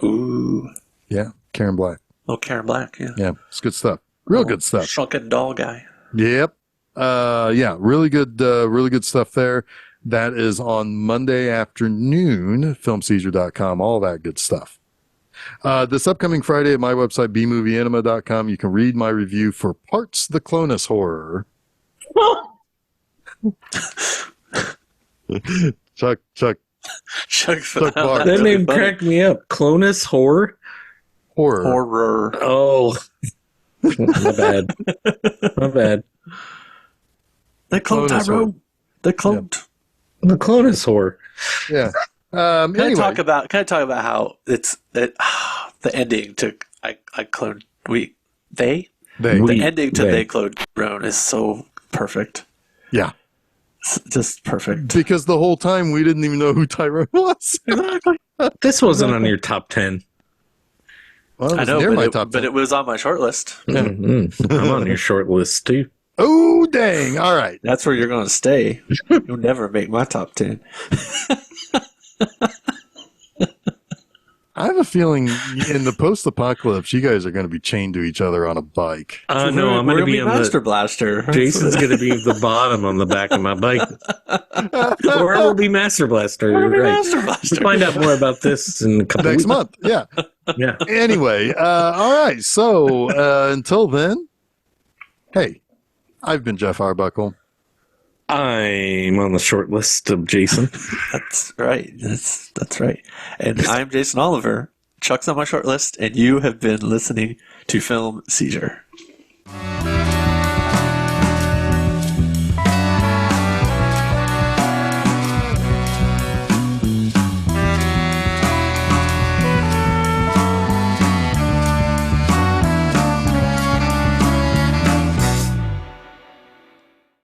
Ooh. Yeah, Karen Black. Oh, Karen Black, yeah. Yeah, it's good stuff. Real good stuff. Shrunken doll guy. Yep. Yeah, really good stuff there. That is on Monday afternoon, filmseizure.com, all that good stuff. This upcoming Friday at my website, bmovieanima.com, you can read my review for Parts the Clonus Horror. Chuck Bark. That name cracked me up. Clonus Horror? Horror. Oh. My bad. My bad. They cloned Clonus Tyrone. Horror. They cloned. The Clonus Horror. Yeah. Can I Anyway, talk about how the ending to I cloned the ending to they cloned Tyrone is so perfect. yeah. It's just perfect. Because the whole time we didn't even know who Tyrone was. Exactly. This wasn't on your top 10. Well, it I was know, near my but top 10. it was on my short list. I'm on your short list, too. Oh, dang. All right. That's where you're going to stay. You'll never make my top 10. I have a feeling in the post-apocalypse, you guys are going to be chained to each other on a bike. No, I'm going to be on Master the... Blaster. Jason's going to be the bottom on the back of my bike. Or it will be Master Blaster. Right. Master Blaster. We'll find out more about this in a couple Next weeks. month. Yeah. Yeah. Anyway, all right. So until then, hey, I've been Jeff Arbuckle. I'm on the short list of Jason. That's right. That's right. And I'm Jason Oliver. Chuck's on my short list, and you have been listening to Film Seizure.